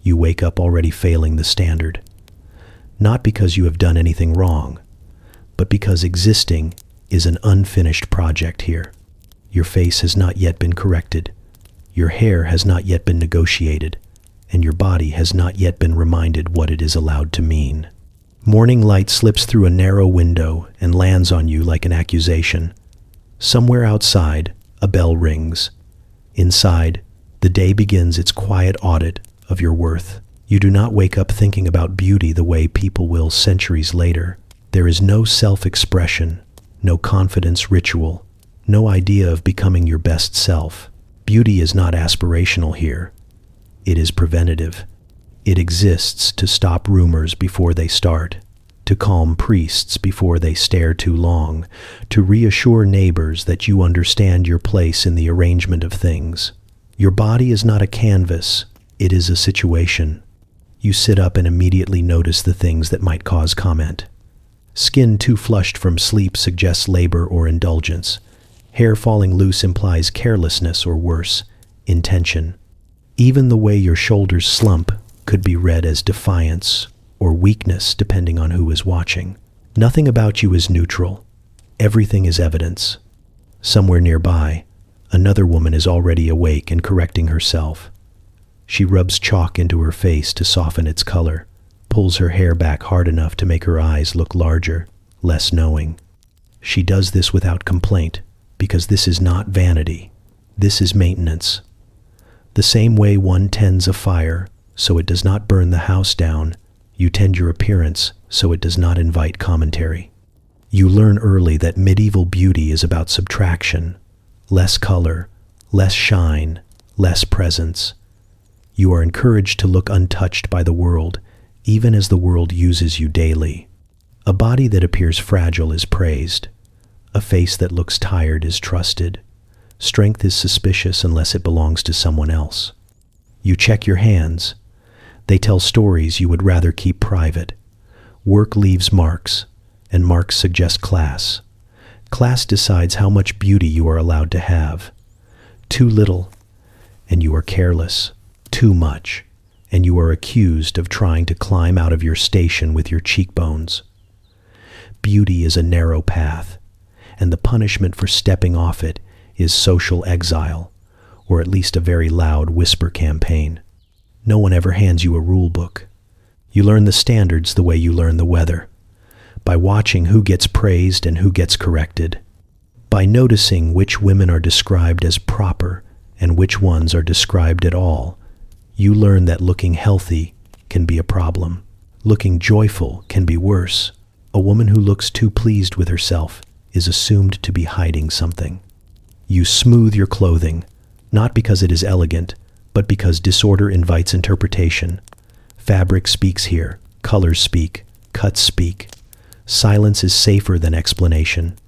You wake up already failing the standard. Not because you have done anything wrong, but because existing is an unfinished project here. Your face has not yet been corrected. Your hair has not yet been negotiated, and your body has not yet been reminded what it is allowed to mean. Morning light slips through a narrow window and lands on you like an accusation. Somewhere outside, a bell rings. Inside, the day begins its quiet audit of your worth. You do not wake up thinking about beauty the way people will centuries later. There is no self-expression, no confidence ritual, no idea of becoming your best self. Beauty is not aspirational here. It is preventative. It exists to stop rumors before they start, to calm priests before they stare too long, to reassure neighbors that you understand your place in the arrangement of things. Your body is not a canvas, it is a situation. You sit up and immediately notice the things that might cause comment. Skin too flushed from sleep suggests labor or indulgence. Hair falling loose implies carelessness or worse, intention. Even the way your shoulders slump could be read as defiance or weakness depending on who is watching. Nothing about you is neutral. Everything is evidence. Somewhere nearby, another woman is already awake and correcting herself. She rubs chalk into her face to soften its color, pulls her hair back hard enough to make her eyes look larger, less knowing. She does this without complaint, because this is not vanity. This is maintenance. The same way one tends a fire so it does not burn the house down, you tend your appearance so it does not invite commentary. You learn early that medieval beauty is about subtraction, less color, less shine, less presence. You are encouraged to look untouched by the world, even as the world uses you daily. A body that appears fragile is praised. A face that looks tired is trusted. Strength is suspicious unless it belongs to someone else. You check your hands. They tell stories you would rather keep private. Work leaves marks, and marks suggest class. Class decides how much beauty you are allowed to have. Too little, and you are careless. Too much, and you are accused of trying to climb out of your station with your cheekbones. Beauty is a narrow path, and the punishment for stepping off it is social exile, or at least a very loud whisper campaign. No one ever hands you a rule book. You learn the standards the way you learn the weather, by watching who gets praised and who gets corrected, by noticing which women are described as proper and which ones are described at all. You learn that looking healthy can be a problem. Looking joyful can be worse. A woman who looks too pleased with herself is assumed to be hiding something. You smooth your clothing, not because it is elegant, but because disorder invites interpretation. Fabric speaks here, colors speak, cuts speak. Silence is safer than explanation.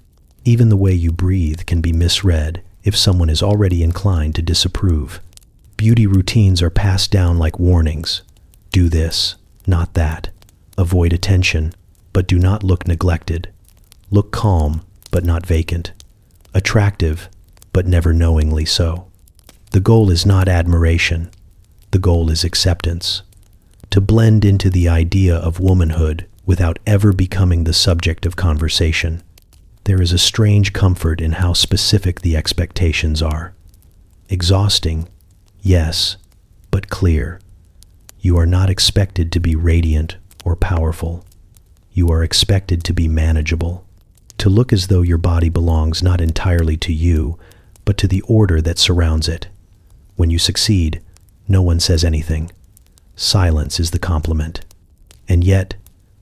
Even the way you breathe can be misread if someone is already inclined to disapprove. Beauty routines are passed down like warnings. Do this, not that. Avoid attention, but do not look neglected. Look calm, but not vacant. Attractive, but never knowingly so. The goal is not admiration. The goal is acceptance. To blend into the idea of womanhood without ever becoming the subject of conversation. There is a strange comfort in how specific the expectations are. Exhausting, yes, but clear. You are not expected to be radiant or powerful. You are expected to be manageable. To look as though your body belongs not entirely to you, but to the order that surrounds it. When you succeed, no one says anything. Silence is the compliment. And yet,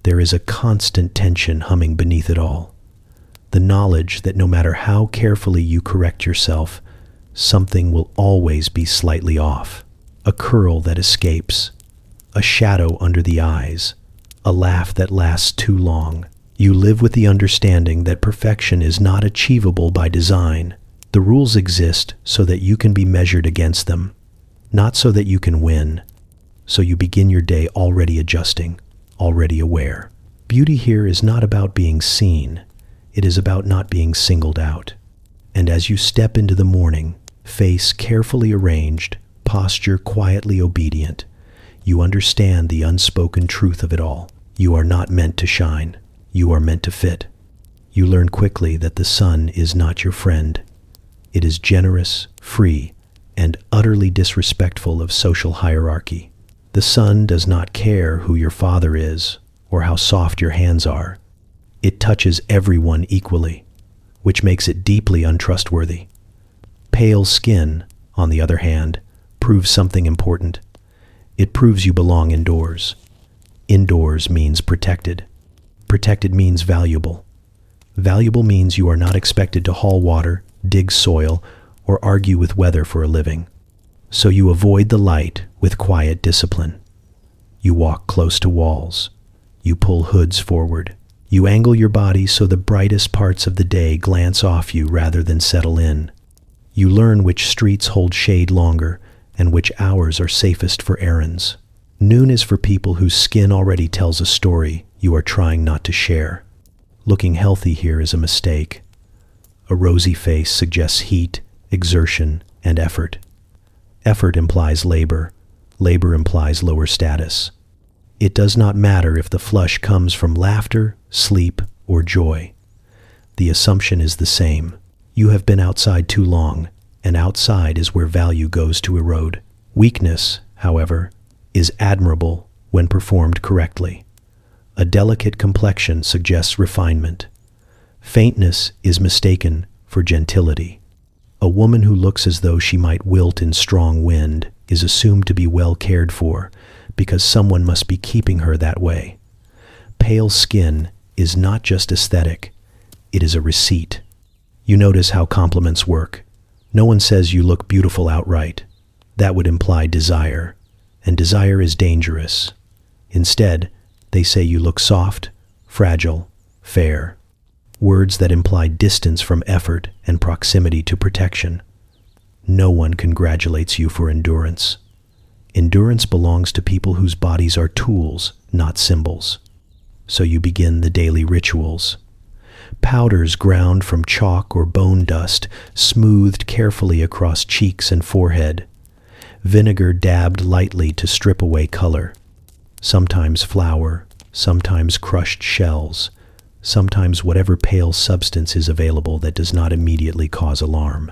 there is a constant tension humming beneath it all. The knowledge that no matter how carefully you correct yourself, something will always be slightly off. A curl that escapes, a shadow under the eyes, a laugh that lasts too long. You live with the understanding that perfection is not achievable by design. The rules exist so that you can be measured against them, not so that you can win. So you begin your day already adjusting, already aware. Beauty here is not about being seen. It is about not being singled out. And as you step into the morning, face carefully arranged, posture quietly obedient, You understand the unspoken truth of it all. You are not meant to shine. You are meant to fit. You learn quickly that the sun is not your friend. It is generous, free, and utterly disrespectful of social hierarchy. The sun does not care who your father is or how soft your hands are. It touches everyone equally, which makes it deeply untrustworthy. Pale skin, on the other hand, proves something important. It proves you belong indoors. Indoors means protected. Protected means valuable. Valuable means you are not expected to haul water, dig soil, or argue with weather for a living. So you avoid the light with quiet discipline. You walk close to walls. You pull hoods forward. You angle your body so the brightest parts of the day glance off you rather than settle in. You learn which streets hold shade longer and which hours are safest for errands. Noon is for people whose skin already tells a story you are trying not to share. Looking healthy here is a mistake. A rosy face suggests heat, exertion, and effort. Effort implies labor. Labor implies lower status. It does not matter if the flush comes from laughter, sleep, or joy. The assumption is the same. You have been outside too long, and outside is where value goes to erode. Weakness, however, is admirable when performed correctly. A delicate complexion suggests refinement. Faintness is mistaken for gentility. A woman who looks as though she might wilt in strong wind is assumed to be well cared for because someone must be keeping her that way. Pale skin is not just aesthetic, it is a receipt. You notice how compliments work. No one says you look beautiful outright. That would imply desire, and desire is dangerous. Instead, they say you look soft, fragile, fair. Words that imply distance from effort and proximity to protection. No one congratulates you for endurance. Endurance belongs to people whose bodies are tools, not symbols. So you begin the daily rituals. Powders ground from chalk or bone dust, smoothed carefully across cheeks and forehead. Vinegar dabbed lightly to strip away color. Sometimes flour, sometimes crushed shells, sometimes whatever pale substance is available that does not immediately cause alarm.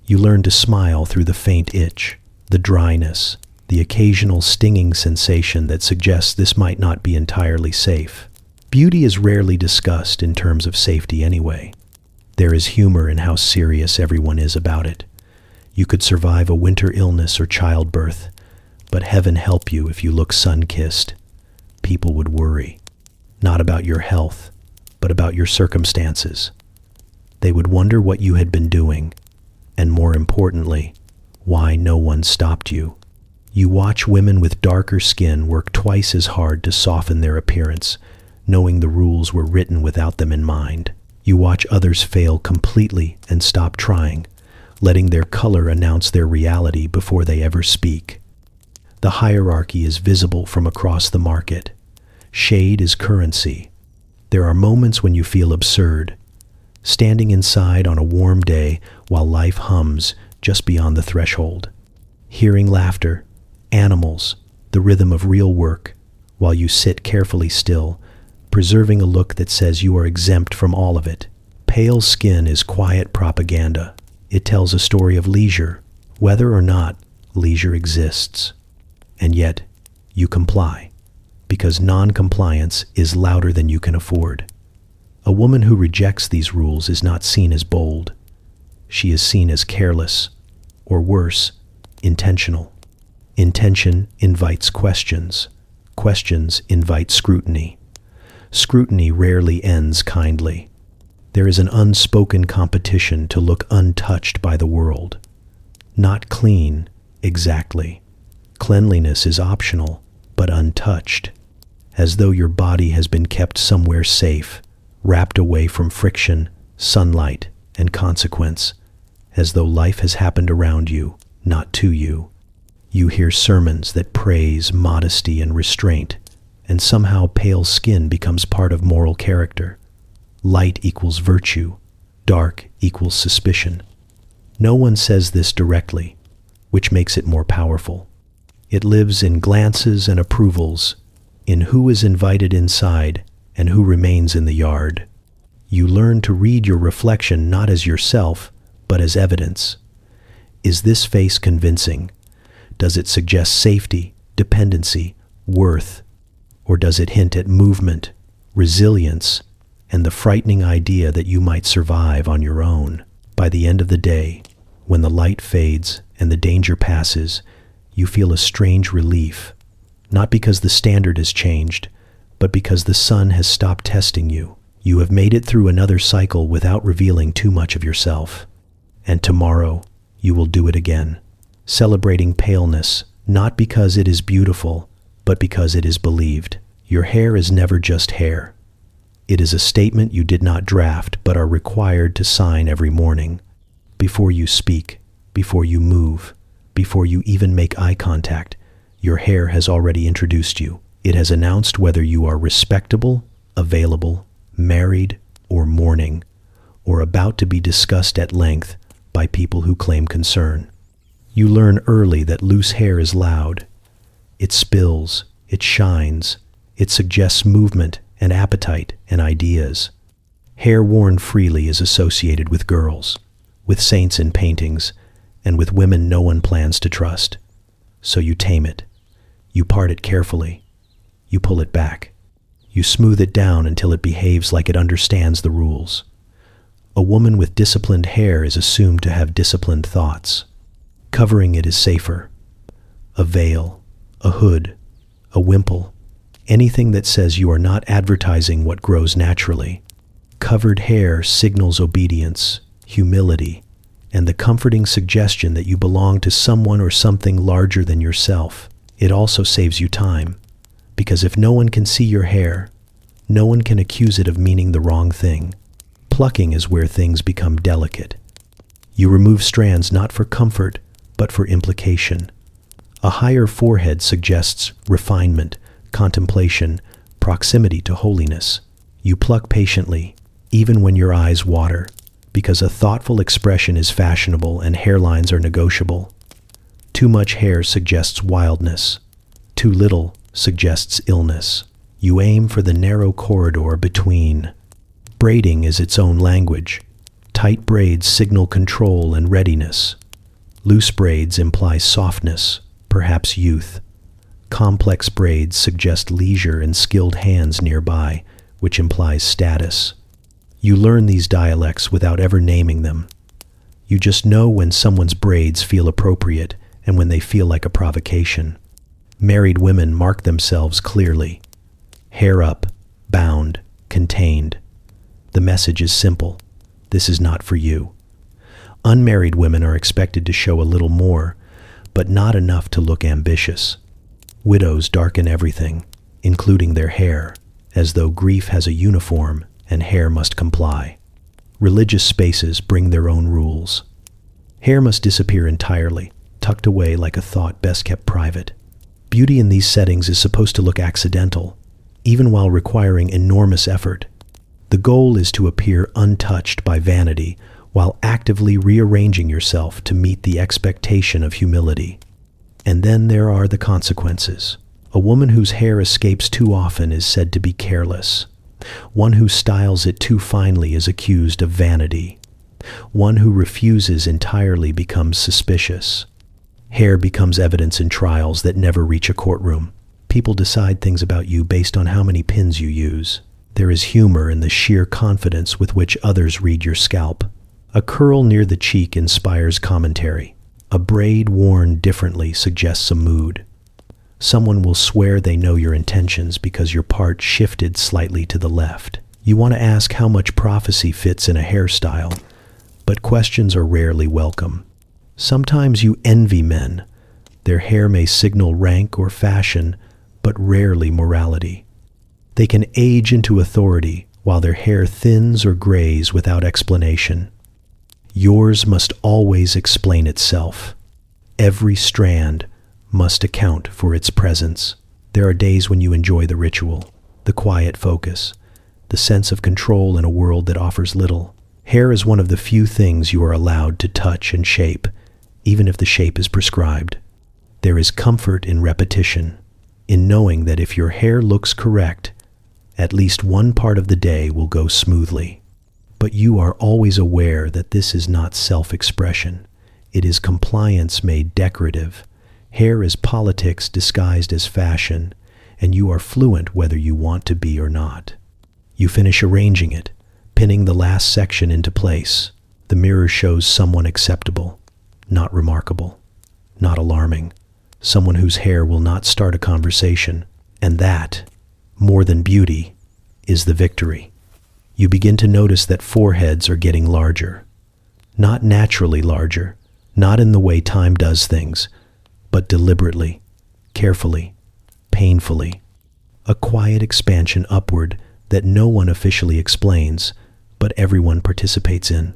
You learn to smile through the faint itch, the dryness, the occasional stinging sensation that suggests this might not be entirely safe. Beauty is rarely discussed in terms of safety anyway. There is humor in how serious everyone is about it. You could survive a winter illness or childbirth, but heaven help you if you look sun-kissed. People would worry, not about your health, but about your circumstances. They would wonder what you had been doing, and more importantly, why no one stopped you. You watch women with darker skin work twice as hard to soften their appearance, knowing the rules were written without them in mind. You watch others fail completely and stop trying, letting their color announce their reality before they ever speak. The hierarchy is visible from across the market. Shade is currency. There are moments when you feel absurd, standing inside on a warm day while life hums just beyond the threshold, hearing laughter, animals, the rhythm of real work, while you sit carefully still, preserving a look that says you are exempt from all of it. Pale skin is quiet propaganda. It tells a story of leisure, whether or not leisure exists. And yet, you comply, because non-compliance is louder than you can afford. A woman who rejects these rules is not seen as bold. She is seen as careless, or worse, intentional. Intention invites questions. Questions invite scrutiny. Scrutiny rarely ends kindly. There is an unspoken competition to look untouched by the world. Not clean, exactly. Cleanliness is optional, but untouched, as though your body has been kept somewhere safe, wrapped away from friction, sunlight, and consequence, as though life has happened around you, not to you. You hear sermons that praise modesty and restraint, and somehow pale skin becomes part of moral character. Light equals virtue, dark equals suspicion. No one says this directly, which makes it more powerful. It lives in glances and approvals, in who is invited inside and who remains in the yard. You learn to read your reflection not as yourself, but as evidence. Is this face convincing? Does it suggest safety, dependency, worth? Or does it hint at movement, resilience, and the frightening idea that you might survive on your own? By the end of the day, when the light fades and the danger passes, you feel a strange relief, not because the standard has changed, but because the sun has stopped testing you. You have made it through another cycle without revealing too much of yourself. And tomorrow, you will do it again, celebrating paleness, not because it is beautiful, but because it is believed. Your hair is never just hair. It is a statement you did not draft, but are required to sign every morning. Before you speak, before you move, before you even make eye contact, your hair has already introduced you. It has announced whether you are respectable, available, married, or mourning, or about to be discussed at length by people who claim concern. You learn early that loose hair is loud. It spills, it shines, it suggests movement and appetite and ideas. Hair worn freely is associated with girls, with saints in paintings, and with women no one plans to trust. So you tame it. You part it carefully. You pull it back. You smooth it down until it behaves like it understands the rules. A woman with disciplined hair is assumed to have disciplined thoughts. Covering it is safer. A veil, a hood, a wimple, anything that says you are not advertising what grows naturally. Covered hair signals obedience, humility, and the comforting suggestion that you belong to someone or something larger than yourself. It also saves you time, because if no one can see your hair, no one can accuse it of meaning the wrong thing. Plucking is where things become delicate. You remove strands not for comfort, but for implication. A higher forehead suggests refinement, contemplation, proximity to holiness. You pluck patiently, even when your eyes water, because a thoughtful expression is fashionable and hairlines are negotiable. Too much hair suggests wildness. Too little suggests illness. You aim for the narrow corridor between. Braiding is its own language. Tight braids signal control and readiness. Loose braids imply softness, perhaps youth. Complex braids suggest leisure and skilled hands nearby, which implies status. You learn these dialects without ever naming them. You just know when someone's braids feel appropriate and when they feel like a provocation. Married women mark themselves clearly. Hair up, bound, contained. The message is simple. This is not for you. Unmarried women are expected to show a little more, but not enough to look ambitious. Widows darken everything, including their hair, as though grief has a uniform and hair must comply. Religious spaces bring their own rules. Hair must disappear entirely, tucked away like a thought best kept private. Beauty in these settings is supposed to look accidental, even while requiring enormous effort. The goal is to appear untouched by vanity while actively rearranging yourself to meet the expectation of humility. And then there are the consequences. A woman whose hair escapes too often is said to be careless. One who styles it too finely is accused of vanity. One who refuses entirely becomes suspicious. Hair becomes evidence in trials that never reach a courtroom. People decide things about you based on how many pins you use. There is humor in the sheer confidence with which others read your scalp. A curl near the cheek inspires commentary. A braid worn differently suggests a mood. Someone will swear they know your intentions because your part shifted slightly to the left. You want to ask how much prophecy fits in a hairstyle, but questions are rarely welcome. Sometimes you envy men. Their hair may signal rank or fashion, but rarely morality. They can age into authority while their hair thins or grays without explanation. Yours must always explain itself. Every strand must account for its presence. There are days when you enjoy the ritual, the quiet focus, the sense of control in a world that offers little. Hair is one of the few things you are allowed to touch and shape, even if the shape is prescribed. There is comfort in repetition, in knowing that if your hair looks correct, at least one part of the day will go smoothly. But you are always aware that this is not self-expression. It is compliance made decorative. Hair is politics disguised as fashion, and you are fluent whether you want to be or not. You finish arranging it, pinning the last section into place. The mirror shows someone acceptable, not remarkable, not alarming, someone whose hair will not start a conversation, and that, more than beauty, is the victory. You begin to notice that foreheads are getting larger. Not naturally larger, not in the way time does things, but deliberately, carefully, painfully. A quiet expansion upward that no one officially explains, but everyone participates in.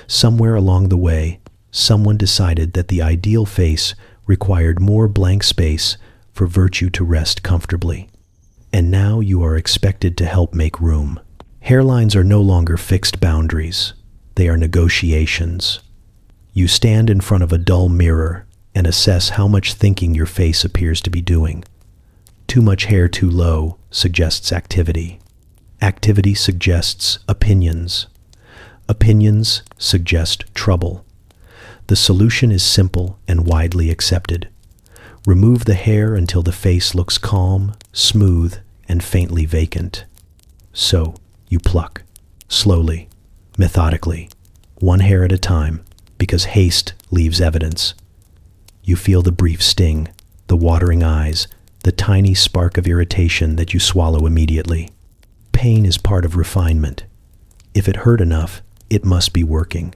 Somewhere along the way, someone decided that the ideal face required more blank space for virtue to rest comfortably. And now you are expected to help make room. Hairlines are no longer fixed boundaries. They are negotiations. You stand in front of a dull mirror and assess how much thinking your face appears to be doing. Too much hair too low suggests activity. Activity suggests opinions. Opinions suggest trouble. The solution is simple and widely accepted. Remove the hair until the face looks calm, smooth, and faintly vacant. So, you pluck, slowly, methodically, one hair at a time, because haste leaves evidence. You feel the brief sting, the watering eyes, the tiny spark of irritation that you swallow immediately. Pain is part of refinement. If it hurt enough, it must be working.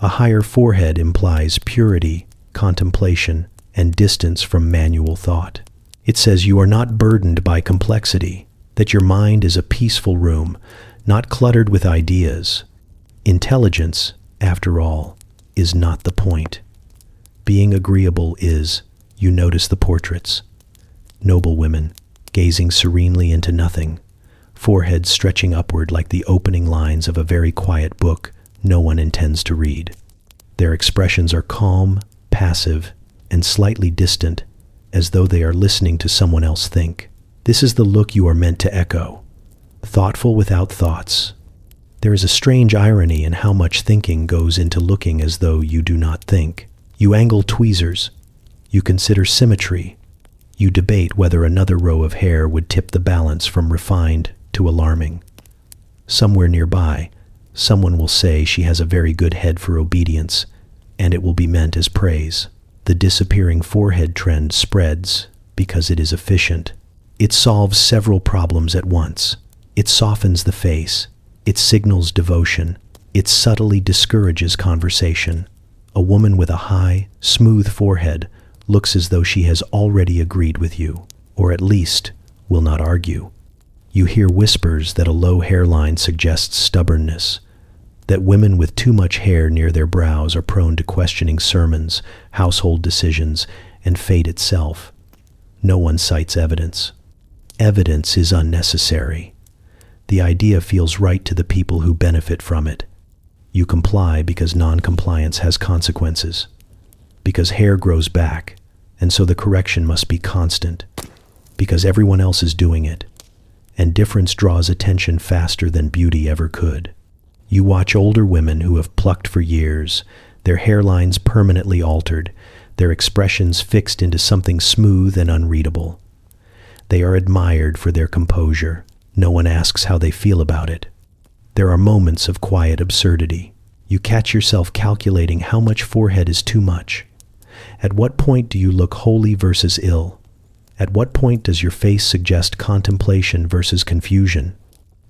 A higher forehead implies purity, contemplation, and distance from manual thought. It says you are not burdened by complexity, that your mind is a peaceful room, not cluttered with ideas. Intelligence, after all, is not the point. Being agreeable is, you notice the portraits. Noble women, gazing serenely into nothing, foreheads stretching upward like the opening lines of a very quiet book no one intends to read. Their expressions are calm, passive, and slightly distant, as though they are listening to someone else think. This is the look you are meant to echo, thoughtful without thoughts. There is a strange irony in how much thinking goes into looking as though you do not think. You angle tweezers. You consider symmetry. You debate whether another row of hair would tip the balance from refined to alarming. Somewhere nearby, someone will say she has a very good head for obedience, and it will be meant as praise. The disappearing forehead trend spreads because it is efficient. It solves several problems at once. It softens the face. It signals devotion. It subtly discourages conversation. A woman with a high, smooth forehead looks as though she has already agreed with you, or at least will not argue. You hear whispers that a low hairline suggests stubbornness, that women with too much hair near their brows are prone to questioning sermons, household decisions, and fate itself. No one cites evidence. Evidence is unnecessary. The idea feels right to the people who benefit from it. You comply because non-compliance has consequences, because hair grows back, and so the correction must be constant, because everyone else is doing it, and difference draws attention faster than beauty ever could. You watch older women who have plucked for years, their hairlines permanently altered, their expressions fixed into something smooth and unreadable. They are admired for their composure. No one asks how they feel about it. There are moments of quiet absurdity. You catch yourself calculating how much forehead is too much. At what point do you look holy versus ill? At what point does your face suggest contemplation versus confusion?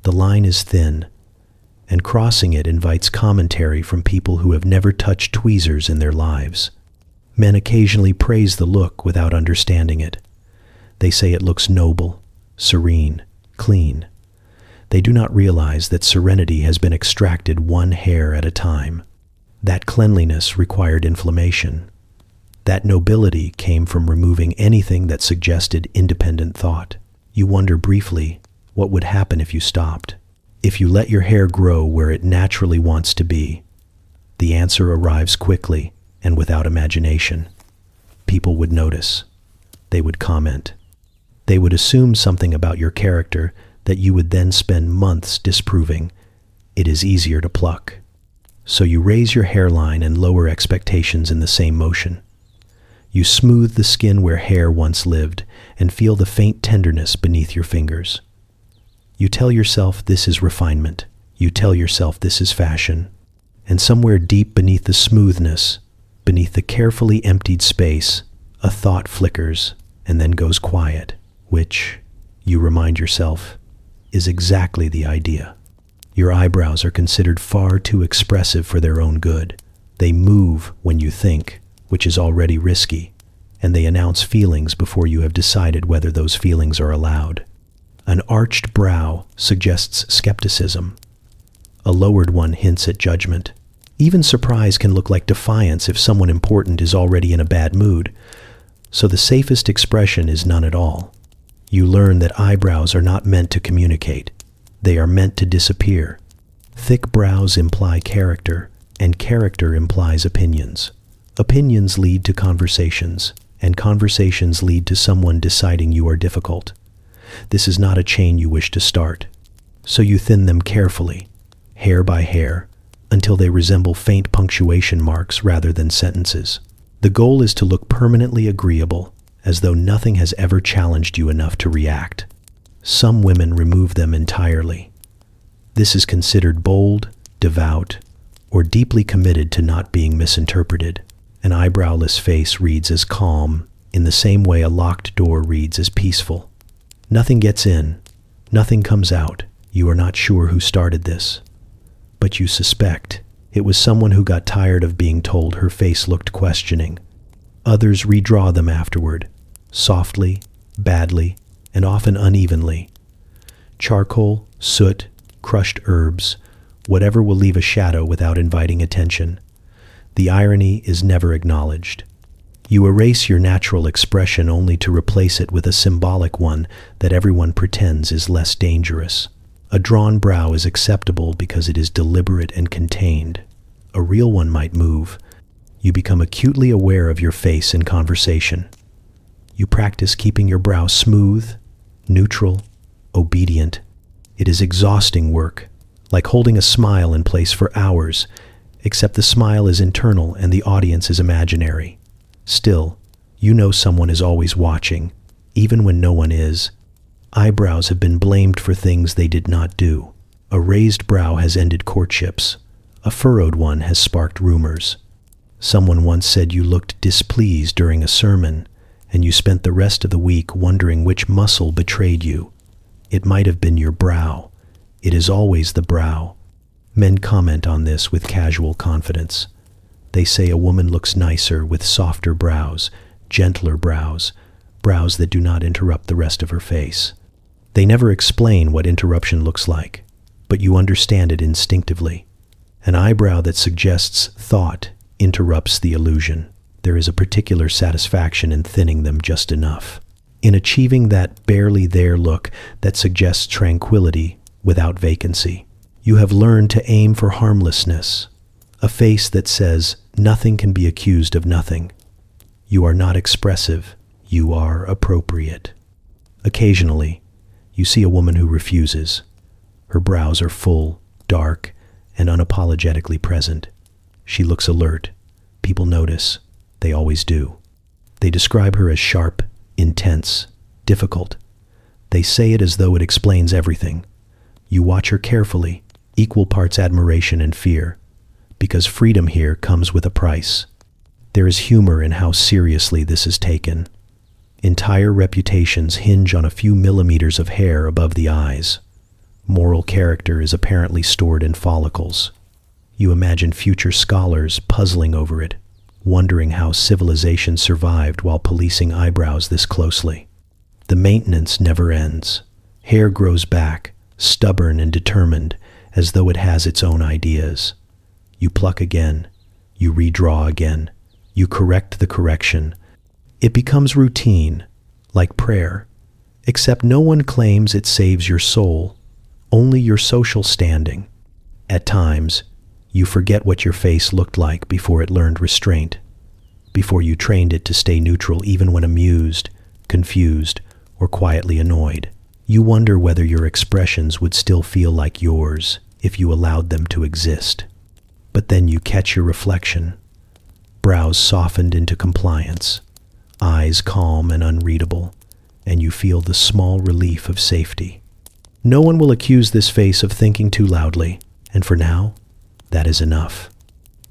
The line is thin, and crossing it invites commentary from people who have never touched tweezers in their lives. Men occasionally praise the look without understanding it. They say it looks noble, serene, clean. They do not realize that serenity has been extracted one hair at a time. That cleanliness required inflammation. That nobility came from removing anything that suggested independent thought. You wonder briefly what would happen if you stopped. If you let your hair grow where it naturally wants to be, the answer arrives quickly and without imagination. people would notice. They would comment. They would assume something about your character that you would then spend months disproving. It is easier to pluck. So you raise your hairline and lower expectations in the same motion. You smooth the skin where hair once lived and feel the faint tenderness beneath your fingers. You tell yourself this is refinement. You tell yourself this is fashion. And somewhere deep beneath the smoothness, beneath the carefully emptied space, a thought flickers and then goes quiet, which, you remind yourself, is exactly the idea. Your eyebrows are considered far too expressive for their own good. They move when you think, which is already risky, and they announce feelings before you have decided whether those feelings are allowed. An arched brow suggests skepticism. A lowered one hints at judgment. Even surprise can look like defiance if someone important is already in a bad mood, so the safest expression is none at all. You learn that eyebrows are not meant to communicate. They are meant to disappear. Thick brows imply character, and character implies opinions. Opinions lead to conversations, and conversations lead to someone deciding you are difficult. This is not a chain you wish to start, so you thin them carefully, hair by hair, until they resemble faint punctuation marks rather than sentences. The goal is to look permanently agreeable, as though nothing has ever challenged you enough to react. Some women remove them entirely. This is considered bold, devout, or deeply committed to not being misinterpreted. An eyebrowless face reads as calm, in the same way a locked door reads as peaceful. Nothing gets in, nothing comes out. You are not sure who started this, but you suspect it was someone who got tired of being told her face looked questioning. Others redraw them afterward, softly, badly, and often unevenly. Charcoal, soot, crushed herbs, whatever will leave a shadow without inviting attention. The irony is never acknowledged. You erase your natural expression only to replace it with a symbolic one that everyone pretends is less dangerous. A drawn brow is acceptable because it is deliberate and contained. A real one might move. You become acutely aware of your face in conversation. You practice keeping your brow smooth, neutral, obedient. It is exhausting work, like holding a smile in place for hours, except the smile is internal and the audience is imaginary. Still, you know someone is always watching, even when no one is. Eyebrows have been blamed for things they did not do. A raised brow has ended courtships. A furrowed one has sparked rumors. Someone once said you looked displeased during a sermon, and you spent the rest of the week wondering which muscle betrayed you. It might have been your brow. It is always the brow. Men comment on this with casual confidence. They say a woman looks nicer with softer brows, gentler brows, brows that do not interrupt the rest of her face. They never explain what interruption looks like, but you understand it instinctively. An eyebrow that suggests thought interrupts the illusion. There is a particular satisfaction in thinning them just enough, in achieving that barely there look that suggests tranquility without vacancy. You have learned to aim for harmlessness, a face that says nothing can be accused of nothing. You are not expressive, you are appropriate. Occasionally, you see a woman who refuses. Her brows are full, dark, and unapologetically present. She looks alert. People notice. They always do. They describe her as sharp, intense, difficult. They say it as though it explains everything. You watch her carefully, equal parts admiration and fear, because freedom here comes with a price. There is humor in how seriously this is taken. Entire reputations hinge on a few millimeters of hair above the eyes. Moral character is apparently stored in follicles. You imagine future scholars puzzling over it, wondering how civilization survived while policing eyebrows this closely. The maintenance never ends. Hair grows back, stubborn and determined, as though it has its own ideas. You pluck again. You redraw again. You correct the correction. It becomes routine, like prayer, except no one claims it saves your soul, only your social standing. At times, you forget what your face looked like before it learned restraint. before you trained it to stay neutral even when amused, confused, or quietly annoyed. You wonder whether your expressions would still feel like yours if you allowed them to exist. But then you catch your reflection, brows softened into compliance, eyes calm and unreadable, and you feel the small relief of safety. No one will accuse this face of thinking too loudly, and for now, that is enough.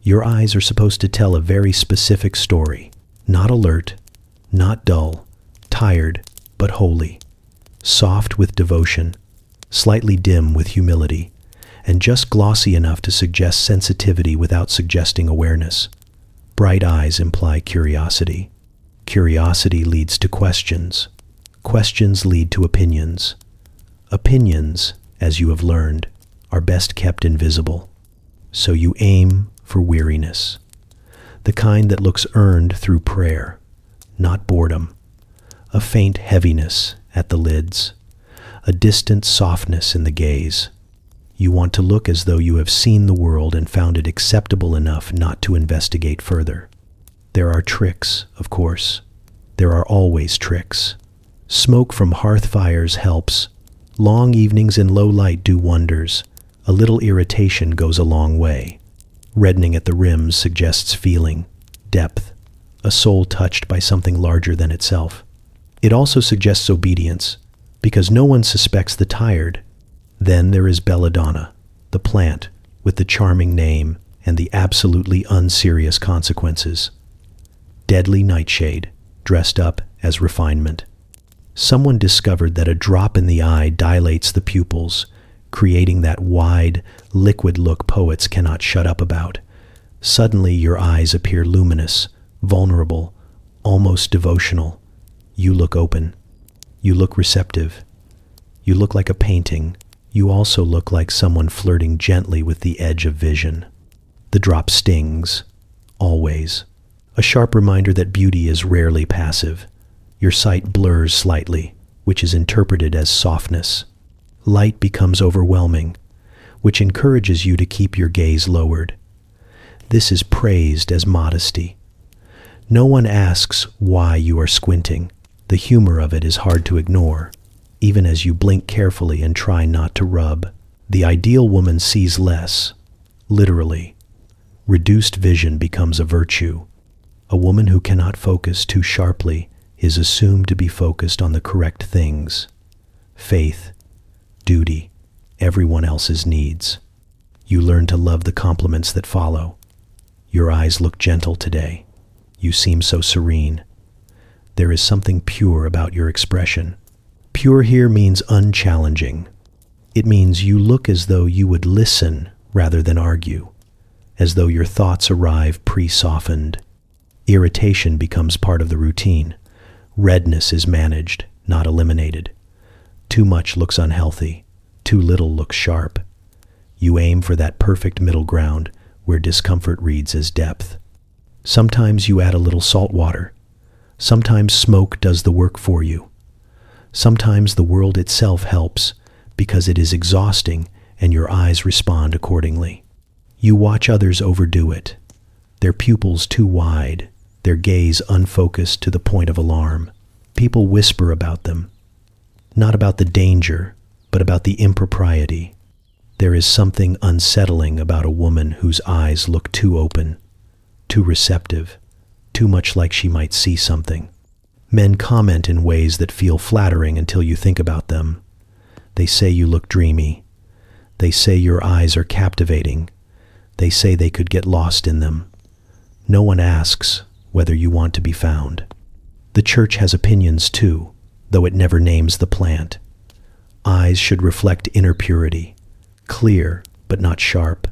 Your eyes are supposed to tell a very specific story, not alert, not dull, tired, but holy, soft with devotion, slightly dim with humility, and just glossy enough to suggest sensitivity without suggesting awareness. Bright eyes imply curiosity. Curiosity leads to questions. Questions lead to opinions. Opinions, as you have learned, are best kept invisible. So you aim for weariness, the kind that looks earned through prayer, not boredom, a faint heaviness at the lids, a distant softness in the gaze. You want to look as though you have seen the world and found it acceptable enough not to investigate further. There are tricks, of course. There are always tricks. Smoke from hearth fires helps. Long evenings in low light do wonders. A little irritation goes a long way. Reddening at the rims suggests feeling, depth, a soul touched by something larger than itself. It also suggests obedience, because no one suspects the tired. Then there is belladonna, the plant with the charming name and the absolutely unserious consequences. Deadly nightshade, dressed up as refinement. Someone discovered that a drop in the eye dilates the pupils, creating that wide, liquid look poets cannot shut up about. Suddenly your eyes appear luminous, vulnerable, almost devotional. You look open. You look receptive. You look like a painting. You also look like someone flirting gently with the edge of vision. The drop stings, always. A sharp reminder that beauty is rarely passive. Your sight blurs slightly, which is interpreted as softness. Light becomes overwhelming, which encourages you to keep your gaze lowered. This is praised as modesty. No one asks why you are squinting. The humor of it is hard to ignore, even as you blink carefully and try not to rub. The ideal woman sees less, literally. Reduced vision becomes a virtue. A woman who cannot focus too sharply is assumed to be focused on the correct things. Faith, duty, everyone else's needs. You learn to love the compliments that follow. Your eyes look gentle today. You seem so serene. There is something pure about your expression. Pure here means unchallenging. It means you look as though you would listen rather than argue, as though your thoughts arrive pre-softened. Irritation becomes part of the routine. Redness is managed, not eliminated. Too much looks unhealthy. Too little looks sharp. You aim for that perfect middle ground where discomfort reads as depth. Sometimes you add a little salt water. Sometimes smoke does the work for you. Sometimes the world itself helps because it is exhausting and your eyes respond accordingly. You watch others overdo it. Their pupils too wide, their gaze unfocused to the point of alarm. People whisper about them. Not about the danger, but about the impropriety. There is something unsettling about a woman whose eyes look too open, too receptive, too much like she might see something. Men comment in ways that feel flattering until you think about them. They say you look dreamy. They say your eyes are captivating. They say they could get lost in them. No one asks whether you want to be found. The church has opinions too, though it never names the plant. Eyes should reflect inner purity, clear but not sharp,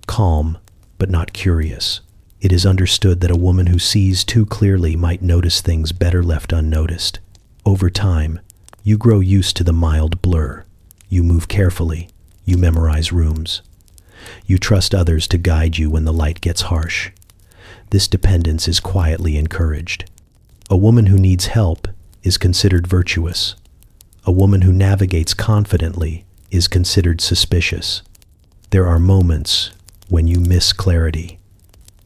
calm but not curious. It is understood that a woman who sees too clearly might notice things better left unnoticed. Over time, you grow used to the mild blur. You move carefully. You memorize rooms. You trust others to guide you when the light gets harsh. This dependence is quietly encouraged. A woman who needs help is considered virtuous. A woman who navigates confidently is considered suspicious. There are moments when you miss clarity,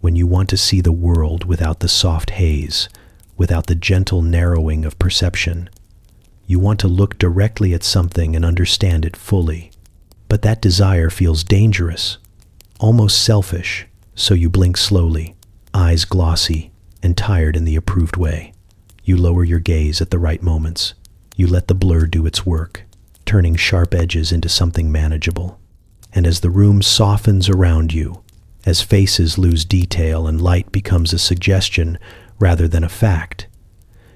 when you want to see the world without the soft haze, without the gentle narrowing of perception. You want to look directly at something and understand it fully. But that desire feels dangerous, almost selfish, so you blink slowly, eyes glossy and tired in the approved way. You lower your gaze at the right moments. You let the blur do its work, turning sharp edges into something manageable. And as the room softens around you, as faces lose detail and light becomes a suggestion rather than a fact,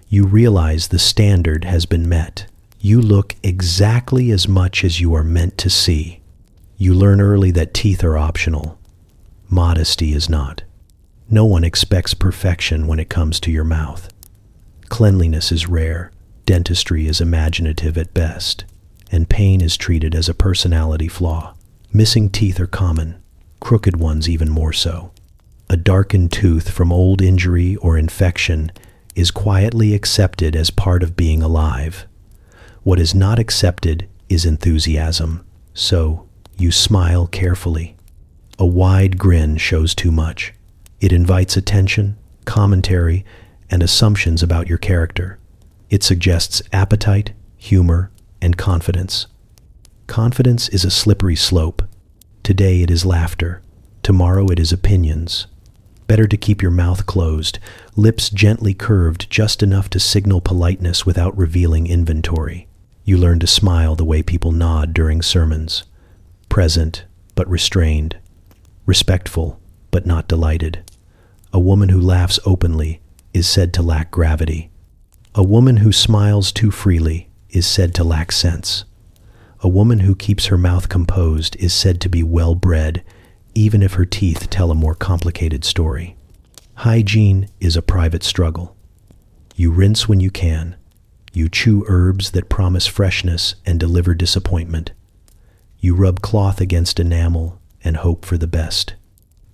you realize the standard has been met. You look exactly as much as you are meant to see. You learn early that teeth are optional. Modesty is not. No one expects perfection when it comes to your mouth. Cleanliness is rare, dentistry is imaginative at best, and pain is treated as a personality flaw. Missing teeth are common, crooked ones even more so. A darkened tooth from old injury or infection is quietly accepted as part of being alive. What is not accepted is enthusiasm, so you smile carefully. A wide grin shows too much. It invites attention, commentary, and assumptions about your character. It suggests appetite, humor, and confidence. Confidence is a slippery slope. Today it is laughter. Tomorrow it is opinions. Better to keep your mouth closed, lips gently curved just enough to signal politeness without revealing inventory. You learn to smile the way people nod during sermons. Present, but restrained. Respectful, but not delighted. A woman who laughs openly is said to lack gravity. A woman who smiles too freely is said to lack sense. A woman who keeps her mouth composed is said to be well-bred, even if her teeth tell a more complicated story. Hygiene is a private struggle. You rinse when you can. You chew herbs that promise freshness and deliver disappointment. You rub cloth against enamel and hope for the best.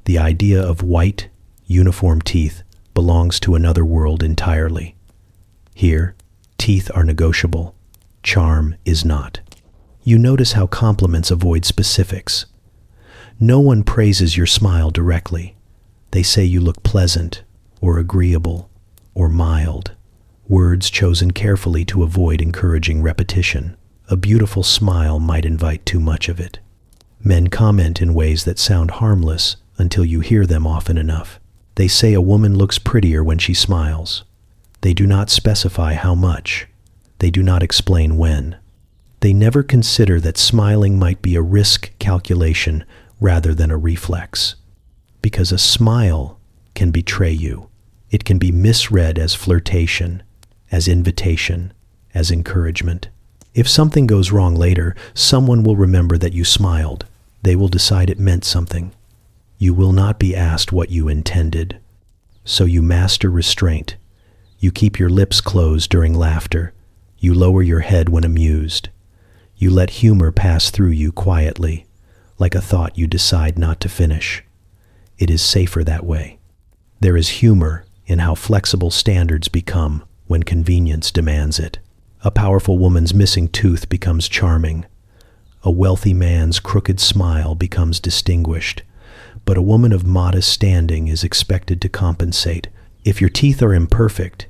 The idea of white, uniform teeth belongs to another world entirely. Here, teeth are negotiable. Charm is not. You notice how compliments avoid specifics. No one praises your smile directly. They say you look pleasant, or agreeable, or mild. Words chosen carefully to avoid encouraging repetition. A beautiful smile might invite too much of it. Men comment in ways that sound harmless until you hear them often enough. They say a woman looks prettier when she smiles. They do not specify how much. They do not explain when. They never consider that smiling might be a risk calculation rather than a reflex. Because a smile can betray you. It can be misread as flirtation, as invitation, as encouragement. If something goes wrong later, someone will remember that you smiled. They will decide it meant something. You will not be asked what you intended. So you master restraint. You keep your lips closed during laughter. You lower your head when amused. You let humor pass through you quietly, like a thought you decide not to finish. It is safer that way. There is humor in how flexible standards become when convenience demands it. A powerful woman's missing tooth becomes charming. A wealthy man's crooked smile becomes distinguished. But a woman of modest standing is expected to compensate. If your teeth are imperfect,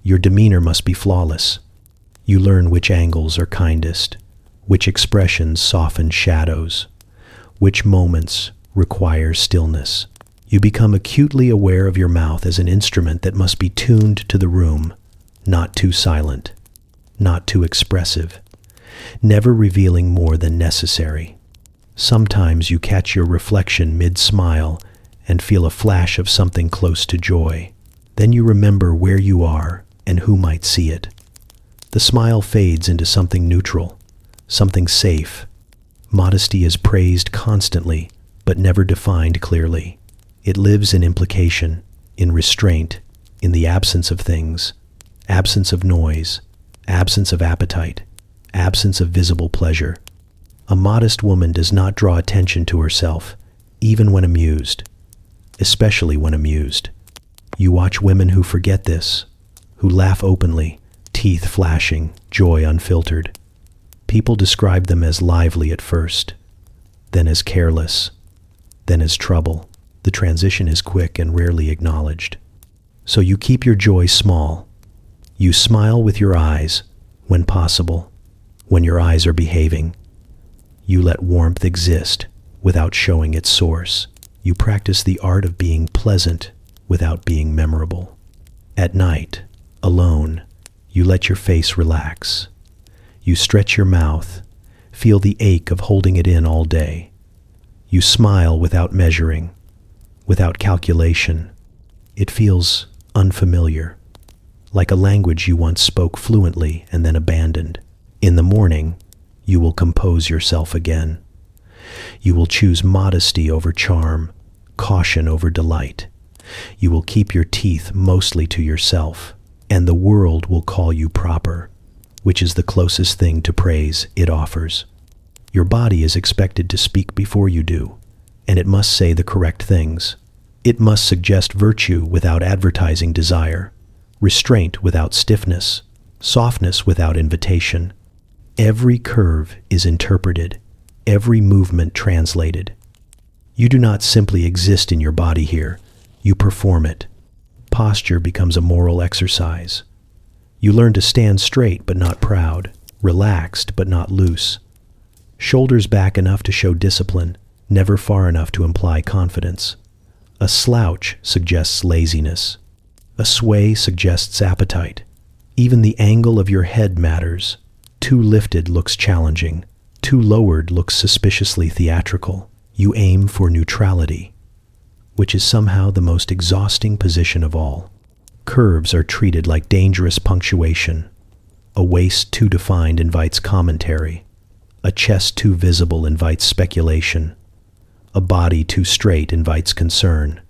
your demeanor must be flawless. You learn which angles are kindest, which expressions soften shadows, which moments require stillness. You become acutely aware of your mouth as an instrument that must be tuned to the room, not too silent, not too expressive, never revealing more than necessary. Sometimes you catch your reflection mid-smile and feel a flash of something close to joy. Then you remember where you are and who might see it. The smile fades into something neutral, something safe. Modesty is praised constantly, but never defined clearly. It lives in implication, in restraint, in the absence of things, absence of noise, absence of appetite, absence of visible pleasure. A modest woman does not draw attention to herself, even when amused, especially when amused. You watch women who forget this, who laugh openly, teeth flashing, joy unfiltered. People describe them as lively at first, then as careless, then as trouble. The transition is quick and rarely acknowledged. So you keep your joy small. You smile with your eyes, when possible, when your eyes are behaving. You let warmth exist without showing its source. You practice the art of being pleasant without being memorable. At night, alone, you let your face relax. You stretch your mouth, feel the ache of holding it in all day. You smile without measuring, without calculation. It feels unfamiliar, like a language you once spoke fluently and then abandoned. In the morning, you will compose yourself again. You will choose modesty over charm, caution over delight. You will keep your teeth mostly to yourself, and the world will call you proper, which is the closest thing to praise it offers. Your body is expected to speak before you do, and it must say the correct things. It must suggest virtue without advertising desire, restraint without stiffness, softness without invitation. Every curve is interpreted, every movement translated. You do not simply exist in your body here, you perform it. Posture becomes a moral exercise. You learn to stand straight but not proud, relaxed but not loose. Shoulders back enough to show discipline, never far enough to imply confidence. A slouch suggests laziness. A sway suggests appetite. Even the angle of your head matters. Too lifted looks challenging. Too lowered looks suspiciously theatrical. You aim for neutrality, which is somehow the most exhausting position of all. Curves are treated like dangerous punctuation. A waist too defined invites commentary. A chest too visible invites speculation. A body too straight invites concern.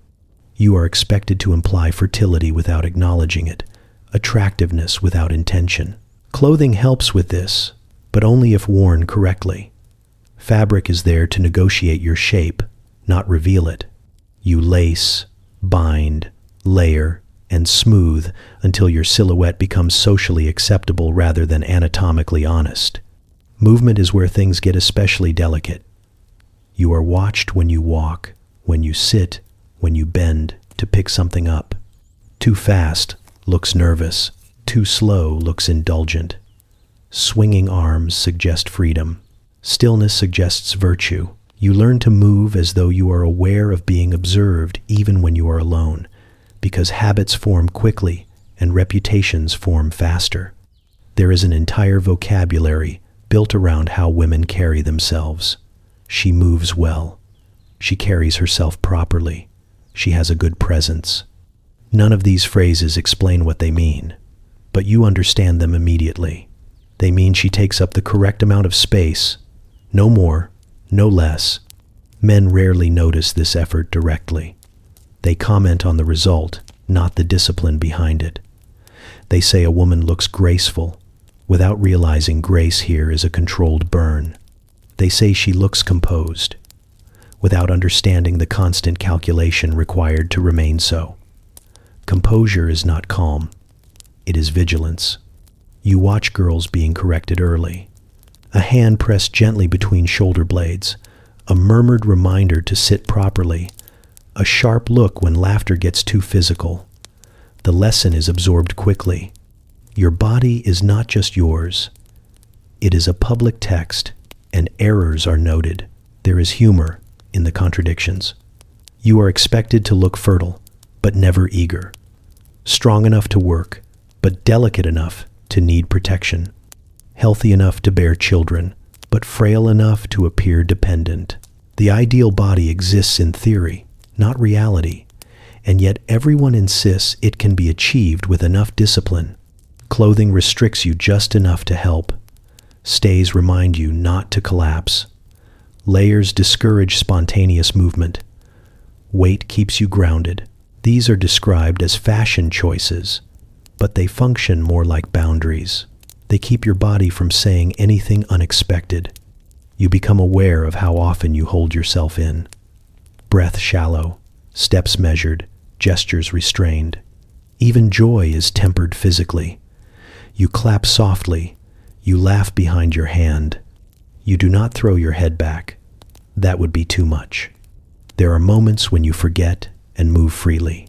You are expected to imply fertility without acknowledging it, attractiveness without intention. Clothing helps with this, but only if worn correctly. Fabric is there to negotiate your shape, not reveal it. You lace, bind, layer, and smooth until your silhouette becomes socially acceptable rather than anatomically honest. Movement is where things get especially delicate. You are watched when you walk, when you sit, when you bend to pick something up. Too fast looks nervous. Too slow looks indulgent. Swinging arms suggest freedom. Stillness suggests virtue. You learn to move as though you are aware of being observed even when you are alone, because habits form quickly and reputations form faster. There is an entire vocabulary built around how women carry themselves. She moves well. She carries herself properly. She has a good presence. None of these phrases explain what they mean, but you understand them immediately. They mean she takes up the correct amount of space, no more, no less. Men rarely notice this effort directly. They comment on the result, not the discipline behind it. They say a woman looks graceful, without realizing grace here is a controlled burn. They say she looks composed, without understanding the constant calculation required to remain so. Composure is not calm. It is vigilance. You watch girls being corrected early. A hand pressed gently between shoulder blades, a murmured reminder to sit properly, a sharp look when laughter gets too physical. The lesson is absorbed quickly. Your body is not just yours. It is a public text, and errors are noted. There is humor in the contradictions. You are expected to look fertile, but never eager. Strong enough to work, but delicate enough to need protection. Healthy enough to bear children, but frail enough to appear dependent. The ideal body exists in theory, not reality, and yet everyone insists it can be achieved with enough discipline. Clothing restricts you just enough to help. Stays remind you not to collapse. Layers discourage spontaneous movement. Weight keeps you grounded. These are described as fashion choices, but they function more like boundaries. They keep your body from saying anything unexpected. You become aware of how often you hold yourself in. Breath shallow, steps measured, gestures restrained. Even joy is tempered physically. You clap softly. You laugh behind your hand. You do not throw your head back. That would be too much. There are moments when you forget and move freely.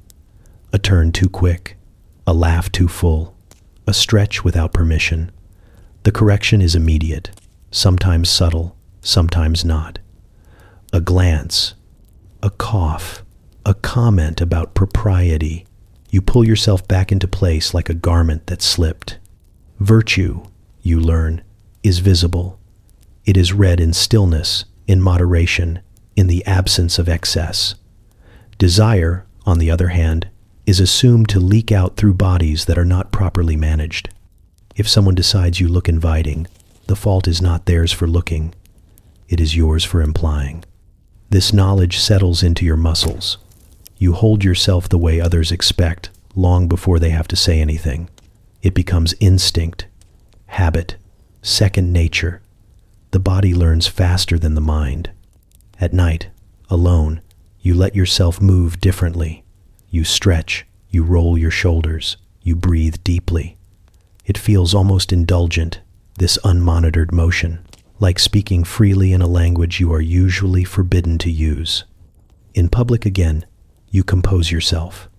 A turn too quick, a laugh too full, a stretch without permission. The correction is immediate, sometimes subtle, sometimes not. A glance, a cough, a comment about propriety. You pull yourself back into place like a garment that slipped. Virtue, you learn, is visible. It is read in stillness, in moderation, in the absence of excess. Desire, on the other hand, is assumed to leak out through bodies that are not properly managed. If someone decides you look inviting, the fault is not theirs for looking. It is yours for implying. This knowledge settles into your muscles. You hold yourself the way others expect, long before they have to say anything. It becomes instinct, habit, second nature. The body learns faster than the mind. At night, alone, you let yourself move differently. You stretch, you roll your shoulders, you breathe deeply. It feels almost indulgent, this unmonitored motion, like speaking freely in a language you are usually forbidden to use. In public again, you compose yourself.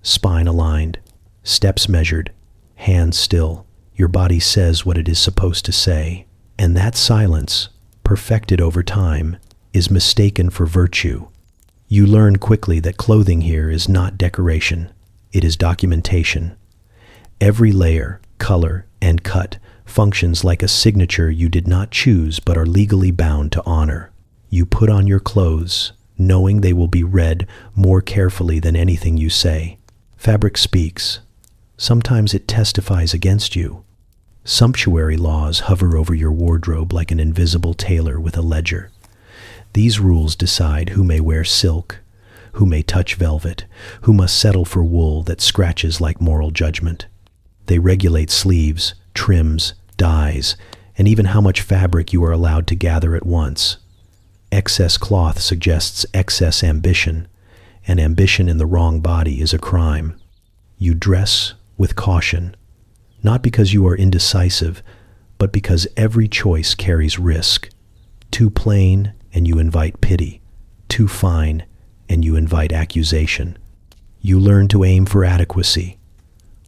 Spine aligned, steps measured, hands still. Your body says what it is supposed to say, and that silence, perfected over time, is mistaken for virtue. You learn quickly that clothing here is not decoration, it is documentation. Every layer, color, and cut functions like a signature you did not choose but are legally bound to honor. You put on your clothes, knowing they will be read more carefully than anything you say. Fabric speaks. Sometimes it testifies against you. Sumptuary laws hover over your wardrobe like an invisible tailor with a ledger. These rules decide who may wear silk, who may touch velvet, who must settle for wool that scratches like moral judgment. They regulate sleeves, trims, dyes, and even how much fabric you are allowed to gather at once. Excess cloth suggests excess ambition, and ambition in the wrong body is a crime. You dress with caution, not because you are indecisive, but because every choice carries risk. Too plain, and you invite pity. Too fine, and you invite accusation. You learn to aim for adequacy,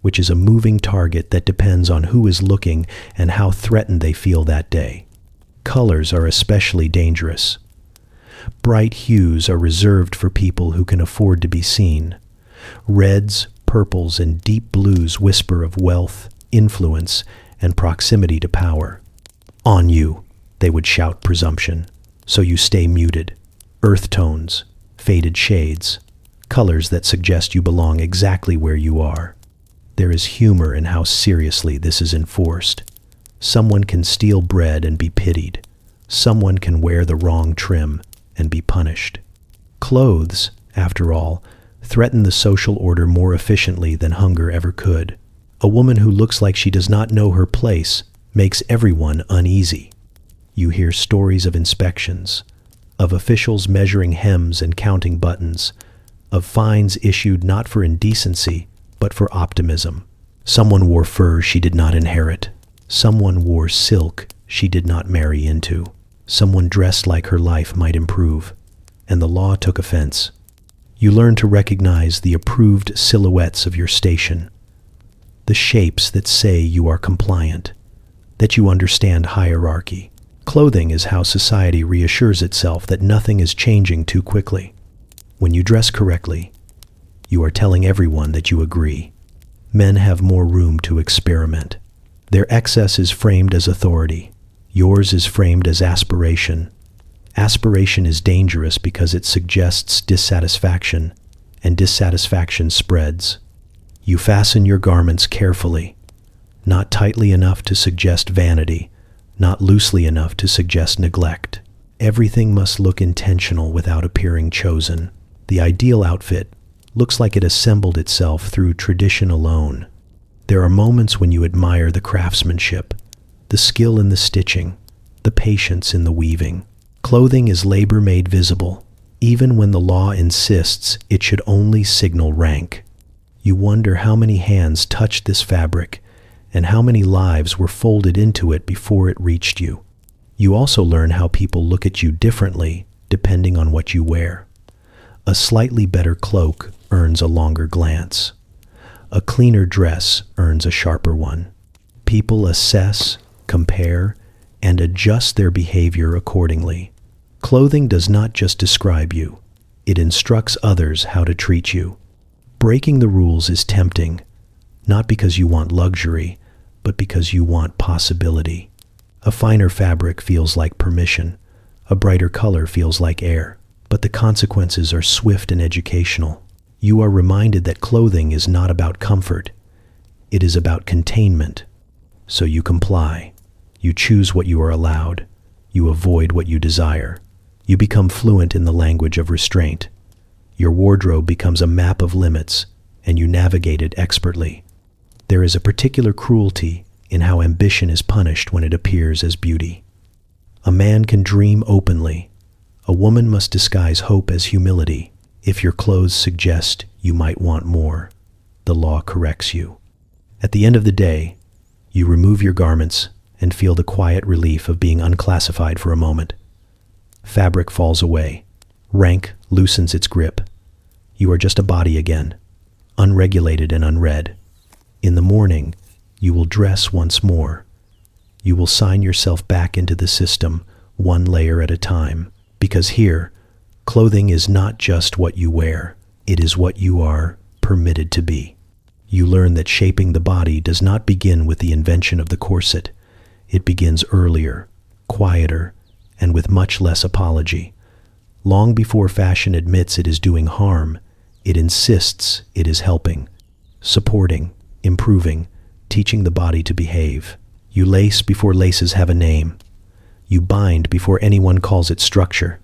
which is a moving target that depends on who is looking and how threatened they feel that day. Colors are especially dangerous. Bright hues are reserved for people who can afford to be seen. Reds, purples, and deep blues whisper of wealth, influence, and proximity to power. On you, they would shout presumption. So you stay muted. Earth tones, faded shades, colors that suggest you belong exactly where you are. There is humor in how seriously this is enforced. Someone can steal bread and be pitied. Someone can wear the wrong trim and be punished. Clothes, after all, threaten the social order more efficiently than hunger ever could. A woman who looks like she does not know her place makes everyone uneasy. You hear stories of inspections, of officials measuring hems and counting buttons, of fines issued not for indecency, but for optimism. Someone wore fur she did not inherit. Someone wore silk she did not marry into. Someone dressed like her life might improve, and the law took offense. You learn to recognize the approved silhouettes of your station, the shapes that say you are compliant, that you understand hierarchy. Clothing is how society reassures itself that nothing is changing too quickly. When you dress correctly, you are telling everyone that you agree. Men have more room to experiment. Their excess is framed as authority. Yours is framed as aspiration. Aspiration is dangerous because it suggests dissatisfaction, and dissatisfaction spreads. You fasten your garments carefully, not tightly enough to suggest vanity, not loosely enough to suggest neglect. Everything must look intentional without appearing chosen. The ideal outfit looks like it assembled itself through tradition alone. There are moments when you admire the craftsmanship, the skill in the stitching, the patience in the weaving. Clothing is labor made visible, even when the law insists it should only signal rank. You wonder how many hands touched this fabric, and how many lives were folded into it before it reached you. You also learn how people look at you differently depending on what you wear. A slightly better cloak earns a longer glance. A cleaner dress earns a sharper one. People assess, compare, and adjust their behavior accordingly. Clothing does not just describe you, it instructs others how to treat you. Breaking the rules is tempting, not because you want luxury, but because you want possibility. A finer fabric feels like permission. A brighter color feels like air. But the consequences are swift and educational. You are reminded that clothing is not about comfort. It is about containment. So you comply. You choose what you are allowed. You avoid what you desire. You become fluent in the language of restraint. Your wardrobe becomes a map of limits, and you navigate it expertly. There is a particular cruelty in how ambition is punished when it appears as beauty. A man can dream openly. A woman must disguise hope as humility. If your clothes suggest you might want more, the law corrects you. At the end of the day, you remove your garments and feel the quiet relief of being unclassified for a moment. Fabric falls away. Rank loosens its grip. You are just a body again, unregulated and unread. In the morning, you will dress once more. You will sign yourself back into the system, one layer at a time. Because here, clothing is not just what you wear, it is what you are permitted to be. You learn that shaping the body does not begin with the invention of the corset. It begins earlier, quieter, and with much less apology. Long before fashion admits it is doing harm, it insists it is helping, supporting, improving, teaching the body to behave. You lace before laces have a name. You bind before anyone calls it structure.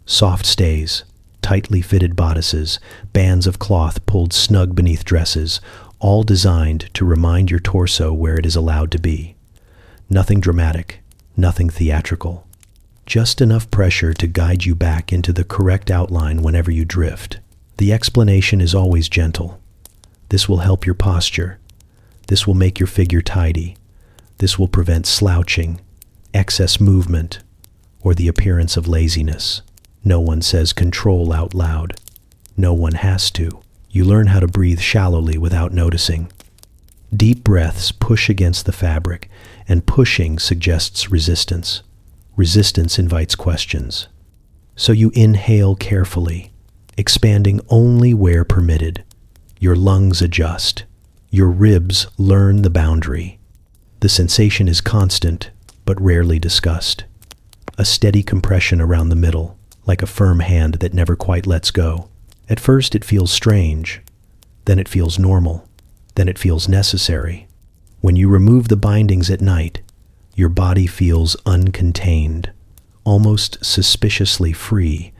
Soft stays, tightly fitted bodices, bands of cloth pulled snug beneath dresses, all designed to remind your torso where it is allowed to be. Nothing dramatic, nothing theatrical. Just enough pressure to guide you back into the correct outline whenever you drift. The explanation is always gentle. This will help your posture. This will make your figure tidy. This will prevent slouching, excess movement, or the appearance of laziness. No one says control out loud. No one has to. You learn how to breathe shallowly without noticing. Deep breaths push against the fabric, and pushing suggests resistance. Resistance invites questions. So you inhale carefully, expanding only where permitted. Your lungs adjust. Your ribs learn the boundary. The sensation is constant, but rarely discussed. A steady compression around the middle, like a firm hand that never quite lets go. At first it feels strange, then it feels normal, then it feels necessary. When you remove the bindings at night, your body feels uncontained, almost suspiciously free,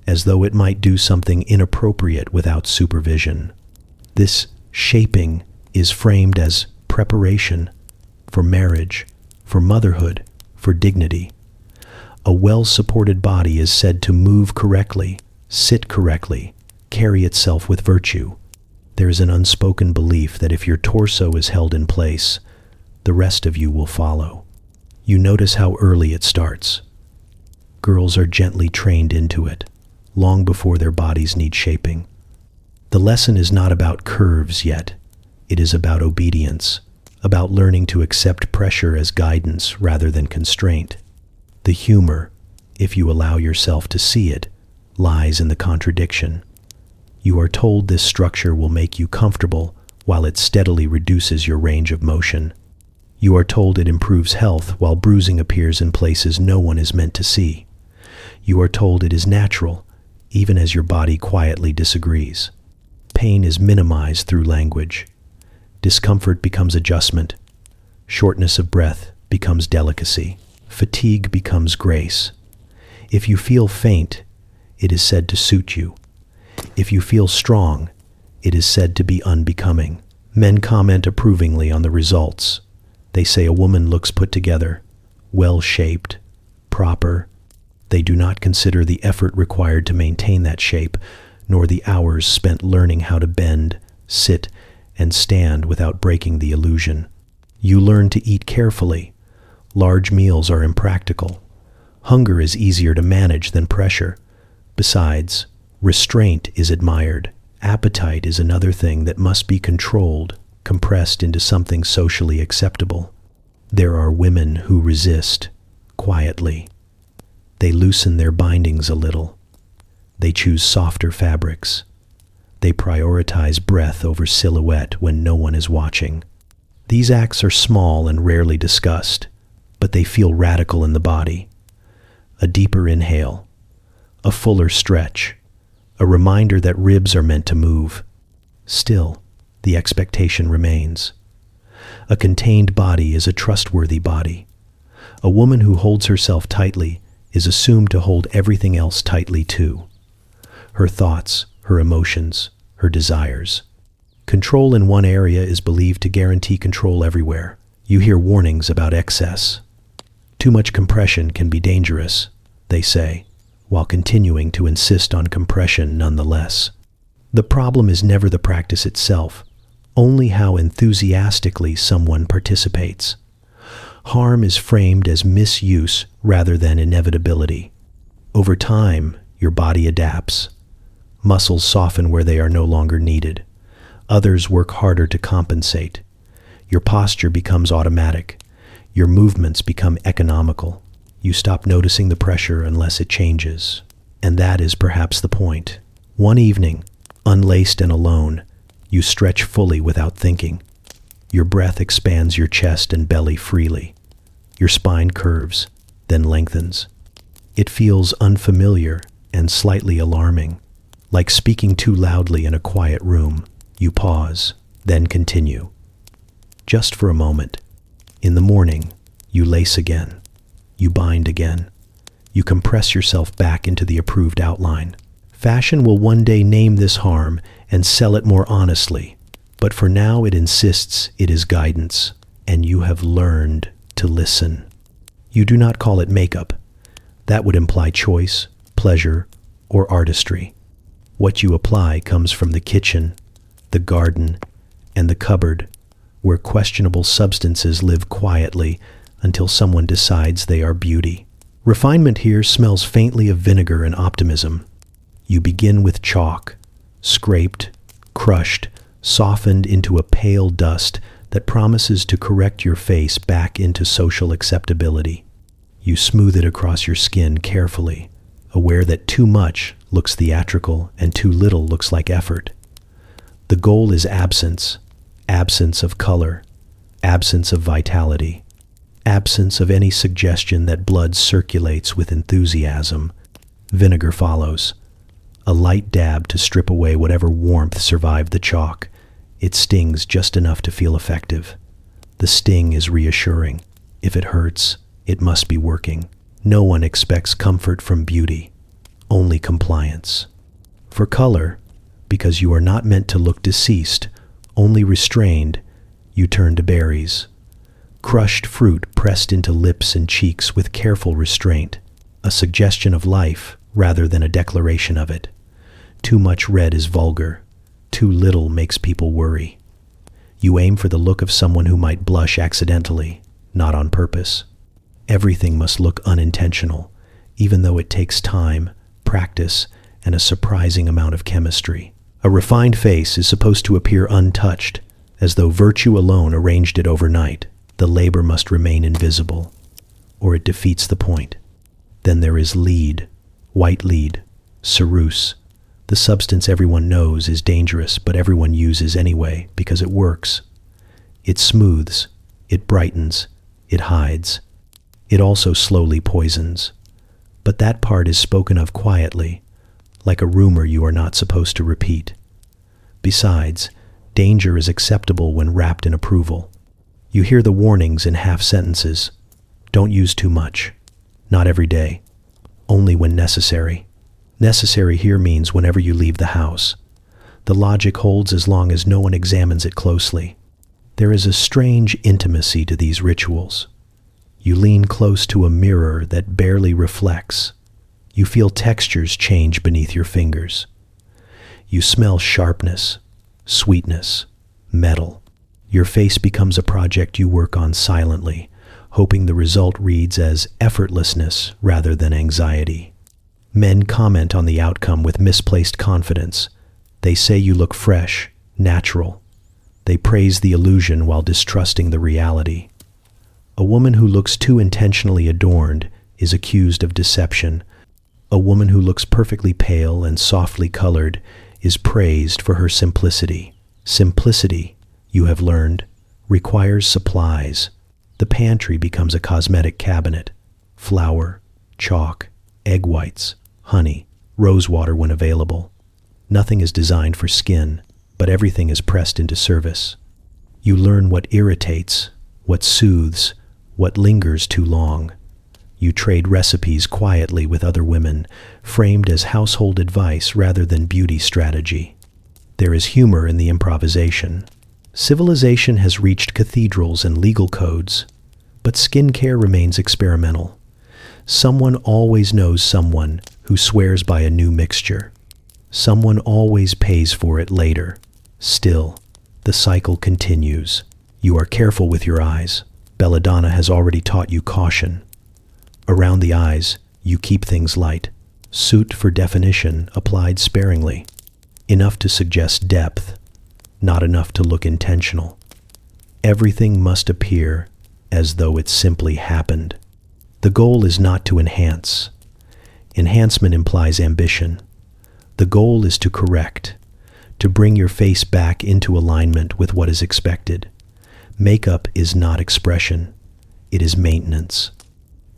as though it might do something inappropriate without supervision. This shaping is framed as preparation for marriage, for motherhood, for dignity. A well-supported body is said to move correctly, sit correctly, carry itself with virtue. There is an unspoken belief that if your torso is held in place, the rest of you will follow. You notice how early it starts. Girls are gently trained into it, long before their bodies need shaping. The lesson is not about curves yet. It is about obedience, about learning to accept pressure as guidance rather than constraint. The humor, if you allow yourself to see it, lies in the contradiction. You are told this structure will make you comfortable while it steadily reduces your range of motion. You are told it improves health while bruising appears in places no one is meant to see. You are told it is natural, even as your body quietly disagrees. Pain is minimized through language. Discomfort becomes adjustment. Shortness of breath becomes delicacy. Fatigue becomes grace. If you feel faint, it is said to suit you. If you feel strong, it is said to be unbecoming. Men comment approvingly on the results. They say a woman looks put together, well-shaped, proper. They do not consider the effort required to maintain that shape, nor the hours spent learning how to bend, sit, and stand without breaking the illusion. You learn to eat carefully. Large meals are impractical. Hunger is easier to manage than pressure. Besides, Restraint is admired. Appetite is another thing that must be controlled, compressed into something socially acceptable. There are women who resist, quietly. They loosen their bindings a little. They choose softer fabrics. They prioritize breath over silhouette when no one is watching. These acts are small and rarely discussed, but they feel radical in the body. A deeper inhale, a fuller stretch, a reminder that ribs are meant to move. Still, the expectation remains. A contained body is a trustworthy body. A woman who holds herself tightly is assumed to hold everything else tightly too. Her thoughts, her emotions, her desires. Control in one area is believed to guarantee control everywhere. You hear warnings about excess. Too much compression can be dangerous, they say, while continuing to insist on compression nonetheless. The problem is never the practice itself, only how enthusiastically someone participates. Harm is framed as misuse rather than inevitability. Over time, your body adapts. Muscles soften where they are no longer needed. Others work harder to compensate. Your posture becomes automatic. Your movements become economical. You stop noticing the pressure unless it changes. And that is perhaps the point. One evening, unlaced and alone, you stretch fully without thinking. Your breath expands your chest and belly freely. Your spine curves, then lengthens. It feels unfamiliar and slightly alarming, like speaking too loudly in a quiet room. You pause, then continue. Just for a moment. In the morning, you lace again. You bind again. You compress yourself back into the approved outline. Fashion will one day name this harm and sell it more honestly, but for now it insists it is guidance, and you have learned to listen. You do not call it makeup. That would imply choice, pleasure, or artistry. What you apply comes from the kitchen, the garden, and the cupboard, where questionable substances live quietly until someone decides they are beauty. Refinement here smells faintly of vinegar and optimism. You begin with chalk, scraped, crushed, softened into a pale dust that promises to correct your face back into social acceptability. You smooth it across your skin carefully, aware that too much looks theatrical and too little looks like effort. The goal is absence, absence of color, absence of vitality, absence of any suggestion that blood circulates with enthusiasm. Vinegar follows, a light dab to strip away whatever warmth survived the chalk. It stings just enough to feel effective. The sting is reassuring. If it hurts, it must be working. No one expects comfort from beauty, only compliance. For color, because you are not meant to look deceased, only restrained, you turn to berries. Crushed fruit pressed into lips and cheeks with careful restraint, a suggestion of life rather than a declaration of it. Too much red is vulgar. Too little makes people worry. You aim for the look of someone who might blush accidentally, not on purpose. Everything must look unintentional, even though it takes time, practice, and a surprising amount of chemistry. A refined face is supposed to appear untouched, as though virtue alone arranged it overnight. The labor must remain invisible, or it defeats the point. Then there is lead, white lead, ceruse. The substance everyone knows is dangerous, but everyone uses anyway because it works. It smooths, it brightens, it hides. It also slowly poisons. But that part is spoken of quietly, like a rumor you are not supposed to repeat. Besides, danger is acceptable when wrapped in approval. You hear the warnings in half sentences. Don't use too much. Not every day. Only when necessary. Necessary here means whenever you leave the house. The logic holds as long as no one examines it closely. There is a strange intimacy to these rituals. You lean close to a mirror that barely reflects. You feel textures change beneath your fingers. You smell sharpness, sweetness, metal. Your face becomes a project you work on silently, hoping the result reads as effortlessness rather than anxiety. Men comment on the outcome with misplaced confidence. They say you look fresh, natural. They praise the illusion while distrusting the reality. A woman who looks too intentionally adorned is accused of deception. A woman who looks perfectly pale and softly colored is praised for her simplicity. Simplicity, you have learned, requires supplies. The pantry becomes a cosmetic cabinet. Flour, chalk, egg whites, honey, rose water when available. Nothing is designed for skin, but everything is pressed into service. You learn what irritates, what soothes, what lingers too long. You trade recipes quietly with other women, framed as household advice rather than beauty strategy. There is humor in the improvisation. Civilization has reached cathedrals and legal codes, but skincare remains experimental. Someone always knows someone who swears by a new mixture. Someone always pays for it later. Still, the cycle continues. You are careful with your eyes. Belladonna has already taught you caution. Around the eyes, you keep things light. Soot for definition applied sparingly. Enough to suggest depth, not enough to look intentional. Everything must appear as though it simply happened. The goal is not to enhance. Enhancement implies ambition. The goal is to correct, to bring your face back into alignment with what is expected. Makeup is not expression. It is maintenance.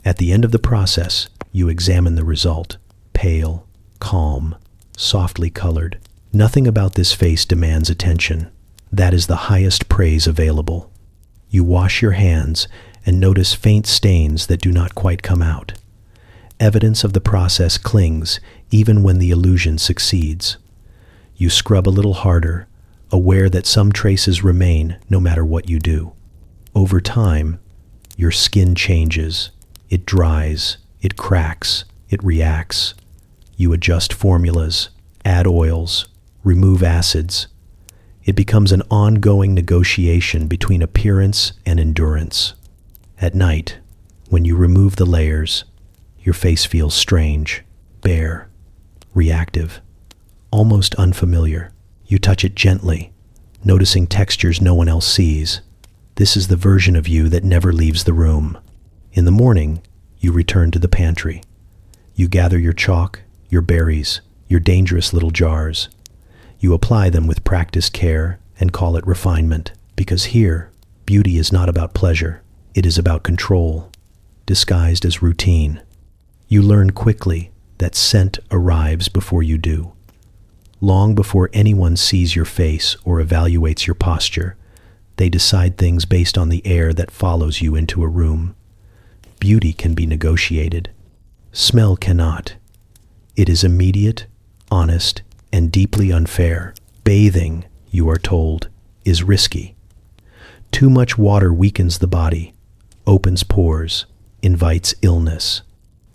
At the end of the process, you examine the result. Pale, calm, softly colored. Nothing about this face demands attention. That is the highest praise available. You wash your hands and notice faint stains that do not quite come out. Evidence of the process clings even when the illusion succeeds. You scrub a little harder, aware that some traces remain no matter what you do. Over time, your skin changes. It dries, it cracks, it reacts. You adjust formulas, add oils, remove acids. It becomes an ongoing negotiation between appearance and endurance. At night, when you remove the layers, your face feels strange, bare, reactive, almost unfamiliar. You touch it gently, noticing textures no one else sees. This is the version of you that never leaves the room. In the morning, you return to the pantry. You gather your chalk, your berries, your dangerous little jars. You apply them with practiced care and call it refinement, because here, beauty is not about pleasure. It is about control, disguised as routine. You learn quickly that scent arrives before you do. Long before anyone sees your face or evaluates your posture, they decide things based on the air that follows you into a room. Beauty can be negotiated. Smell cannot. It is immediate, honest, and deeply unfair. Bathing, you are told, is risky. Too much water weakens the body, opens pores, invites illness.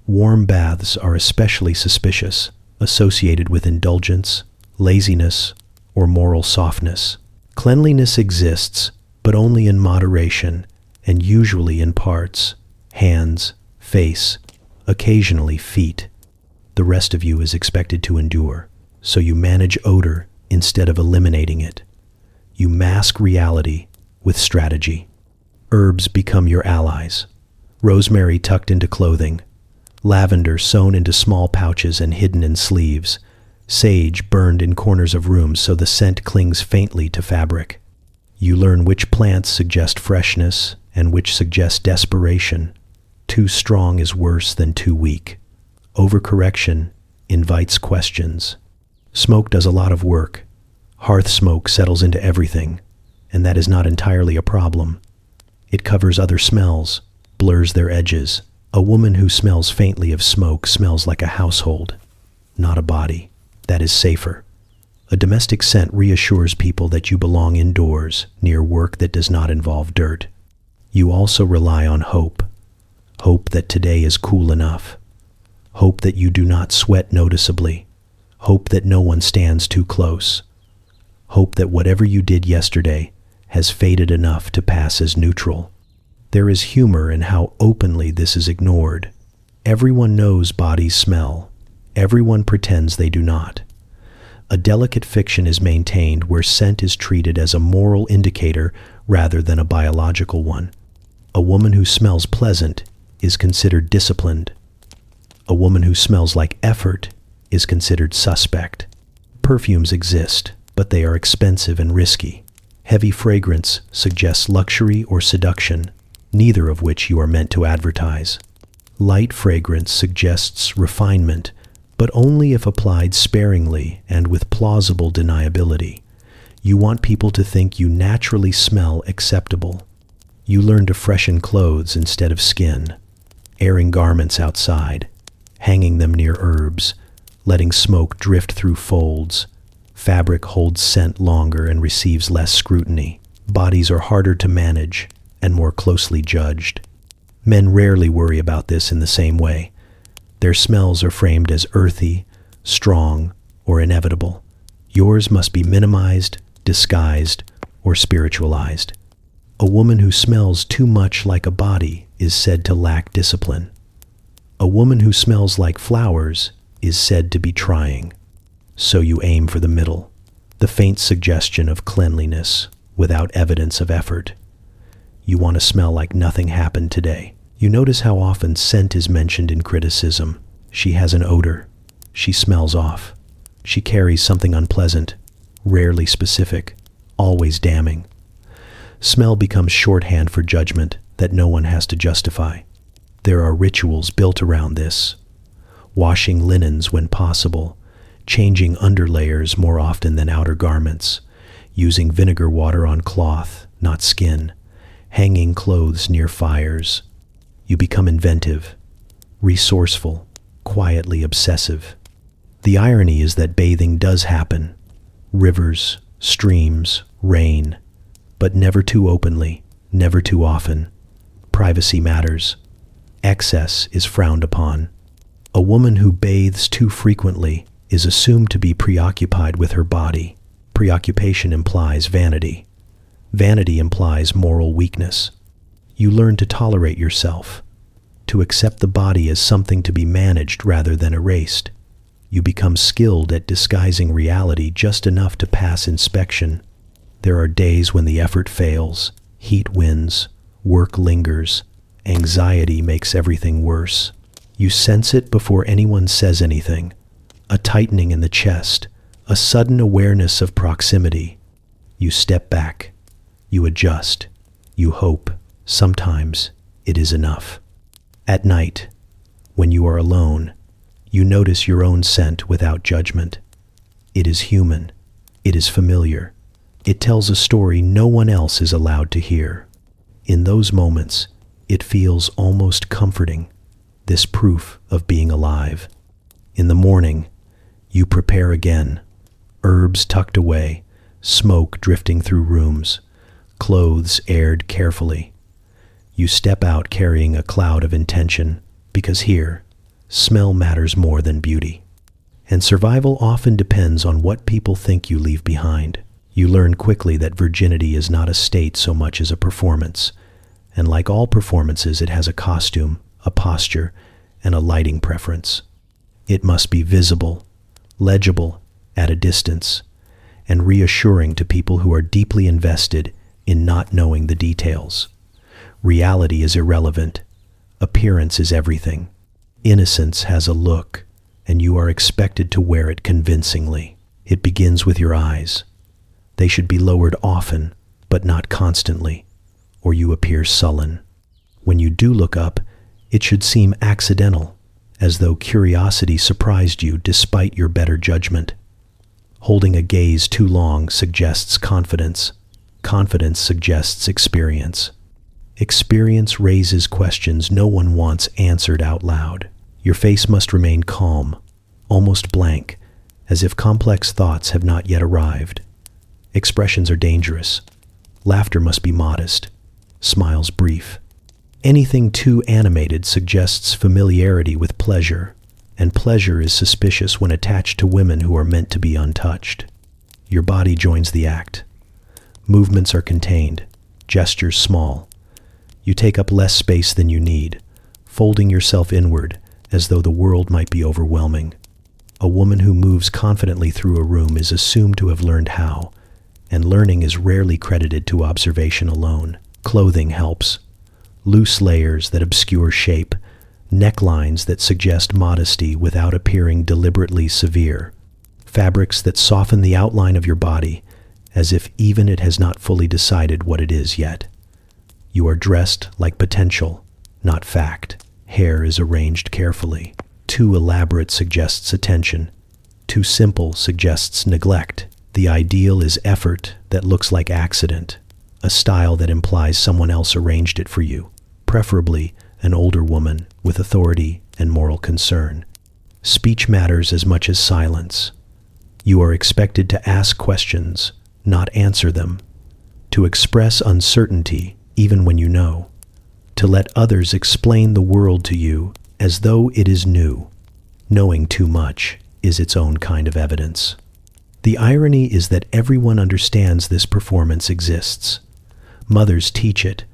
Warm baths are especially suspicious, associated with indulgence, laziness, or moral softness. Cleanliness exists, but only in moderation, and usually in parts: hands, face, occasionally feet. The rest of you is expected to endure, so you manage odor instead of eliminating it. You mask reality with strategy. Herbs become your allies. Rosemary tucked into clothing, lavender sewn into small pouches and hidden in sleeves, sage burned in corners of rooms so the scent clings faintly to fabric. You learn which plants suggest freshness and which suggest desperation. Too strong is worse than too weak. Overcorrection invites questions. Smoke does a lot of work. Hearth smoke settles into everything, and that is not entirely a problem. It covers other smells, blurs their edges. A woman who smells faintly of smoke smells like a household, not a body. That is safer. A domestic scent reassures people that you belong indoors, near work that does not involve dirt. You also rely on hope. Hope that today is cool enough. Hope that you do not sweat noticeably. Hope that no one stands too close. Hope that whatever you did yesterday has faded enough to pass as neutral. There is humor in how openly this is ignored. Everyone knows bodies smell. Everyone pretends they do not. A delicate fiction is maintained where scent is treated as a moral indicator rather than a biological one. A woman who smells pleasant is considered disciplined. A woman who smells like effort is considered suspect. Perfumes exist, but they are expensive and risky. Heavy fragrance suggests luxury or seduction, neither of which you are meant to advertise. Light fragrance suggests refinement, but only if applied sparingly and with plausible deniability. You want people to think you naturally smell acceptable. You learn to freshen clothes instead of skin, airing garments outside, hanging them near herbs, letting smoke drift through folds. Fabric holds scent longer and receives less scrutiny. Bodies are harder to manage and more closely judged. Men rarely worry about this in the same way. Their smells are framed as earthy, strong, or inevitable. Yours must be minimized, disguised, or spiritualized. A woman who smells too much like a body is said to lack discipline. A woman who smells like flowers is said to be trying. So you aim for the middle, the faint suggestion of cleanliness without evidence of effort. You want to smell like nothing happened today. You notice how often scent is mentioned in criticism. She has an odor. She smells off. She carries something unpleasant, rarely specific, always damning. Smell becomes shorthand for judgment that no one has to justify. There are rituals built around this. Washing linens when possible, changing underlayers more often than outer garments, using vinegar water on cloth, not skin, hanging clothes near fires. You become inventive, resourceful, quietly obsessive. The irony is that bathing does happen. Rivers, streams, rain, but never too openly, never too often. Privacy matters. Excess is frowned upon. A woman who bathes too frequently is assumed to be preoccupied with her body. Preoccupation implies vanity. Vanity implies moral weakness. You learn to tolerate yourself, to accept the body as something to be managed rather than erased. You become skilled at disguising reality just enough to pass inspection. There are days when the effort fails, heat wins, work lingers, anxiety makes everything worse. You sense it before anyone says anything. A tightening in the chest, a sudden awareness of proximity. You step back. You adjust. You hope. Sometimes it is enough. At night, when you are alone, you notice your own scent without judgment. It is human. It is familiar. It tells a story no one else is allowed to hear. In those moments, it feels almost comforting, this proof of being alive. In the morning, you prepare again, herbs tucked away, smoke drifting through rooms, clothes aired carefully. You step out carrying a cloud of intention, because here, smell matters more than beauty. And survival often depends on what people think you leave behind. You learn quickly that virginity is not a state so much as a performance, and like all performances, it has a costume, a posture, and a lighting preference. It must be visible, legible at a distance, and reassuring to people who are deeply invested in not knowing the details. Reality is irrelevant. Appearance is everything. Innocence has a look, and you are expected to wear it convincingly. It begins with your eyes. They should be lowered often, but not constantly, or you appear sullen. When you do look up, it should seem accidental, as though curiosity surprised you despite your better judgment. Holding a gaze too long suggests confidence. Confidence suggests experience. Experience raises questions no one wants answered out loud. Your face must remain calm, almost blank, as if complex thoughts have not yet arrived. Expressions are dangerous. Laughter must be modest. Smiles brief. Anything too animated suggests familiarity with pleasure, and pleasure is suspicious when attached to women who are meant to be untouched. Your body joins the act. Movements are contained, gestures small. You take up less space than you need, folding yourself inward as though the world might be overwhelming. A woman who moves confidently through a room is assumed to have learned how, and learning is rarely credited to observation alone. Clothing helps. Loose layers that obscure shape, necklines that suggest modesty without appearing deliberately severe, fabrics that soften the outline of your body as if even it has not fully decided what it is yet. You are dressed like potential, not fact. Hair is arranged carefully. Too elaborate suggests attention. Too simple suggests neglect. The ideal is effort that looks like accident, a style that implies someone else arranged it for you, preferably an older woman with authority and moral concern. Speech matters as much as silence. You are expected to ask questions, not answer them, to express uncertainty even when you know, to let others explain the world to you as though it is new. Knowing too much is its own kind of evidence. The irony is that everyone understands this performance exists. Mothers teach it,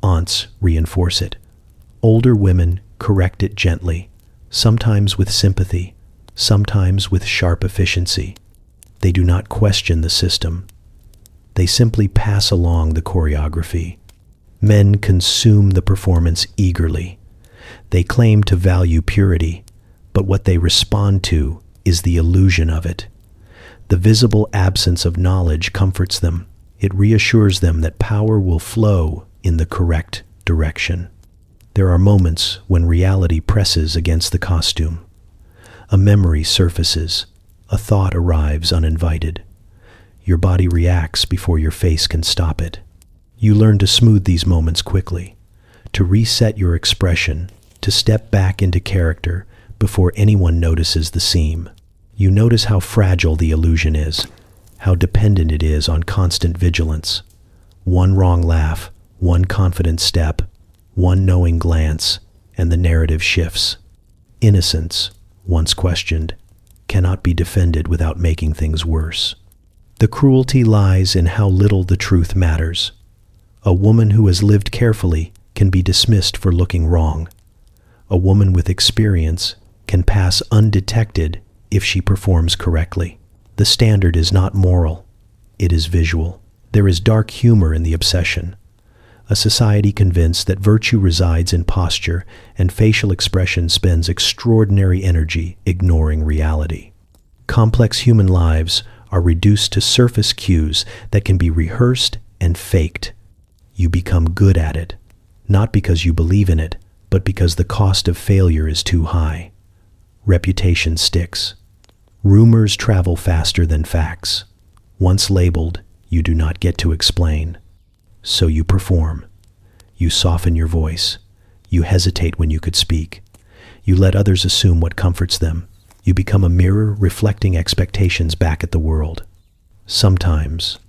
aunts reinforce it. Older women correct it gently, sometimes with sympathy, sometimes with sharp efficiency. They do not question the system. They simply pass along the choreography. Men consume the performance eagerly. They claim to value purity, but what they respond to is the illusion of it. The visible absence of knowledge comforts them. It reassures them that power will flow in the correct direction. There are moments when reality presses against the costume. A memory surfaces. A thought arrives uninvited. Your body reacts before your face can stop it. You learn to smooth these moments quickly, to reset your expression, to step back into character before anyone notices the seam. You notice how fragile the illusion is, how dependent it is on constant vigilance. One wrong laugh, one confident step, one knowing glance, and the narrative shifts. Innocence, once questioned, cannot be defended without making things worse. The cruelty lies in how little the truth matters. A woman who has lived carefully can be dismissed for looking wrong. A woman with experience can pass undetected if she performs correctly. The standard is not moral, it is visual. There is dark humor in the obsession. A society convinced that virtue resides in posture and facial expression spends extraordinary energy ignoring reality. Complex human lives are reduced to surface cues that can be rehearsed and faked. You become good at it, not because you believe in it, but because the cost of failure is too high. Reputation sticks. Rumors travel faster than facts. Once labeled, you do not get to explain. So you perform. You soften your voice. You hesitate when you could speak. You let others assume what comforts them. You become a mirror reflecting expectations back at the world. Sometimes,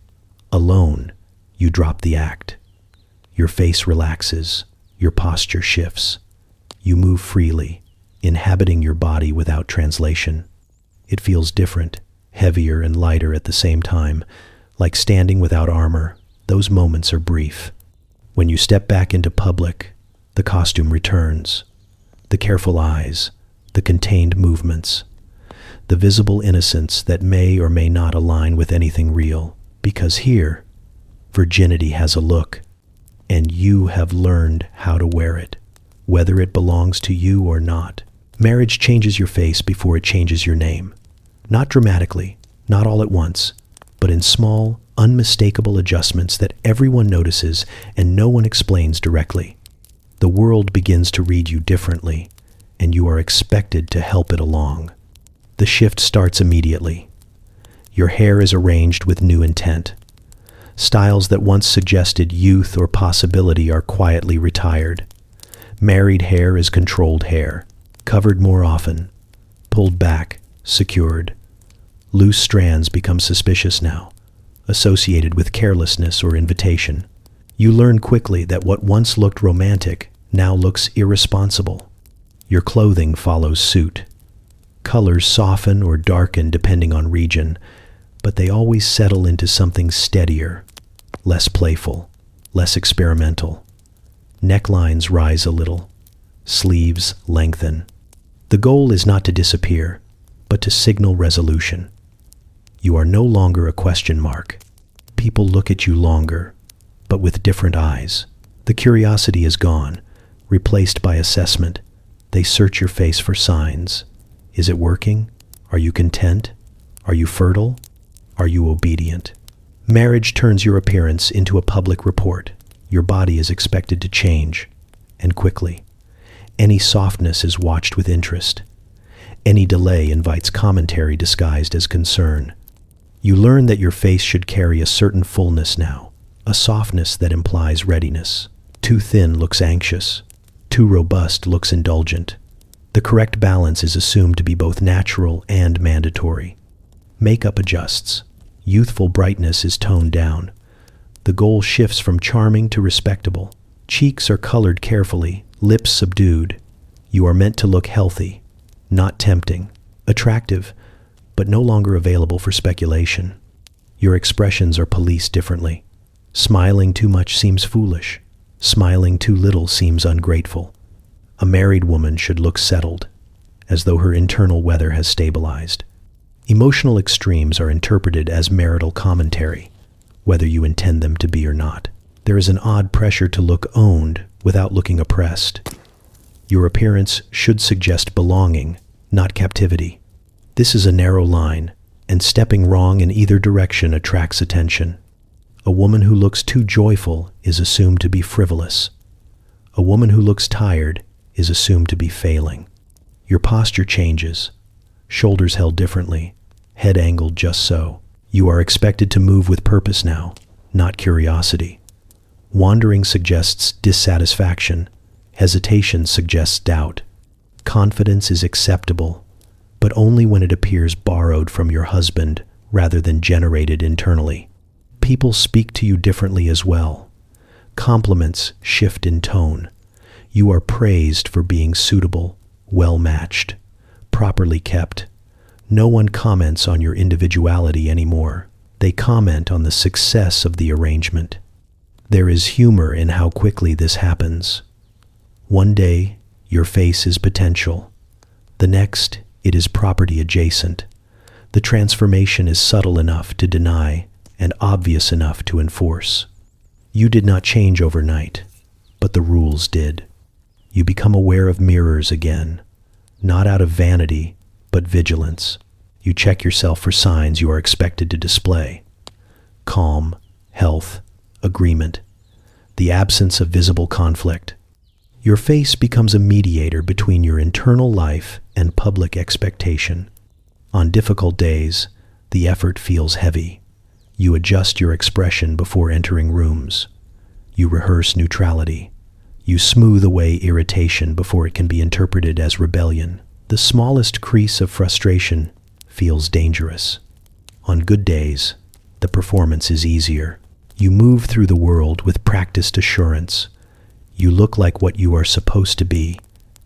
alone, you drop the act. Your face relaxes. Your posture shifts. You move freely, inhabiting your body without translation. It feels different, heavier and lighter at the same time, like standing without armor. Those moments are brief. When you step back into public, the costume returns. The careful eyes, the contained movements, the visible innocence that may or may not align with anything real. Because here, virginity has a look, and you have learned how to wear it, whether it belongs to you or not. Marriage changes your face before it changes your name. Not dramatically, not all at once, but in small, unmistakable adjustments that everyone notices and no one explains directly. The world begins to read you differently, and you are expected to help it along. The shift starts immediately. Your hair is arranged with new intent. Styles that once suggested youth or possibility are quietly retired. Married hair is controlled hair, covered more often, pulled back, secured. Loose strands become suspicious now, associated with carelessness or invitation. You learn quickly that what once looked romantic now looks irresponsible. Your clothing follows suit. Colors soften or darken depending on region, but they always settle into something steadier, less playful, less experimental. Necklines rise a little. Sleeves lengthen. The goal is not to disappear, but to signal resolution. You are no longer a question mark. People look at you longer, but with different eyes. The curiosity is gone, replaced by assessment. They search your face for signs. Is it working? Are you content? Are you fertile? Are you obedient? Marriage turns your appearance into a public report. Your body is expected to change, and quickly. Any softness is watched with interest. Any delay invites commentary disguised as concern. You learn that your face should carry a certain fullness now, a softness that implies readiness. Too thin looks anxious. Too robust looks indulgent. The correct balance is assumed to be both natural and mandatory. Makeup adjusts. Youthful brightness is toned down. The goal shifts from charming to respectable. Cheeks are colored carefully, lips subdued. You are meant to look healthy, not tempting, attractive, but no longer available for speculation. Your expressions are policed differently. Smiling too much seems foolish. Smiling too little seems ungrateful. A married woman should look settled, as though her internal weather has stabilized. Emotional extremes are interpreted as marital commentary, whether you intend them to be or not. There is an odd pressure to look owned without looking oppressed. Your appearance should suggest belonging, not captivity. This is a narrow line, and stepping wrong in either direction attracts attention. A woman who looks too joyful is assumed to be frivolous. A woman who looks tired is assumed to be failing. Your posture changes. Shoulders held differently, head angled just so. You are expected to move with purpose now, not curiosity. Wandering suggests dissatisfaction. Hesitation suggests doubt. Confidence is acceptable, but only when it appears borrowed from your husband rather than generated internally. People speak to you differently as well. Compliments shift in tone. You are praised for being suitable, well-matched, properly kept. No one comments on your individuality anymore. They comment on the success of the arrangement. There is humor in how quickly this happens. One day, your face is potential. The next, it is property adjacent. The transformation is subtle enough to deny and obvious enough to enforce. You did not change overnight, but the rules did. You become aware of mirrors again, not out of vanity, but vigilance. You check yourself for signs you are expected to display. Calm, health, agreement, the absence of visible conflict. Your face becomes a mediator between your internal life and public expectation. On difficult days, the effort feels heavy. You adjust your expression before entering rooms. You rehearse neutrality. You smooth away irritation before it can be interpreted as rebellion. The smallest crease of frustration feels dangerous. On good days, the performance is easier. You move through the world with practiced assurance. You look like what you are supposed to be,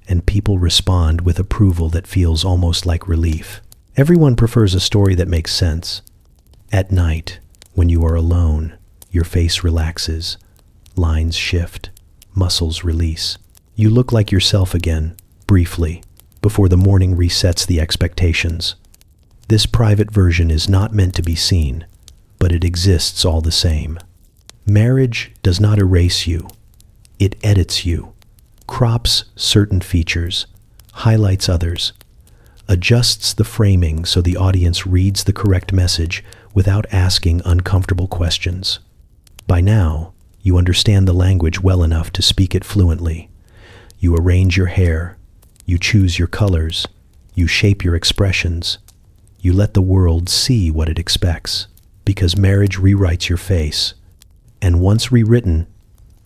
and people respond with approval that feels almost like relief. Everyone prefers a story that makes sense. At night, when you are alone, your face relaxes, lines shift, muscles release. You look like yourself again, briefly, before the morning resets the expectations. This private version is not meant to be seen, but it exists all the same. Marriage does not erase you. It edits you, crops certain features, highlights others, adjusts the framing so the audience reads the correct message without asking uncomfortable questions. By now, you understand the language well enough to speak it fluently. You arrange your hair, you choose your colors, you shape your expressions, you let the world see what it expects, because marriage rewrites your face, and once rewritten,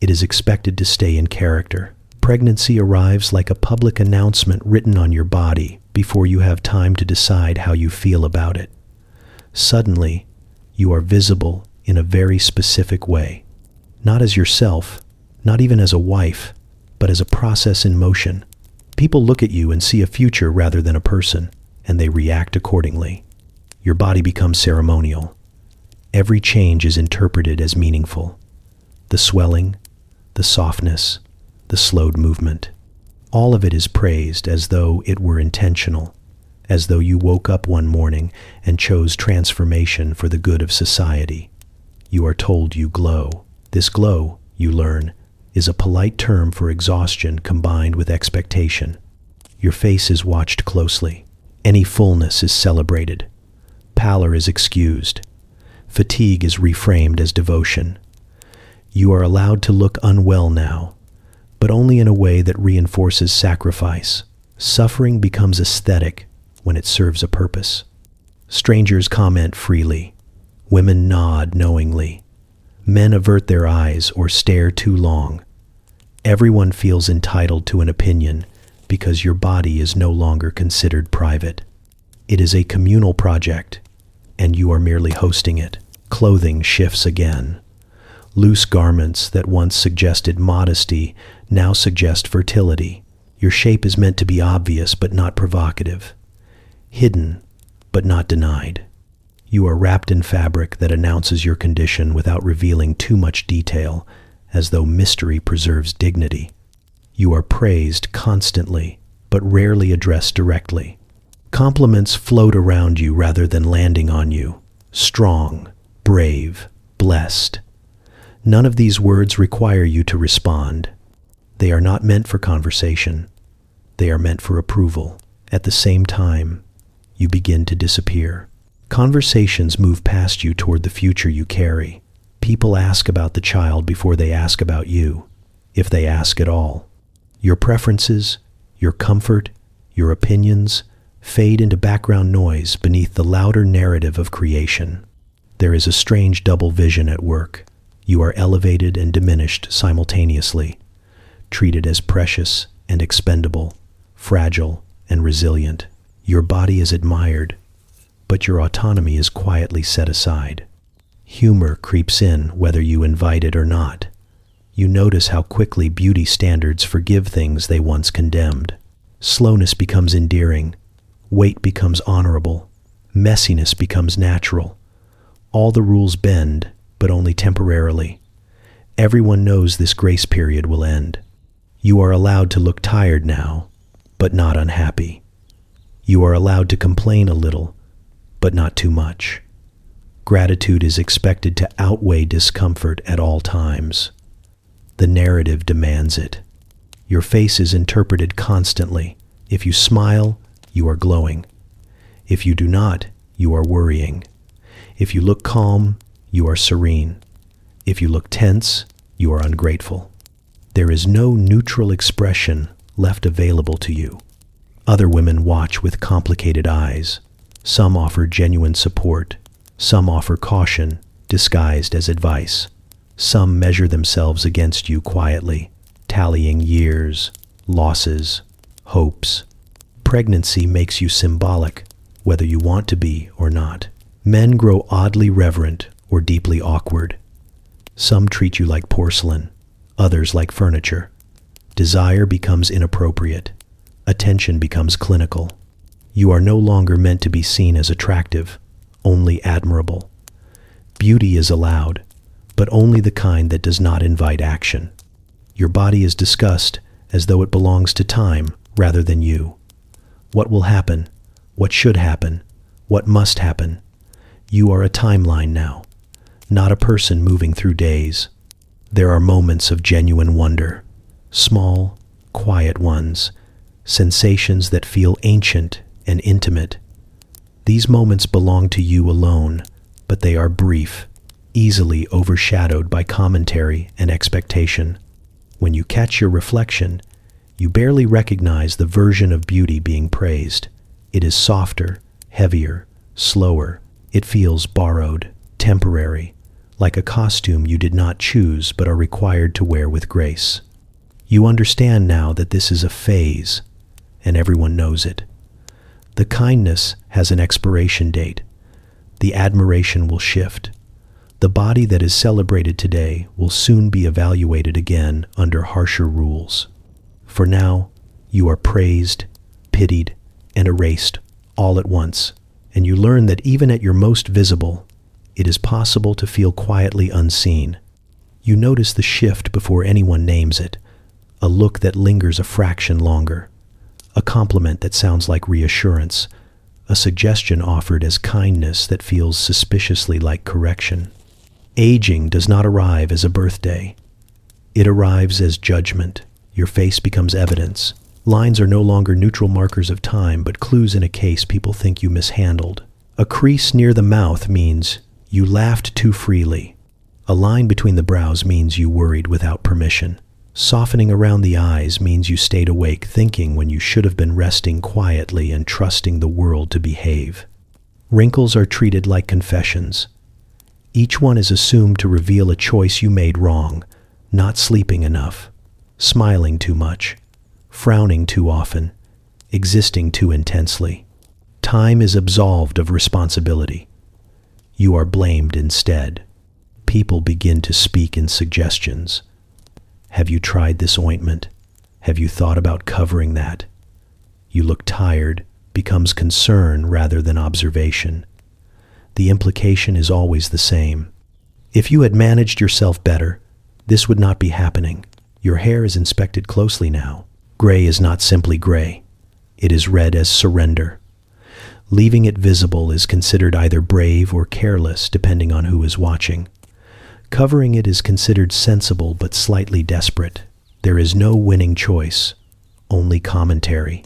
it is expected to stay in character. Pregnancy arrives like a public announcement written on your body before you have time to decide how you feel about it. Suddenly, you are visible in a very specific way, not as yourself, not even as a wife, but as a process in motion. People look at you and see a future rather than a person, and they react accordingly. Your body becomes ceremonial. Every change is interpreted as meaningful. The swelling, the softness, the slowed movement. All of it is praised as though it were intentional, as though you woke up one morning and chose transformation for the good of society. You are told you glow. This glow, you learn, is a polite term for exhaustion combined with expectation. Your face is watched closely. Any fullness is celebrated. Pallor is excused. Fatigue is reframed as devotion. You are allowed to look unwell now, but only in a way that reinforces sacrifice. Suffering becomes aesthetic when it serves a purpose. Strangers comment freely. Women nod knowingly. Men avert their eyes or stare too long. Everyone feels entitled to an opinion because your body is no longer considered private. It is a communal project, and you are merely hosting it. Clothing shifts again. Loose garments that once suggested modesty now suggest fertility. Your shape is meant to be obvious but not provocative. Hidden but not denied. You are wrapped in fabric that announces your condition without revealing too much detail, as though mystery preserves dignity. You are praised constantly, but rarely addressed directly. Compliments float around you rather than landing on you. Strong, brave, blessed. None of these words require you to respond. They are not meant for conversation. They are meant for approval. At the same time, you begin to disappear. Conversations move past you toward the future you carry. People ask about the child before they ask about you, if they ask at all. Your preferences, your comfort, your opinions fade into background noise beneath the louder narrative of creation. There is a strange double vision at work. You are elevated and diminished simultaneously, treated as precious and expendable, fragile and resilient. Your body is admired, but your autonomy is quietly set aside. Humor creeps in whether you invite it or not. You notice how quickly beauty standards forgive things they once condemned. Slowness becomes endearing. Weight becomes honorable. Messiness becomes natural. All the rules bend, but only temporarily. Everyone knows this grace period will end. You are allowed to look tired now, but not unhappy. You are allowed to complain a little, but not too much. Gratitude is expected to outweigh discomfort at all times. The narrative demands it. Your face is interpreted constantly. If you smile, you are glowing. If you do not, you are worrying. If you look calm, you are serene. If you look tense, you are ungrateful. There is no neutral expression left available to you. Other women watch with complicated eyes. Some offer genuine support. Some offer caution, disguised as advice. Some measure themselves against you quietly, tallying years, losses, hopes. Pregnancy makes you symbolic, whether you want to be or not. Men grow oddly reverent or deeply awkward. Some treat you like porcelain, others like furniture. Desire becomes inappropriate. Attention becomes clinical. You are no longer meant to be seen as attractive, only admirable. Beauty is allowed, but only the kind that does not invite action. Your body is discussed as though it belongs to time rather than you. What will happen? What should happen? What must happen? You are a timeline now, not a person moving through days. There are moments of genuine wonder, small, quiet ones, sensations that feel ancient and intimate. These moments belong to you alone, but they are brief, easily overshadowed by commentary and expectation. When you catch your reflection, you barely recognize the version of beauty being praised. It is softer, heavier, slower. It feels borrowed, temporary, like a costume you did not choose but are required to wear with grace. You understand now that this is a phase, and everyone knows it. The kindness has an expiration date. The admiration will shift. The body that is celebrated today will soon be evaluated again under harsher rules. For now, you are praised, pitied, and erased all at once, and you learn that even at your most visible, it is possible to feel quietly unseen. You notice the shift before anyone names it, a look that lingers a fraction longer, a compliment that sounds like reassurance, a suggestion offered as kindness that feels suspiciously like correction. Aging does not arrive as a birthday. It arrives as judgment. Your face becomes evidence. Lines are no longer neutral markers of time, but clues in a case people think you mishandled. A crease near the mouth means you laughed too freely. A line between the brows means you worried without permission. Softening around the eyes means you stayed awake thinking when you should have been resting quietly and trusting the world to behave. Wrinkles are treated like confessions. Each one is assumed to reveal a choice you made wrong: not sleeping enough, smiling too much, frowning too often, existing too intensely. Time is absolved of responsibility. You are blamed instead. People begin to speak in suggestions. Have you tried this ointment? Have you thought about covering that? You look tired becomes concern rather than observation. The implication is always the same. If you had managed yourself better, this would not be happening. Your hair is inspected closely now. Gray is not simply gray. It is read as surrender. Leaving it visible is considered either brave or careless, depending on who is watching. Covering it is considered sensible but slightly desperate. There is no winning choice, only commentary.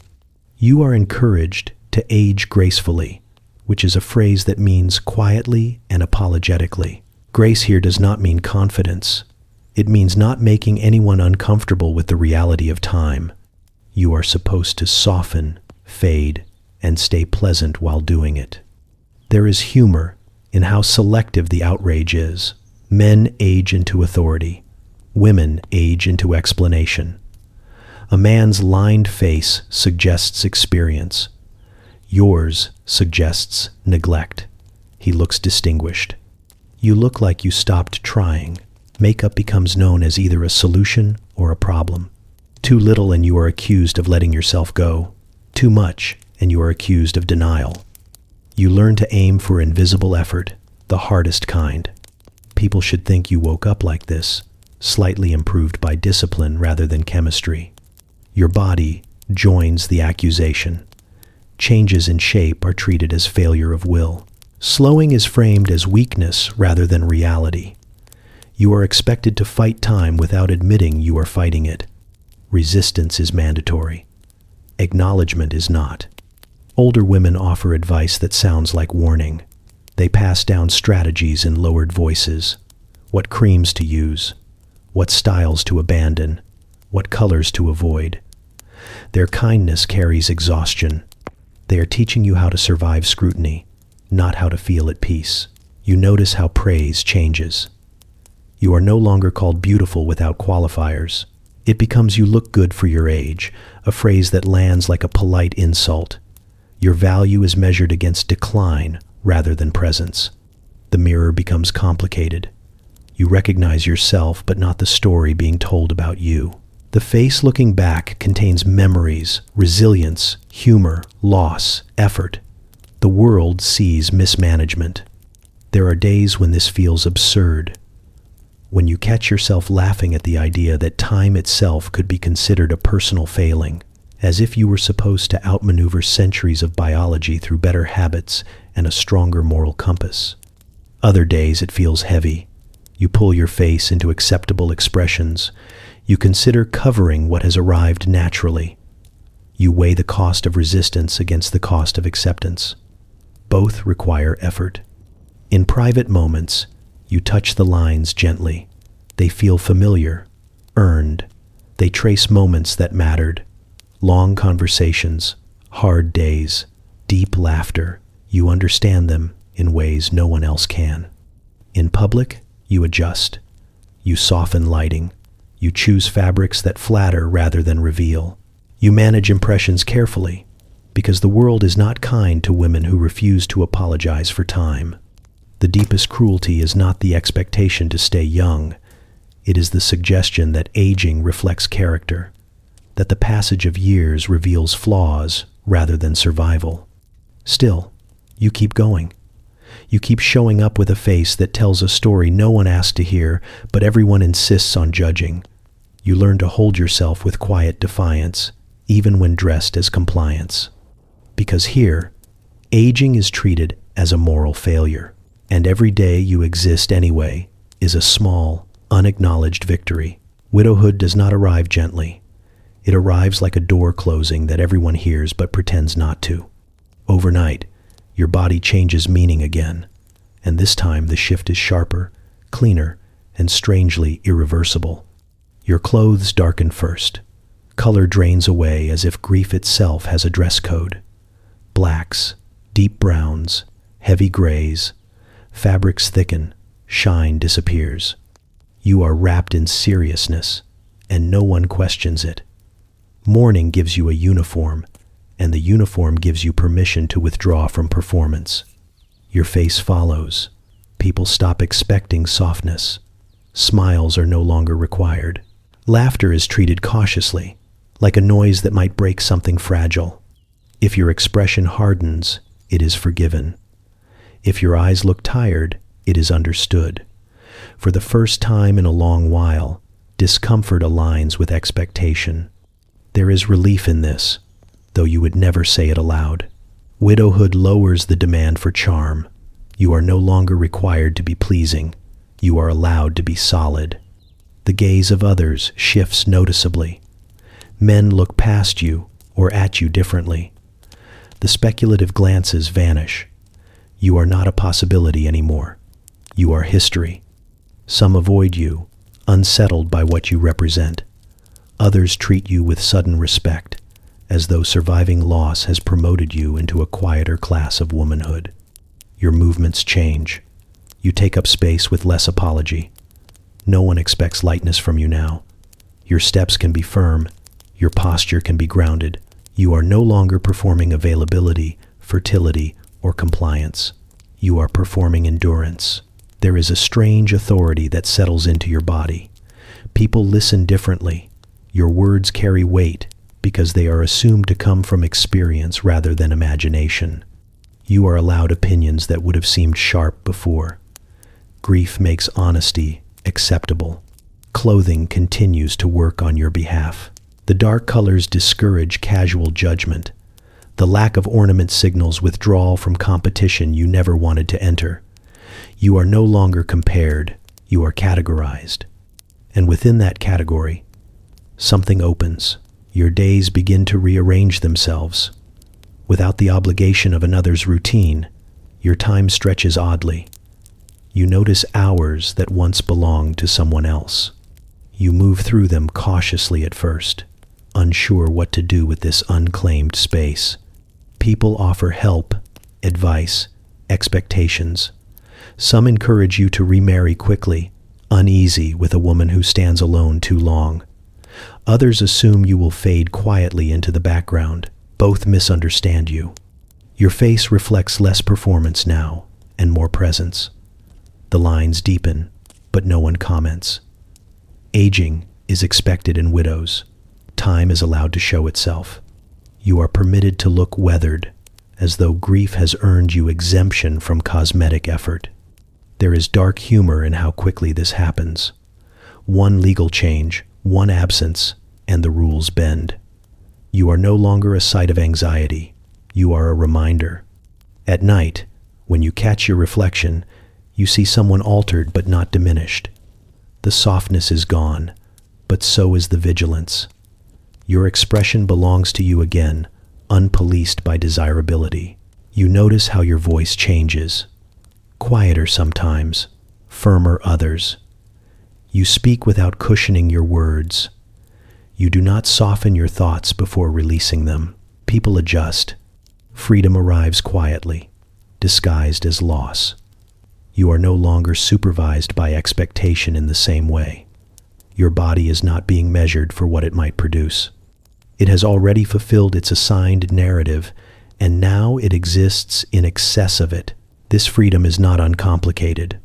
You are encouraged to age gracefully, which is a phrase that means quietly and apologetically. Grace here does not mean confidence. It means not making anyone uncomfortable with the reality of time. You are supposed to soften, fade, and stay pleasant while doing it. There is humor in how selective the outrage is. Men age into authority. Women age into explanation. A man's lined face suggests experience. Yours suggests neglect. He looks distinguished. You look like you stopped trying. Makeup becomes known as either a solution or a problem. Too little and you are accused of letting yourself go. Too much and you are accused of denial. You learn to aim for invisible effort, the hardest kind. People should think you woke up like this, slightly improved by discipline rather than chemistry. Your body joins the accusation. Changes in shape are treated as failure of will. Slowing is framed as weakness rather than reality. You are expected to fight time without admitting you are fighting it. Resistance is mandatory. Acknowledgement is not. Older women offer advice that sounds like warning. They pass down strategies in lowered voices. What creams to use, what styles to abandon, what colors to avoid. Their kindness carries exhaustion. They are teaching you how to survive scrutiny, not how to feel at peace. You notice how praise changes. You are no longer called beautiful without qualifiers. It becomes you look good for your age, a phrase that lands like a polite insult. Your value is measured against decline rather than presence. The mirror becomes complicated. You recognize yourself, but not the story being told about you. The face looking back contains memories, resilience, humor, loss, effort. The world sees mismanagement. There are days when this feels absurd. When you catch yourself laughing at the idea that time itself could be considered a personal failing, as if you were supposed to outmaneuver centuries of biology through better habits and a stronger moral compass. Other days it feels heavy. You pull your face into acceptable expressions. You consider covering what has arrived naturally. You weigh the cost of resistance against the cost of acceptance. Both require effort. In private moments, you touch the lines gently. They feel familiar, earned. They trace moments that mattered. Long conversations, hard days, deep laughter. You understand them in ways no one else can. In public, you adjust. You soften lighting. You choose fabrics that flatter rather than reveal. You manage impressions carefully, because the world is not kind to women who refuse to apologize for time. The deepest cruelty is not the expectation to stay young. It is the suggestion that aging reflects character, that the passage of years reveals flaws rather than survival. Still, you keep going. You keep showing up with a face that tells a story no one asked to hear, but everyone insists on judging. You learn to hold yourself with quiet defiance, even when dressed as compliance. Because here, Aging is treated as a moral failure, and every day you exist anyway is a small, unacknowledged victory. Widowhood does not arrive gently. It arrives like a door closing that everyone hears but pretends not to. Overnight, your body changes meaning again, and this time the shift is sharper, cleaner, and strangely irreversible. Your clothes darken first. Color drains away as if grief itself has a dress code. Blacks, deep browns, heavy grays, fabrics thicken, shine disappears. You are wrapped in seriousness, and no one questions it. Mourning gives you a uniform, and the uniform gives you permission to withdraw from performance. Your face follows. People stop expecting softness. Smiles are no longer required. Laughter is treated cautiously, like a noise that might break something fragile. If your expression hardens, it is forgiven. If your eyes look tired, it is understood. For the first time in a long while, discomfort aligns with expectation. There is relief in this, though you would never say it aloud. Widowhood lowers the demand for charm. You are no longer required to be pleasing. You are allowed to be solid. The gaze of others shifts noticeably. Men look past you or at you differently. The speculative glances vanish. You are not a possibility anymore. You are history. Some avoid you, unsettled by what you represent. Others treat you with sudden respect, as though surviving loss has promoted you into a quieter class of womanhood. Your movements change. You take up space with less apology. No one expects lightness from you now. Your steps can be firm. Your posture can be grounded. You are no longer performing availability, fertility, or compliance. You are performing endurance. There is a strange authority that settles into your body. People listen differently. Your words carry weight because they are assumed to come from experience rather than imagination. You are allowed opinions that would have seemed sharp before. Grief makes honesty acceptable. Clothing continues to work on your behalf. The dark colors discourage casual judgment. The lack of ornament signals withdrawal from competition you never wanted to enter. You are no longer compared, you are categorized. And within that category, something opens. Your days begin to rearrange themselves. Without the obligation of another's routine, your time stretches oddly. You notice hours that once belonged to someone else. You move through them cautiously at first, unsure what to do with this unclaimed space. People offer help, advice, expectations. Some encourage you to remarry quickly, uneasy with a woman who stands alone too long. Others assume you will fade quietly into the background. Both misunderstand you. Your face reflects less performance now and more presence. The lines deepen, but no one comments. Aging is expected in widows. Time is allowed to show itself. You are permitted to look weathered, as though grief has earned you exemption from cosmetic effort. There is dark humor in how quickly this happens. One legal change, one absence, and the rules bend. You are no longer a site of anxiety. You are a reminder. At night, when you catch your reflection, you see someone altered but not diminished. The softness is gone, but so is the vigilance. Your expression belongs to you again, unpoliced by desirability. You notice how your voice changes. Quieter sometimes, firmer others. You speak without cushioning your words. You do not soften your thoughts before releasing them. People adjust. Freedom arrives quietly, disguised as loss. You are no longer supervised by expectation in the same way. Your body is not being measured for what it might produce. It has already fulfilled its assigned narrative, and now it exists in excess of it. This freedom is not uncomplicated.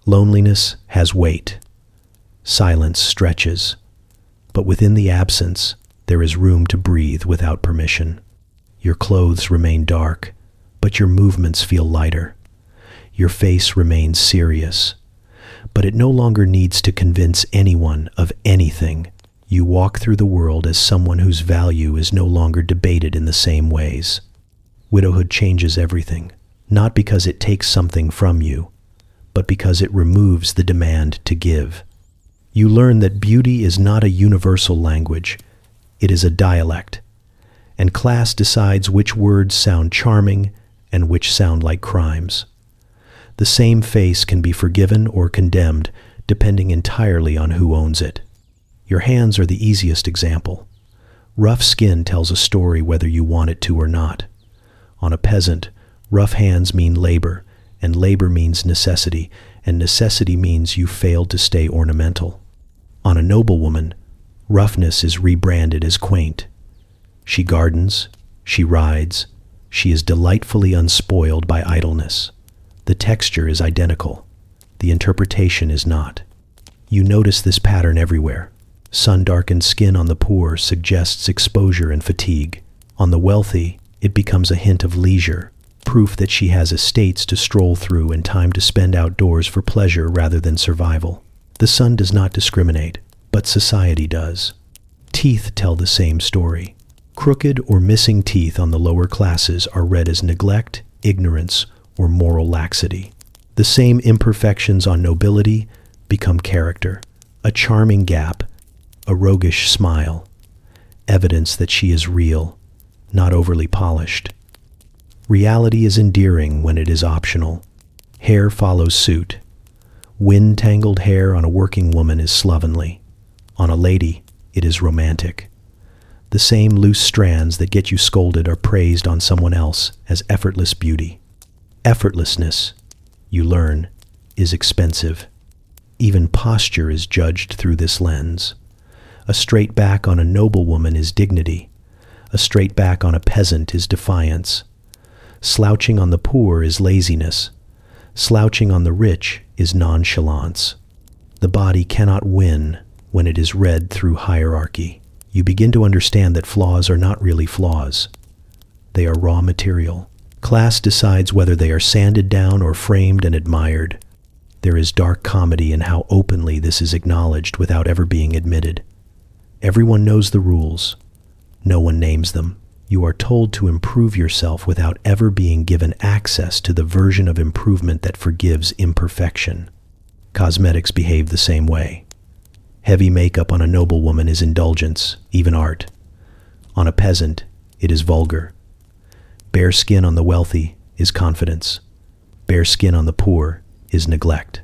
Loneliness has weight. Silence stretches. But within the absence, there is room to breathe without permission. Your clothes remain dark, but your movements feel lighter. Your face remains serious, but it no longer needs to convince anyone of anything. You walk through the world as someone whose value is no longer debated in the same ways. Widowhood changes everything, not because it takes something from you, but because it removes the demand to give. You learn that beauty is not a universal language, it is a dialect, and class decides which words sound charming and which sound like crimes. The same face can be forgiven or condemned depending entirely on who owns it. Your hands are the easiest example. Rough skin tells a story whether you want it to or not. On a peasant, rough hands mean labor, and labor means necessity, and necessity means you failed to stay ornamental. On a noblewoman, roughness is rebranded as quaint. She gardens, she rides, she is delightfully unspoiled by idleness. The texture is identical. The interpretation is not. You notice this pattern everywhere. Sun-darkened skin on the poor suggests exposure and fatigue. On the wealthy, it becomes a hint of leisure, proof that she has estates to stroll through and time to spend outdoors for pleasure rather than survival. The sun does not discriminate, but society does. Teeth tell the same story. Crooked or missing teeth on the lower classes are read as neglect, ignorance, or moral laxity. The same imperfections on nobility become character, a charming gap, a roguish smile, evidence that she is real, not overly polished. Reality is endearing when it is optional. Hair follows suit. Wind-tangled hair on a working woman is slovenly. On a lady, it is romantic. The same loose strands that get you scolded are praised on someone else as effortless beauty. Effortlessness, you learn, is expensive. Even posture is judged through this lens. A straight back on a noblewoman is dignity. A straight back on a peasant is defiance. Slouching on the poor is laziness. Slouching on the rich is nonchalance. The body cannot win when it is read through hierarchy. You begin to understand that flaws are not really flaws. They are raw material. Class decides whether they are sanded down or framed and admired. There is dark comedy in how openly this is acknowledged without ever being admitted. Everyone knows the rules. No one names them. You are told to improve yourself without ever being given access to the version of improvement that forgives imperfection. Cosmetics behave the same way. Heavy makeup on a noblewoman is indulgence, even art. On a peasant, it is vulgar. Bare skin on the wealthy is confidence. Bare skin on the poor is neglect.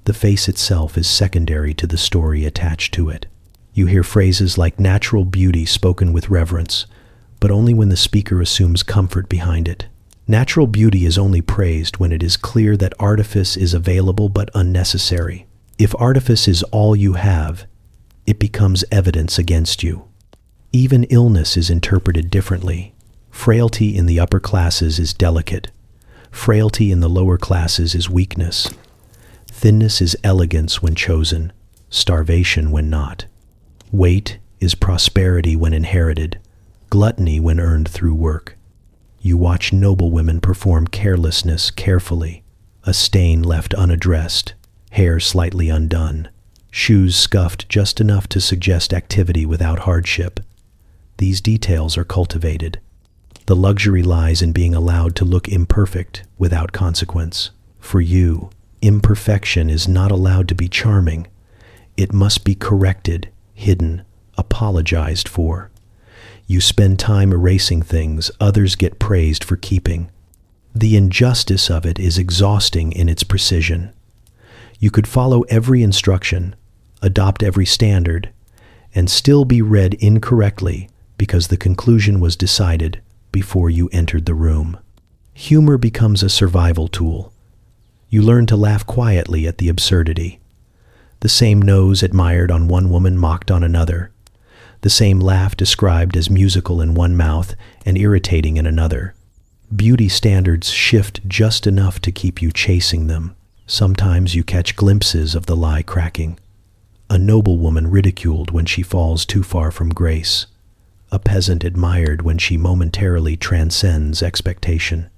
The face itself is secondary to the story attached to it. You hear phrases like natural beauty spoken with reverence, but only when the speaker assumes comfort behind it. Natural beauty is only praised when it is clear that artifice is available but unnecessary. If artifice is all you have, it becomes evidence against you. Even illness is interpreted differently. Frailty in the upper classes is delicate. Frailty in the lower classes is weakness. Thinness is elegance when chosen, starvation when not. Weight is prosperity when inherited, gluttony when earned through work. You watch noblewomen perform carelessness carefully, a stain left unaddressed, hair slightly undone, shoes scuffed just enough to suggest activity without hardship. These details are cultivated. The luxury lies in being allowed to look imperfect without consequence. For you, imperfection is not allowed to be charming. It must be corrected, hidden, apologized for. You spend time erasing things others get praised for keeping. The injustice of it is exhausting in its precision. You could follow every instruction, adopt every standard, and still be read incorrectly because the conclusion was decided before you entered the room. Humor becomes a survival tool. You learn to laugh quietly at the absurdity. The same nose admired on one woman mocked on another. The same laugh described as musical in one mouth and irritating in another. Beauty standards shift just enough to keep you chasing them. Sometimes you catch glimpses of the lie cracking. A noblewoman ridiculed when she falls too far from grace. A peasant admired when she momentarily transcends expectation.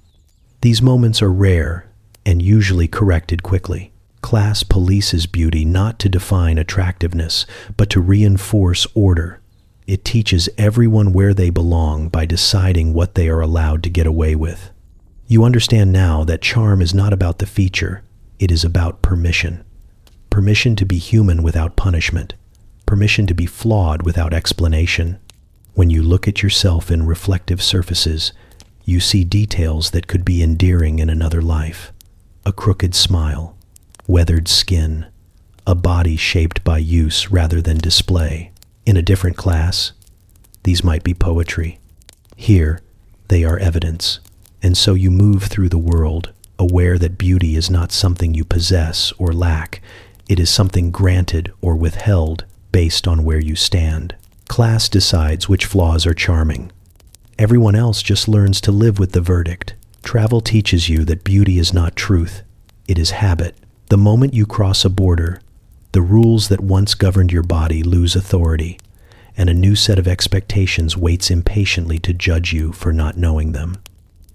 These moments are rare and usually corrected quickly. Class polices beauty not to define attractiveness, but to reinforce order. It teaches everyone where they belong by deciding what they are allowed to get away with. You understand now that charm is not about the feature, it is about permission. Permission to be human without punishment. Permission to be flawed without explanation. When you look at yourself in reflective surfaces, you see details that could be endearing in another life. A crooked smile, weathered skin, a body shaped by use rather than display. In a different class, these might be poetry. Here, they are evidence. And so you move through the world, aware that beauty is not something you possess or lack. It is something granted or withheld based on where you stand. Class decides which flaws are charming. Everyone else just learns to live with the verdict. Travel teaches you that beauty is not truth, it is habit. The moment you cross a border, the rules that once governed your body lose authority, and a new set of expectations waits impatiently to judge you for not knowing them.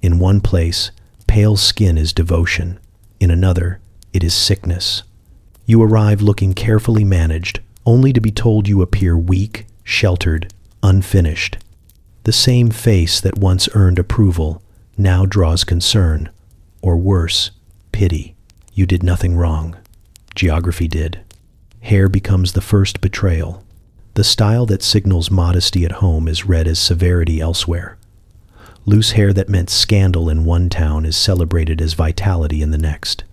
In one place, pale skin is devotion. In another, it is sickness. You arrive looking carefully managed, only to be told you appear weak, sheltered, unfinished. The same face that once earned approval now draws concern, or worse, pity. You did nothing wrong. Geography did. Hair becomes the first betrayal. The style that signals modesty at home is read as severity elsewhere. Loose hair that meant scandal in one town is celebrated as vitality in the next.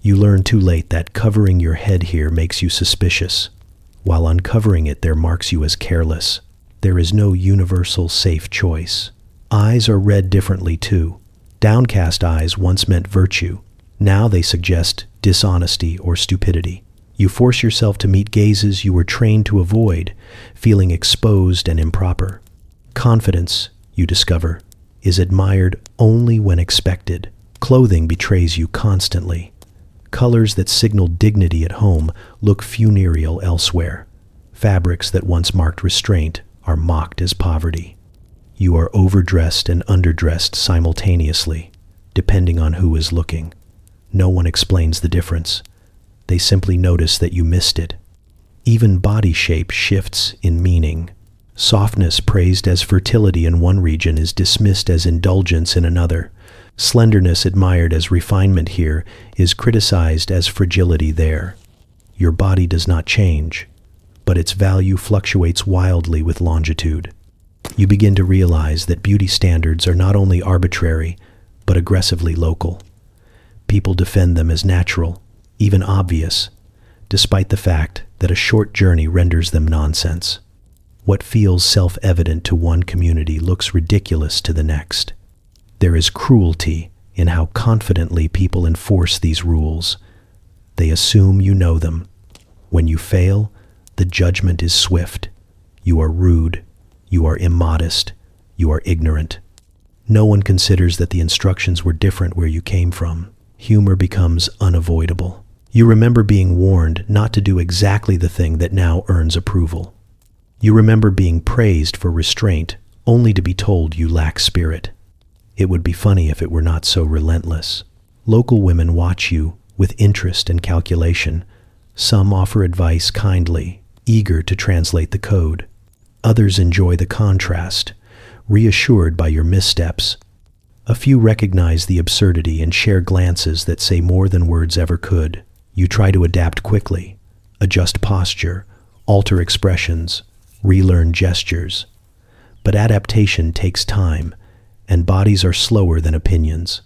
You learn too late that covering your head here makes you suspicious, while uncovering it there marks you as careless. There is no universal safe choice. Eyes are read differently too. Downcast eyes once meant virtue. Now they suggest dishonesty or stupidity. You force yourself to meet gazes you were trained to avoid, feeling exposed and improper. Confidence, you discover, is admired only when expected. Clothing betrays you constantly. Colors that signal dignity at home look funereal elsewhere. Fabrics that once marked restraint are mocked as poverty. You are overdressed and underdressed simultaneously, depending on who is looking. No one explains the difference. They simply notice that you missed it. Even body shape shifts in meaning. Softness praised as fertility in one region is dismissed as indulgence in another. Slenderness admired as refinement here is criticized as fragility there. Your body does not change, but its value fluctuates wildly with longitude. You begin to realize that beauty standards are not only arbitrary, but aggressively local. People defend them as natural, even obvious, despite the fact that a short journey renders them nonsense. What feels self-evident to one community looks ridiculous to the next. There is cruelty in how confidently people enforce these rules. They assume you know them. When you fail, the judgment is swift. You are rude. You are immodest. You are ignorant. No one considers that the instructions were different where you came from. Humor becomes unavoidable. You remember being warned not to do exactly the thing that now earns approval. You remember being praised for restraint, only to be told you lack spirit. It would be funny if it were not so relentless. Local women watch you with interest and calculation. Some offer advice kindly, eager to translate the code. Others enjoy the contrast, reassured by your missteps. A few recognize the absurdity and share glances that say more than words ever could. You try to adapt quickly, adjust posture, alter expressions, relearn gestures. But adaptation takes time, and bodies are slower than opinions.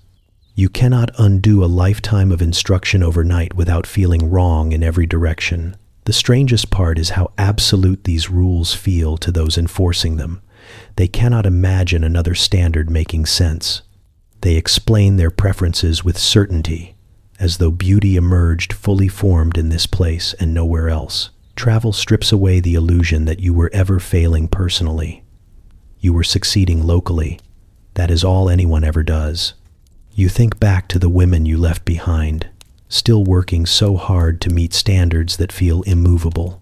You cannot undo a lifetime of instruction overnight without feeling wrong in every direction. The strangest part is how absolute these rules feel to those enforcing them. They cannot imagine another standard making sense. They explain their preferences with certainty, as though beauty emerged fully formed in this place and nowhere else. Travel strips away the illusion that you were ever failing personally. You were succeeding locally. That is all anyone ever does. You think back to the women you left behind, still working so hard to meet standards that feel immovable.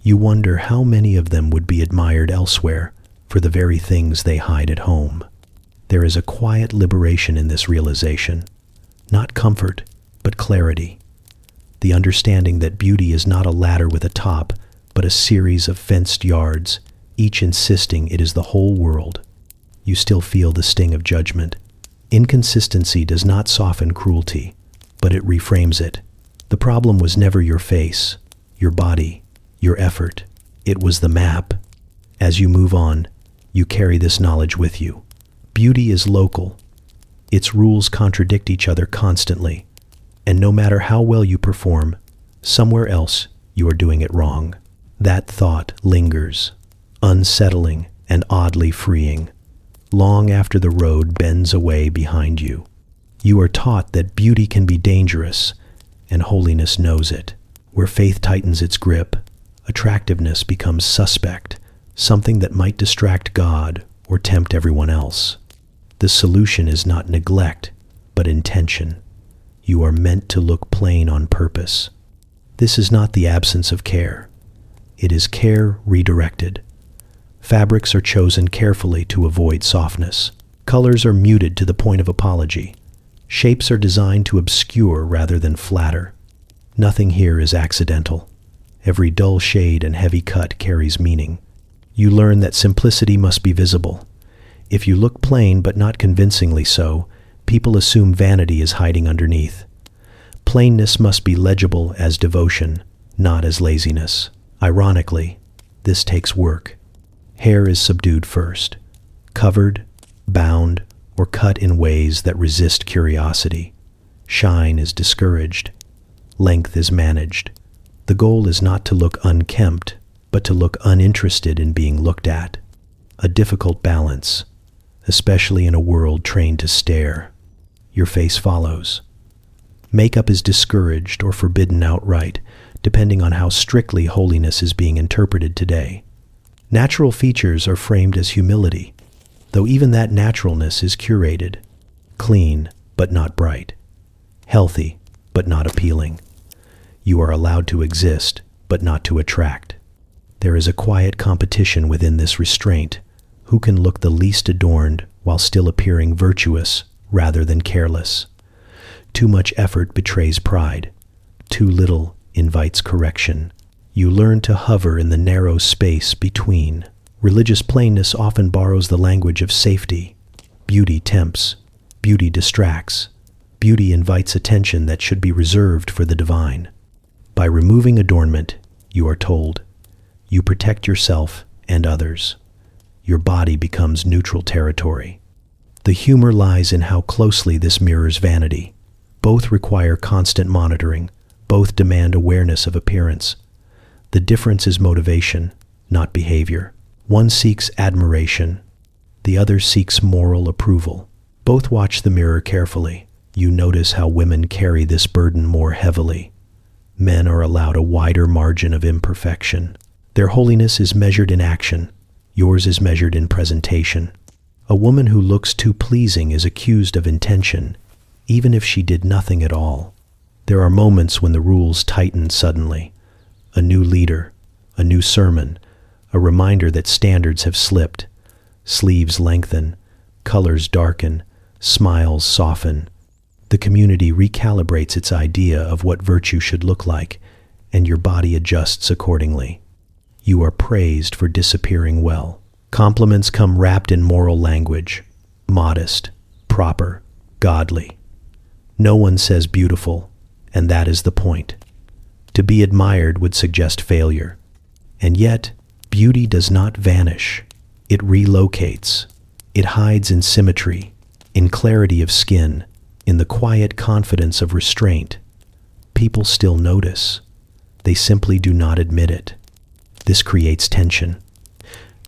You wonder how many of them would be admired elsewhere for the very things they hide at home. There is a quiet liberation in this realization, not comfort, but clarity. The understanding that beauty is not a ladder with a top, but a series of fenced yards, each insisting it is the whole world. You still feel the sting of judgment. Inconsistency does not soften cruelty, but it reframes it. The problem was never your face, your body, your effort. It was the map. As you move on, you carry this knowledge with you. Beauty is local. Its rules contradict each other constantly, and no matter how well you perform, somewhere else you are doing it wrong. That thought lingers, unsettling and oddly freeing, long after the road bends away behind you. You are taught that beauty can be dangerous, and holiness knows it. Where faith tightens its grip, attractiveness becomes suspect, something that might distract God or tempt everyone else. The solution is not neglect, but intention. You are meant to look plain on purpose. This is not the absence of care. It is care redirected. Fabrics are chosen carefully to avoid softness. Colors are muted to the point of apology. Shapes are designed to obscure rather than flatter. Nothing here is accidental. Every dull shade and heavy cut carries meaning. You learn that simplicity must be visible. If you look plain but not convincingly so, people assume vanity is hiding underneath. Plainness must be legible as devotion, not as laziness. Ironically, this takes work. Hair is subdued first, covered, bound, or cut in ways that resist curiosity. Shine is discouraged. Length is managed. The goal is not to look unkempt, but to look uninterested in being looked at. A difficult balance, especially in a world trained to stare. Your face follows. Makeup is discouraged or forbidden outright, depending on how strictly holiness is being interpreted today. Natural features are framed as humility, though even that naturalness is curated. Clean, but not bright. Healthy, but not appealing. You are allowed to exist, but not to attract. There is a quiet competition within this restraint. Who can look the least adorned while still appearing virtuous rather than careless? Too much effort betrays pride. Too little invites correction. You learn to hover in the narrow space between. Religious plainness often borrows the language of safety. Beauty tempts. Beauty distracts. Beauty invites attention that should be reserved for the divine. By removing adornment, you are told, you protect yourself and others. Your body becomes neutral territory. The humor lies in how closely this mirrors vanity. Both require constant monitoring. Both demand awareness of appearance. The difference is motivation, not behavior. One seeks admiration. The other seeks moral approval. Both watch the mirror carefully. You notice how women carry this burden more heavily. Men are allowed a wider margin of imperfection. Their holiness is measured in action. Yours is measured in presentation. A woman who looks too pleasing is accused of intention, even if she did nothing at all. There are moments when the rules tighten suddenly. A new leader, a new sermon, a reminder that standards have slipped. Sleeves lengthen, colors darken, smiles soften. The community recalibrates its idea of what virtue should look like, and your body adjusts accordingly. You are praised for disappearing well. Compliments come wrapped in moral language, modest, proper, godly. No one says beautiful, and that is the point. To be admired would suggest failure. And yet, beauty does not vanish. It relocates. It hides in symmetry, in clarity of skin, in the quiet confidence of restraint. People still notice. They simply do not admit it. This creates tension.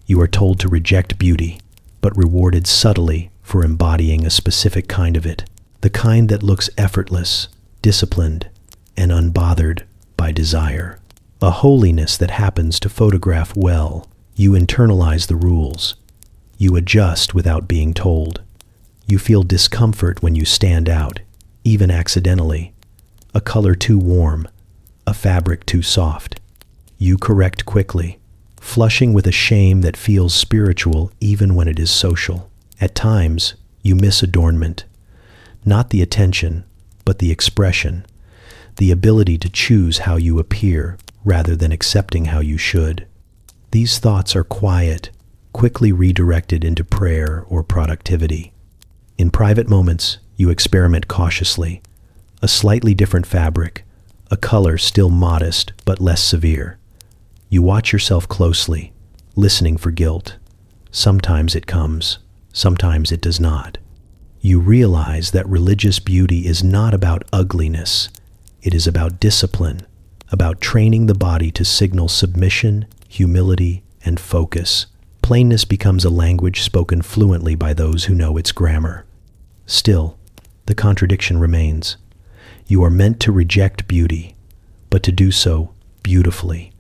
You are told to reject beauty, but rewarded subtly for embodying a specific kind of it, the kind that looks effortless, disciplined, and unbothered by desire. A holiness that happens to photograph well. You internalize the rules. You adjust without being told. You feel discomfort when you stand out, even accidentally. A color too warm, a fabric too soft. You correct quickly, flushing with a shame that feels spiritual even when it is social. At times, you miss adornment. Not the attention, but the expression. The ability to choose how you appear rather than accepting how you should. These thoughts are quiet, quickly redirected into prayer or productivity. In private moments, you experiment cautiously. A slightly different fabric, a color still modest but less severe. You watch yourself closely, listening for guilt. Sometimes it comes, sometimes it does not. You realize that religious beauty is not about ugliness. It is about discipline, about training the body to signal submission, humility, and focus. Plainness becomes a language spoken fluently by those who know its grammar. Still, the contradiction remains. You are meant to reject beauty, but to do so beautifully,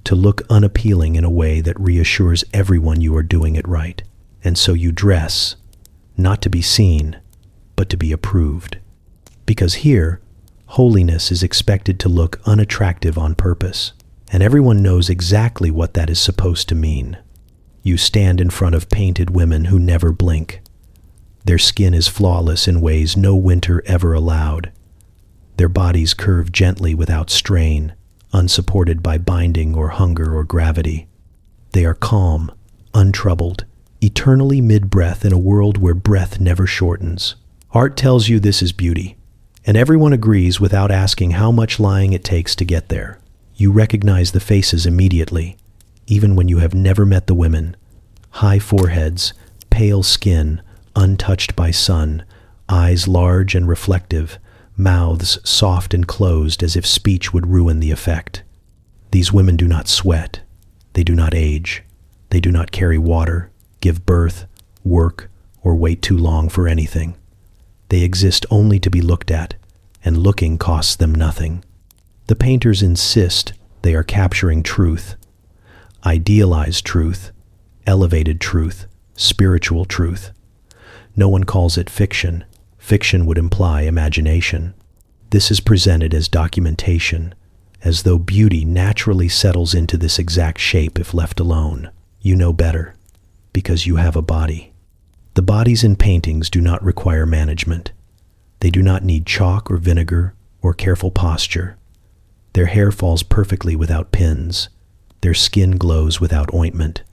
to look unappealing in a way that reassures everyone you are doing it right. And so you dress, not to be seen, but to be approved. Because here, holiness is expected to look unattractive on purpose, and everyone knows exactly what that is supposed to mean. You stand in front of painted women who never blink. Their skin is flawless in ways no winter ever allowed. Their bodies curve gently without strain, unsupported by binding or hunger or gravity. They are calm, untroubled, eternally mid-breath in a world where breath never shortens. Art tells you this is beauty, and everyone agrees without asking how much lying it takes to get there. You recognize the faces immediately, even when you have never met the women. High foreheads, pale skin, untouched by sun, eyes large and reflective, mouths soft and closed as if speech would ruin the effect. These women do not sweat. They do not age. They do not carry water, give birth, work, or wait too long for anything. They exist only to be looked at, and looking costs them nothing. The painters insist they are capturing truth, idealized truth, elevated truth, spiritual truth. No one calls it fiction. Fiction would imply imagination. This is presented as documentation, as though beauty naturally settles into this exact shape if left alone. You know better, because you have a body. The bodies in paintings do not require management. They do not need chalk or vinegar or careful posture. Their hair falls perfectly without pins. Their skin glows without ointment.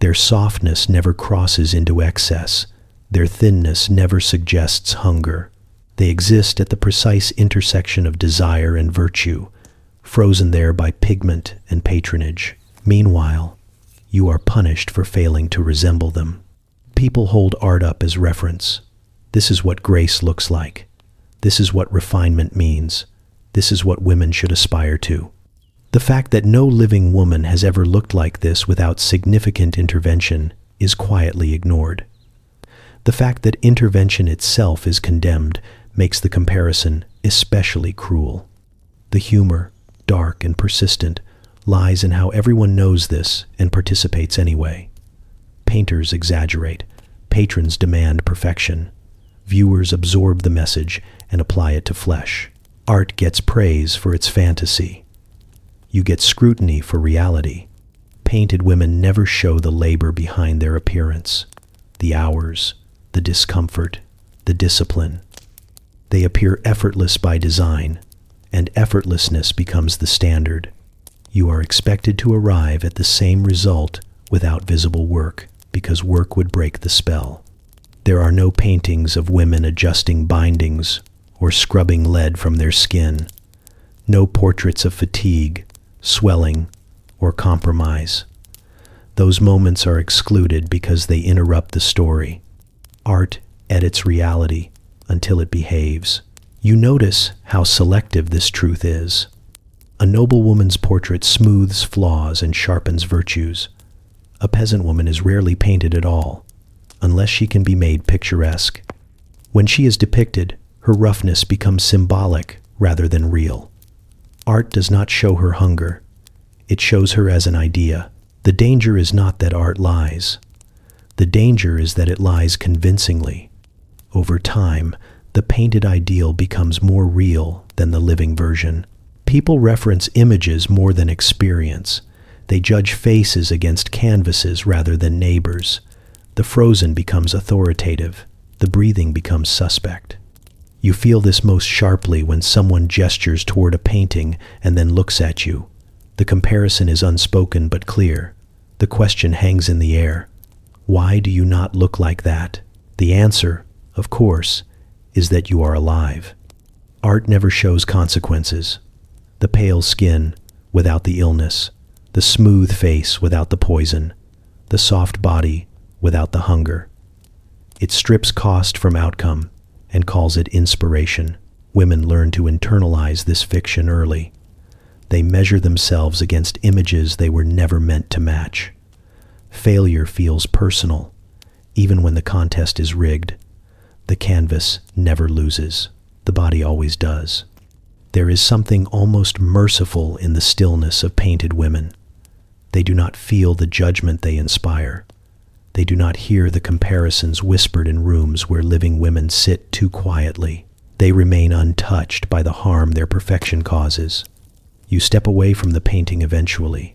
Their softness never crosses into excess. Their thinness never suggests hunger. They exist at the precise intersection of desire and virtue, frozen there by pigment and patronage. Meanwhile, you are punished for failing to resemble them. People hold art up as reference. This is what grace looks like. This is what refinement means. This is what women should aspire to. The fact that no living woman has ever looked like this without significant intervention is quietly ignored. The fact that intervention itself is condemned makes the comparison especially cruel. The humor, dark and persistent, lies in how everyone knows this and participates anyway. Painters exaggerate. Patrons demand perfection. Viewers absorb the message and apply it to flesh. Art gets praise for its fantasy. You get scrutiny for reality. Painted women never show the labor behind their appearance, the hours, the discomfort, the discipline. They appear effortless by design, and effortlessness becomes the standard. You are expected to arrive at the same result without visible work, because work would break the spell. There are no paintings of women adjusting bindings or scrubbing lead from their skin. No portraits of fatigue, swelling, or compromise. Those moments are excluded because they interrupt the story. Art edits reality until it behaves. You notice how selective this truth is. A noble woman's portrait smooths flaws and sharpens virtues. A peasant woman is rarely painted at all, unless she can be made picturesque. When she is depicted, her roughness becomes symbolic rather than real. Art does not show her hunger. It shows her as an idea. The danger is not that art lies. The danger is that it lies convincingly. Over time, the painted ideal becomes more real than the living version. People reference images more than experience. They judge faces against canvases rather than neighbors. The frozen becomes authoritative. The breathing becomes suspect. You feel this most sharply when someone gestures toward a painting and then looks at you. The comparison is unspoken but clear. The The question hangs in the air. Why do you not look like that? The answer, of course, is that you are alive. Art never shows consequences. The pale skin without the illness, the smooth face without the poison, the soft body without the hunger. It strips cost from outcome and calls it inspiration. Women learn to internalize this fiction early. They measure themselves against images they were never meant to match. Failure feels personal, even when the contest is rigged. The canvas never loses. The body always does. There is something almost merciful in the stillness of painted women. They do not feel the judgment they inspire. They do not hear the comparisons whispered in rooms where living women sit too quietly. They remain untouched by the harm their perfection causes. You step away from the painting eventually,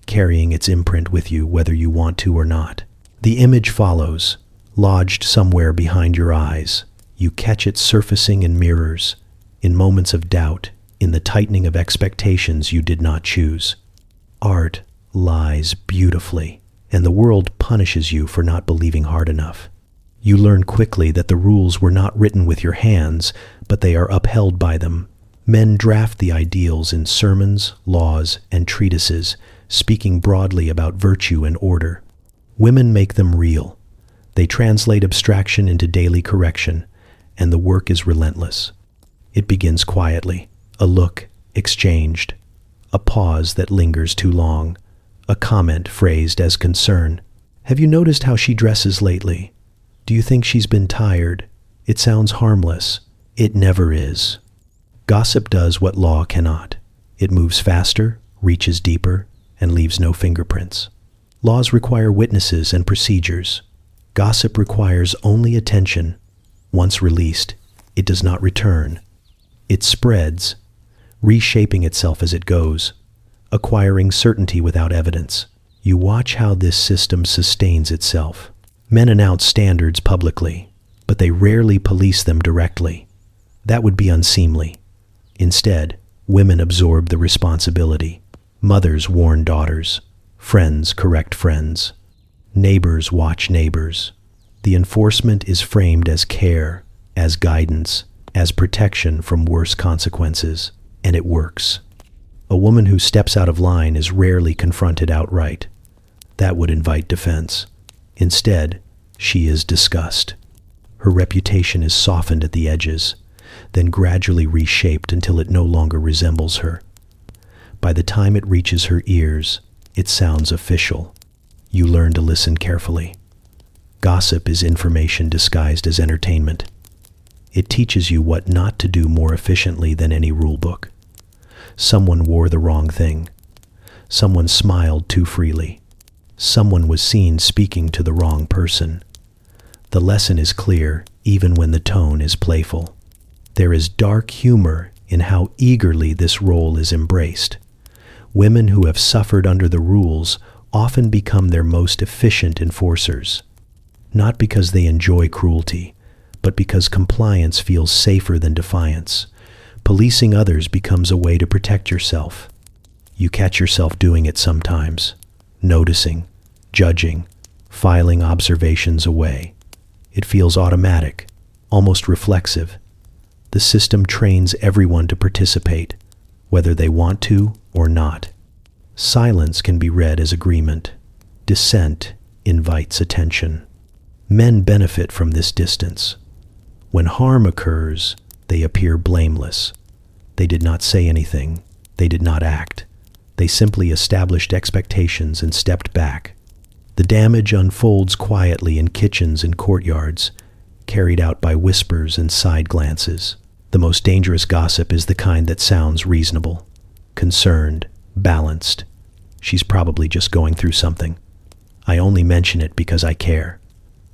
carrying its imprint with you whether you want to or not. The image follows, lodged somewhere behind your eyes. You catch it surfacing in mirrors, in moments of doubt, in the tightening of expectations you did not choose. Art lies beautifully, and the world punishes you for not believing hard enough. You learn quickly that the rules were not written with your hands, but they are upheld by them. Men draft the ideals in sermons, laws, and treatises, speaking broadly about virtue and order. Women make them real. They translate abstraction into daily correction, and the work is relentless. It begins quietly, a look exchanged, a pause that lingers too long, a comment phrased as concern. Have you noticed how she dresses lately? Do you think she's been tired? It sounds harmless. It never is. Gossip does what law cannot. It moves faster, reaches deeper, and leaves no fingerprints. Laws require witnesses and procedures. Gossip requires only attention. Once released, it does not return. It spreads, reshaping itself as it goes, acquiring certainty without evidence. You watch how this system sustains itself. Men announce standards publicly, but they rarely police them directly. That would be unseemly. Instead, women absorb the responsibility. Mothers warn daughters. Friends correct friends. Neighbors watch neighbors. The enforcement is framed as care, as guidance, as protection from worse consequences, and it works. A woman who steps out of line is rarely confronted outright. That would invite defense. Instead, she is discussed. Her reputation is softened at the edges, then gradually reshaped until it no longer resembles her. By the time it reaches her ears, it sounds official. You learn to listen carefully. Gossip is information disguised as entertainment. It teaches you what not to do more efficiently than any rule book. Someone wore the wrong thing. Someone smiled too freely. Someone was seen speaking to the wrong person. The lesson is clear, even when the tone is playful. There is dark humor in how eagerly this role is embraced. Women who have suffered under the rules often become their most efficient enforcers. Not because they enjoy cruelty, but because compliance feels safer than defiance. Policing others becomes a way to protect yourself. You catch yourself doing it sometimes, noticing, judging, filing observations away. It feels automatic, almost reflexive. The system trains everyone to participate, whether they want to or not. Silence can be read as agreement. Dissent invites attention. Men benefit from this distance. When harm occurs, they appear blameless. They did not say anything. They did not act. They simply established expectations and stepped back. The damage unfolds quietly in kitchens and courtyards, carried out by whispers and side glances. The most dangerous gossip is the kind that sounds reasonable, concerned, balanced. She's probably just going through something. I only mention it because I care.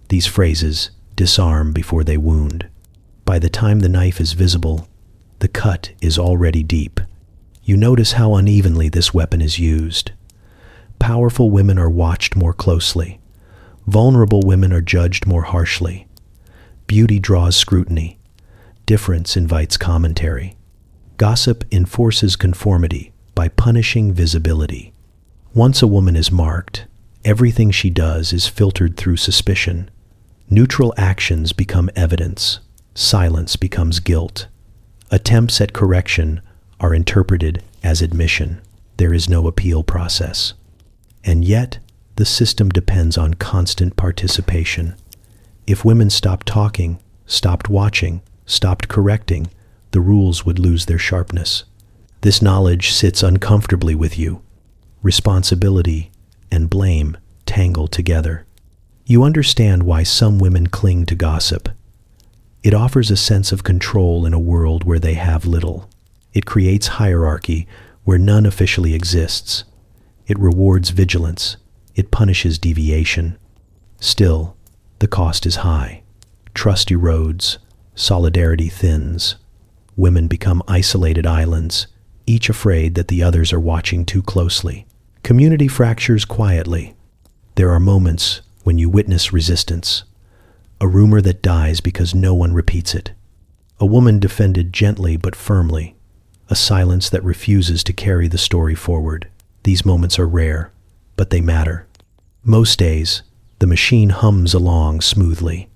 These phrases disarm before they wound. By the time the knife is visible, the cut is already deep. You notice how unevenly this weapon is used. Powerful women are watched more closely. Vulnerable women are judged more harshly. Beauty draws scrutiny. Difference invites commentary. Gossip enforces conformity by punishing visibility. Once a woman is marked, Everything she does is filtered through suspicion. Neutral actions become evidence. Silence becomes guilt. Attempts at correction are interpreted as admission. There is no appeal process. And yet, the system depends on constant participation. If women stopped talking, stopped watching, stopped correcting, the rules would lose their sharpness. This knowledge sits uncomfortably with you. Responsibility and blame tangle together. You understand why some women cling to gossip. It offers a sense of control in a world where they have little. It creates hierarchy where none officially exists. It rewards vigilance. It punishes deviation. Still, the cost is high. Trust erodes. Solidarity thins. Women become isolated islands, each afraid that the others are watching too closely. Community fractures quietly. There are moments when you witness resistance, a rumor that dies because no one repeats it. A woman defended gently but firmly, a silence that refuses to carry the story forward. These moments are rare, but they matter. Most days, the machine hums along smoothly.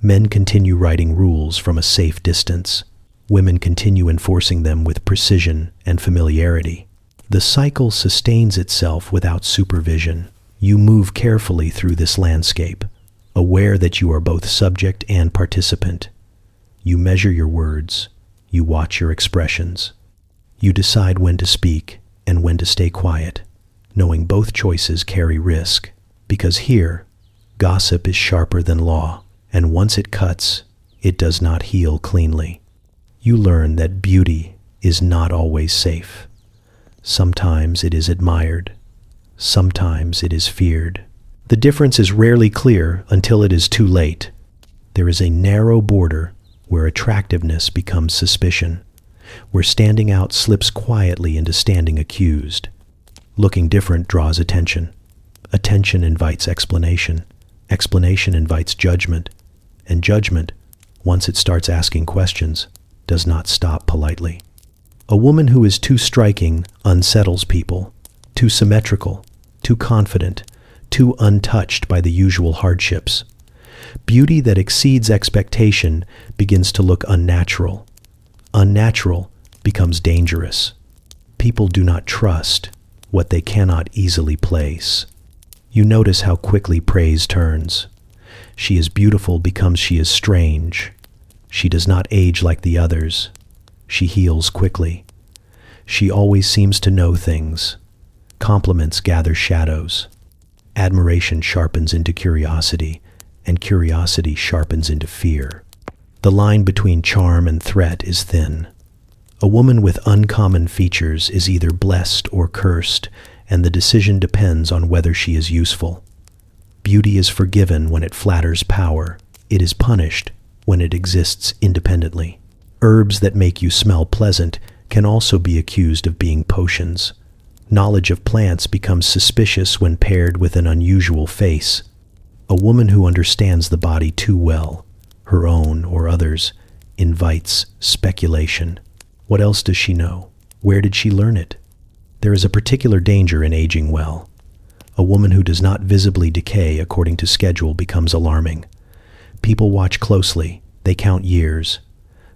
Men continue writing rules from a safe distance. Women continue enforcing them with precision and familiarity. The cycle sustains itself without supervision. You move carefully through this landscape, aware that you are both subject and participant. You measure your words. You watch your expressions. You decide when to speak and when to stay quiet, knowing both choices carry risk. Because here, gossip is sharper than law, and once it cuts, it does not heal cleanly. You learn that beauty is not always safe. Sometimes it is admired. Sometimes it is feared. The difference is rarely clear until it is too late. There is a narrow border where attractiveness becomes suspicion, where standing out slips quietly into standing accused. Looking different draws attention. Attention invites explanation. Explanation invites judgment. And judgment, once it starts asking questions, does not stop politely. A woman who is too striking unsettles people, too symmetrical, too confident, too untouched by the usual hardships. Beauty that exceeds expectation begins to look unnatural. Unnatural becomes dangerous. People do not trust what they cannot easily place. You notice how quickly praise turns. She is beautiful becomes she is strange. She does not age like the others. She heals quickly. She always seems to know things. Compliments gather shadows. Admiration sharpens into curiosity, and curiosity sharpens into fear. The line between charm and threat is thin. A woman with uncommon features is either blessed or cursed, and the decision depends on whether she is useful. Beauty is forgiven when it flatters power. It is punished when it exists independently. Herbs that make you smell pleasant can also be accused of being potions. Knowledge of plants becomes suspicious when paired with an unusual face. A woman who understands the body too well, her own or others, invites speculation. What else does she know? Where did she learn it? There is a particular danger in aging well. A woman who does not visibly decay according to schedule becomes alarming. People watch closely. They count years.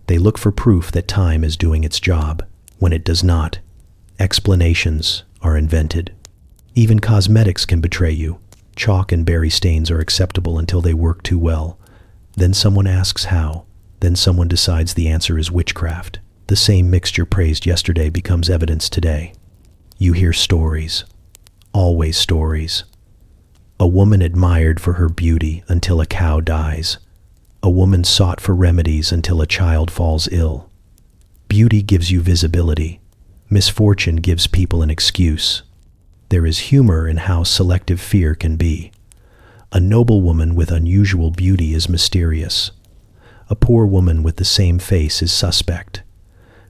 They look for proof that time is doing its job. When it does not, explanations are invented. Even cosmetics can betray you. Chalk and berry stains are acceptable until they work too well. Then someone asks how. Then someone decides the answer is witchcraft. The same mixture praised yesterday becomes evidence today. You hear stories. Always stories. A woman admired for her beauty until a cow dies. A woman sought for remedies until a child falls ill. Beauty gives you visibility. Misfortune gives people an excuse. There is humor in how selective fear can be. A noble woman with unusual beauty is mysterious. A poor woman with the same face is suspect.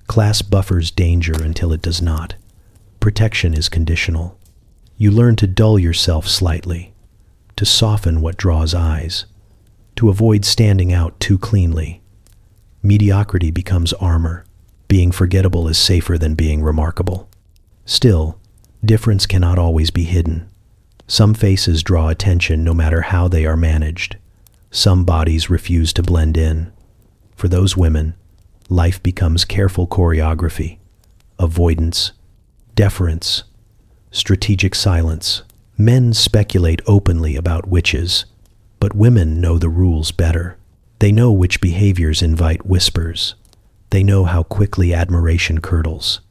Class buffers danger until it does not. Protection is conditional. You learn to dull yourself slightly, to soften what draws eyes, to avoid standing out too cleanly. Mediocrity becomes armor. Being forgettable is safer than being remarkable. Still, difference cannot always be hidden. Some faces draw attention no matter how they are managed. Some bodies refuse to blend in. For those women, life becomes careful choreography, avoidance, deference, strategic silence. Men speculate openly about witches, but women know the rules better. They know which behaviors invite whispers. They know how quickly admiration curdles.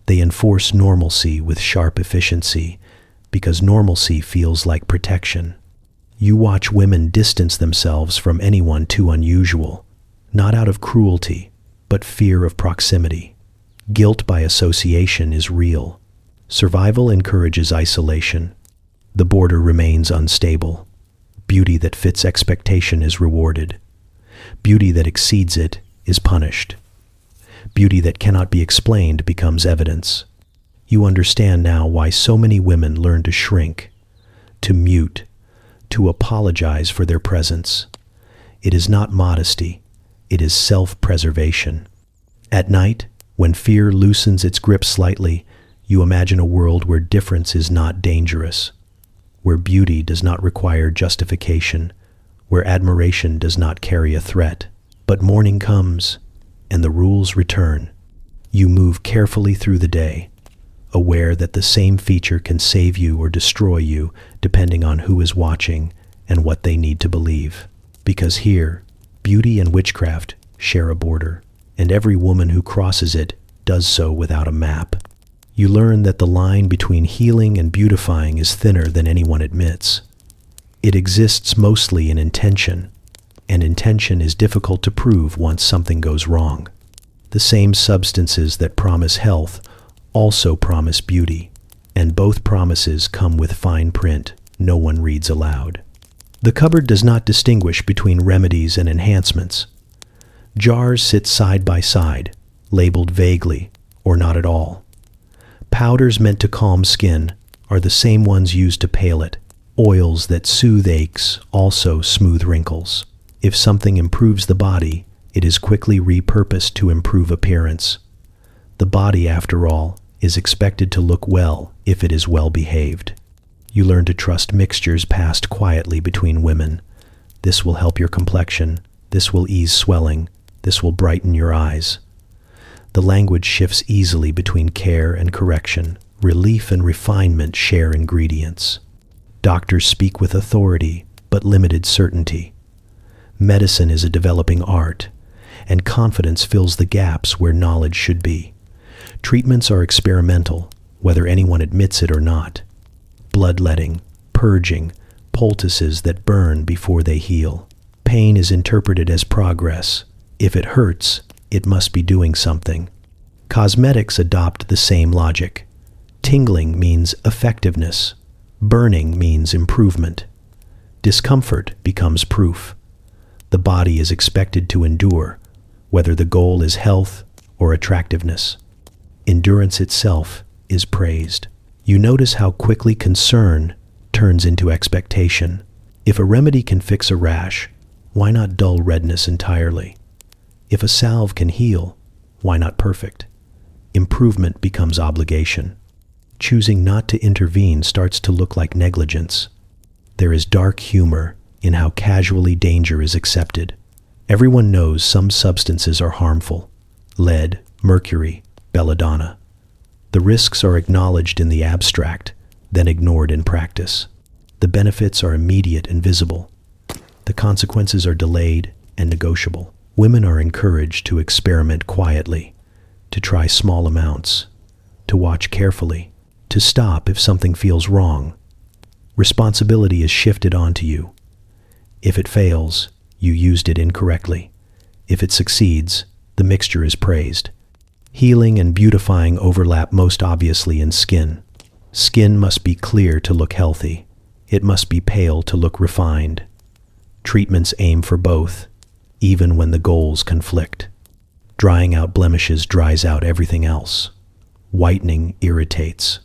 They enforce normalcy with sharp efficiency because normalcy feels like protection. You watch women distance themselves from anyone too unusual, not out of cruelty, but fear of proximity. Guilt by association is real. Survival encourages isolation. The border remains unstable. Beauty that fits expectation is rewarded. Beauty that exceeds it is punished. Beauty that cannot be explained becomes evidence. You understand now why so many women learn to shrink, to mute, to apologize for their presence. It is not modesty, it is self-preservation. At night, when fear loosens its grip slightly, you imagine a world where difference is not dangerous, where beauty does not require justification, where admiration does not carry a threat. But morning comes, and the rules return. You move carefully through the day, aware that the same feature can save you or destroy you depending on who is watching and what they need to believe. Because here, beauty and witchcraft share a border, and every woman who crosses it does so without a map. You learn that the line between healing and beautifying is thinner than anyone admits. It exists mostly in intention, and intention is difficult to prove once something goes wrong. The same substances that promise health also promise beauty, and both promises come with fine print no one reads aloud. The cupboard does not distinguish between remedies and enhancements. Jars sit side by side, labeled vaguely or not at all. Powders meant to calm skin are the same ones used to pale it. Oils that soothe aches also smooth wrinkles. If something improves the body, it is quickly repurposed to improve appearance. The body, after all, is expected to look well if it is well behaved. You learn to trust mixtures passed quietly between women. This will help your complexion. This will ease swelling. This will brighten your eyes. The language shifts easily between care and correction. Relief and refinement share ingredients. Doctors speak with authority, but limited certainty. Medicine is a developing art, and confidence fills the gaps where knowledge should be. Treatments are experimental, whether anyone admits it or not. Bloodletting, purging, poultices that burn before they heal. Pain is interpreted as progress. If it hurts, it must be doing something. Cosmetics adopt the same logic. Tingling means effectiveness. Burning means improvement. Discomfort becomes proof. The body is expected to endure, whether the goal is health or attractiveness. Endurance itself is praised. You notice how quickly concern turns into expectation. If a remedy can fix a rash, why not dull redness entirely? If a salve can heal, why not perfect? Improvement becomes obligation. Choosing not to intervene starts to look like negligence. There is dark humor in how casually danger is accepted. Everyone knows some substances are harmful. Lead, mercury, belladonna. The risks are acknowledged in the abstract, then ignored in practice. The benefits are immediate and visible. The consequences are delayed and negotiable. Women are encouraged to experiment quietly, to try small amounts, to watch carefully, to stop if something feels wrong. Responsibility is shifted onto you. If it fails, you used it incorrectly. If it succeeds, the mixture is praised. Healing and beautifying overlap most obviously in skin. Skin must be clear to look healthy. It must be pale to look refined. Treatments aim for both, even when the goals conflict. Drying out blemishes dries out everything else. Whitening irritates.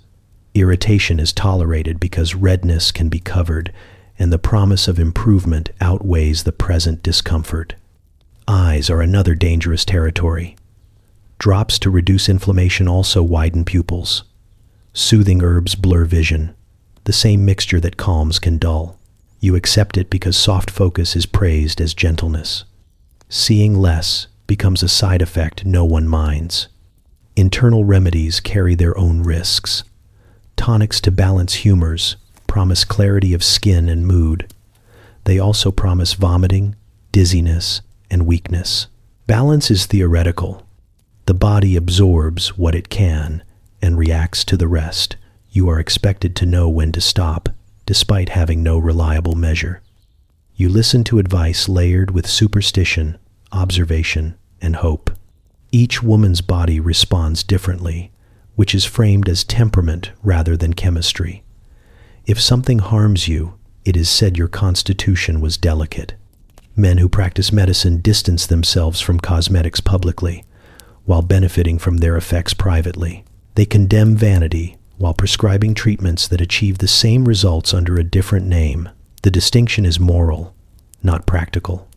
Irritation is tolerated because redness can be covered, and the promise of improvement outweighs the present discomfort. Eyes are another dangerous territory. Drops to reduce inflammation also widen pupils. Soothing herbs blur vision. the same mixture that calms can dull. You accept it because soft focus is praised as gentleness. Seeing less becomes a side effect no one minds. Internal remedies carry their own risks. Tonics to balance humors promise clarity of skin and mood. They also promise vomiting, dizziness, and weakness. Balance is theoretical. The body absorbs what it can and reacts to the rest. You are expected to know when to stop, despite having no reliable measure. You listen to advice layered with superstition, observation, and hope. Each woman's body responds differently, which is framed as temperament rather than chemistry. If something harms you, it is said your constitution was delicate. Men who practice medicine distance themselves from cosmetics publicly, while benefiting from their effects privately. They condemn vanity while prescribing treatments that achieve the same results under a different name. The distinction is moral, not practical.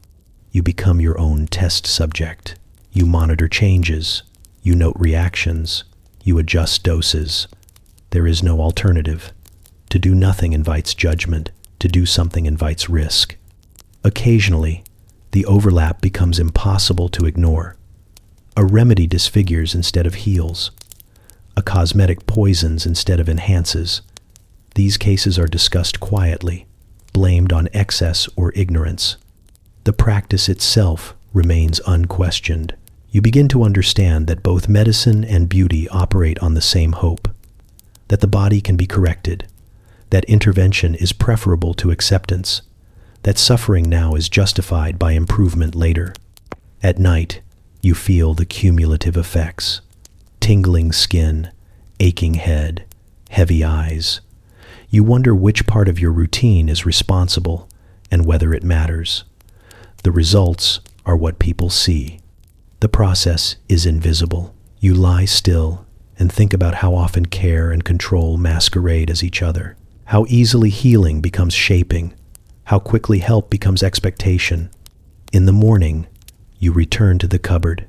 You become your own test subject. You monitor changes. You note reactions. You adjust doses. There is no alternative. To do nothing invites judgment. To do something invites risk. Occasionally, the overlap becomes impossible to ignore. A remedy disfigures instead of heals. A cosmetic poisons instead of enhances. These cases are discussed quietly, blamed on excess or ignorance. The practice itself remains unquestioned. You begin to understand that both medicine and beauty operate on the same hope, that the body can be corrected, that intervention is preferable to acceptance, that suffering now is justified by improvement later. At night, you feel the cumulative effects: tingling skin, aching head, heavy eyes. You wonder which part of your routine is responsible and whether it matters. The results are what people see. The process is invisible. You lie still and think about how often care and control masquerade as each other, how easily healing becomes shaping, how quickly help becomes expectation. In the morning, you return to the cupboard.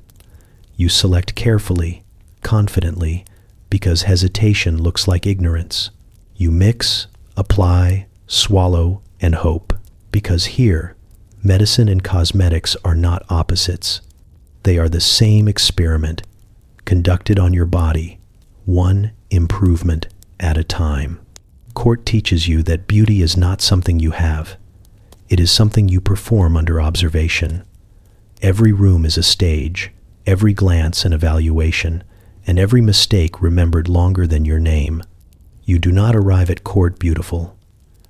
You select carefully, confidently, because hesitation looks like ignorance. You mix, apply, swallow, and hope, because here, medicine and cosmetics are not opposites. They are the same experiment, conducted on your body, one improvement at a time. Court teaches you that beauty is not something you have. It is something you perform under observation. Every room is a stage, every glance an evaluation, and every mistake remembered longer than your name. You do not arrive at court beautiful.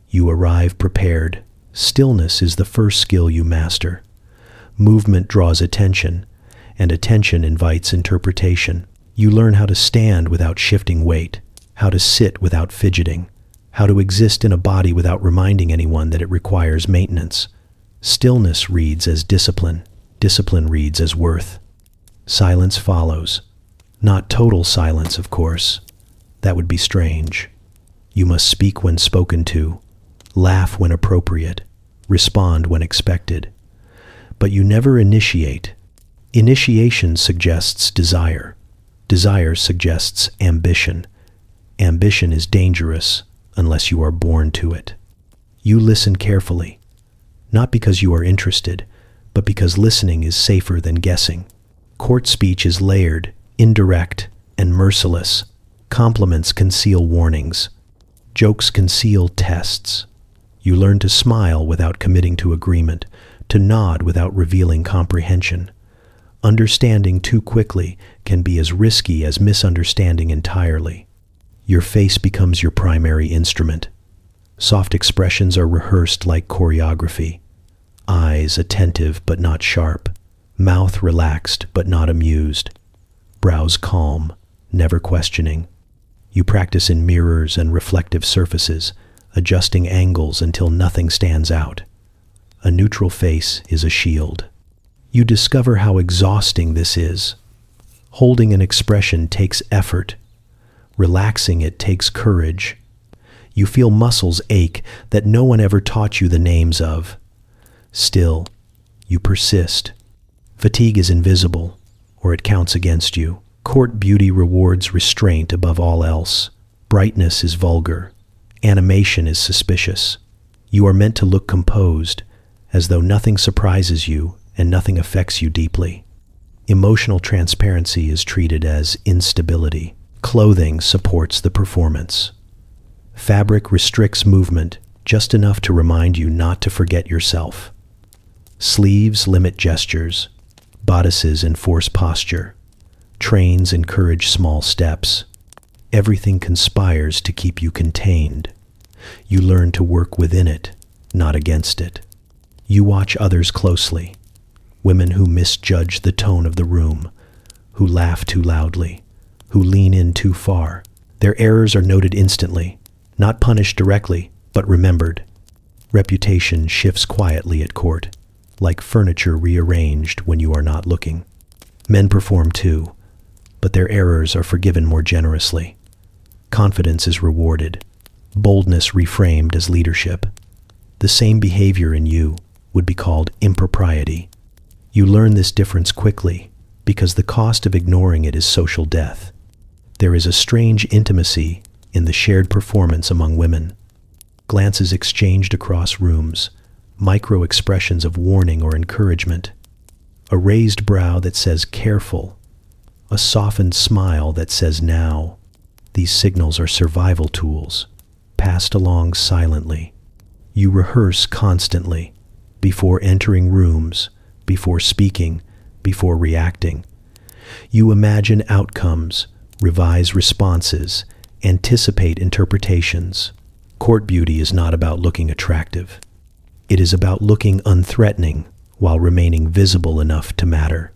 You arrive prepared. Stillness is the first skill you master. Movement draws attention, and attention invites interpretation. You learn how to stand without shifting weight, how to sit without fidgeting, how to exist in a body without reminding anyone that it requires maintenance. Stillness reads as discipline. Discipline reads as worth. Silence follows. Not total silence, of course. That would be strange. You must speak when spoken to, laugh when appropriate, respond when expected. But you never initiate. Initiation suggests desire. Desire suggests ambition. Ambition is dangerous unless you are born to it. You listen carefully, not because you are interested, but because listening is safer than guessing. Court speech is layered, indirect, and merciless. Compliments conceal warnings. Jokes conceal tests. You learn to smile without committing to agreement, to nod without revealing comprehension. Understanding too quickly can be as risky as misunderstanding entirely. Your face becomes your primary instrument. Soft expressions are rehearsed like choreography. Eyes attentive but not sharp. Mouth relaxed but not amused. Brows calm, never questioning. You practice in mirrors and reflective surfaces, adjusting angles until nothing stands out. A neutral face is a shield. You discover how exhausting this is. Holding an expression takes effort. Relaxing it takes courage. You feel muscles ache that no one ever taught you the names of. Still, you persist. Fatigue is invisible, or it counts against you. Court beauty rewards restraint above all else. Brightness is vulgar. Animation is suspicious. You are meant to look composed, as though nothing surprises you and nothing affects you deeply. Emotional transparency is treated as instability. Clothing supports the performance. Fabric restricts movement just enough to remind you not to forget yourself. Sleeves limit gestures. Bodices enforce posture. Trains encourage small steps. Everything conspires to keep you contained. You learn to work within it, not against it. You watch others closely. Women who misjudge the tone of the room, who laugh too loudly, who lean in too far. Their errors are noted instantly, not punished directly, but remembered. Reputation shifts quietly at court, like furniture rearranged when you are not looking. Men perform too, but their errors are forgiven more generously. Confidence is rewarded, boldness reframed as leadership. The same behavior in you would be called impropriety. You learn this difference quickly because the cost of ignoring it is social death. There is a strange intimacy in the shared performance among women. Glances exchanged across rooms, micro-expressions of warning or encouragement, a raised brow that says careful, a softened smile that says now. These signals are survival tools, passed along silently. You rehearse constantly, before entering rooms, before speaking, before reacting. You imagine outcomes, revise responses, anticipate interpretations. Court beauty is not about looking attractive. It is about looking unthreatening while remaining visible enough to matter.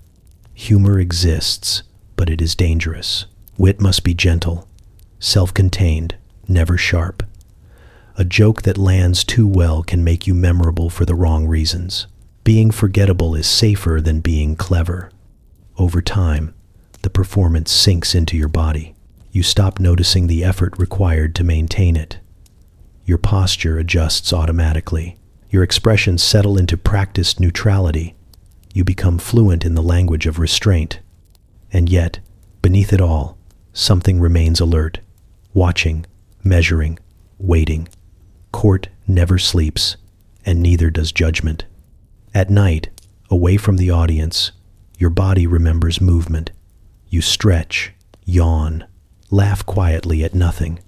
Humor exists, but it is dangerous. Wit must be gentle, self-contained, never sharp. A joke that lands too well can make you memorable for the wrong reasons. Being forgettable is safer than being clever. Over time, the performance sinks into your body. You stop noticing the effort required to maintain it. Your posture adjusts automatically. Your expressions settle into practiced neutrality. You become fluent in the language of restraint. And yet, beneath it all, something remains alert, watching, measuring, waiting. Court never sleeps, and neither does judgment. At night, away from the audience, your body remembers movement. You stretch, yawn, laugh quietly at nothing.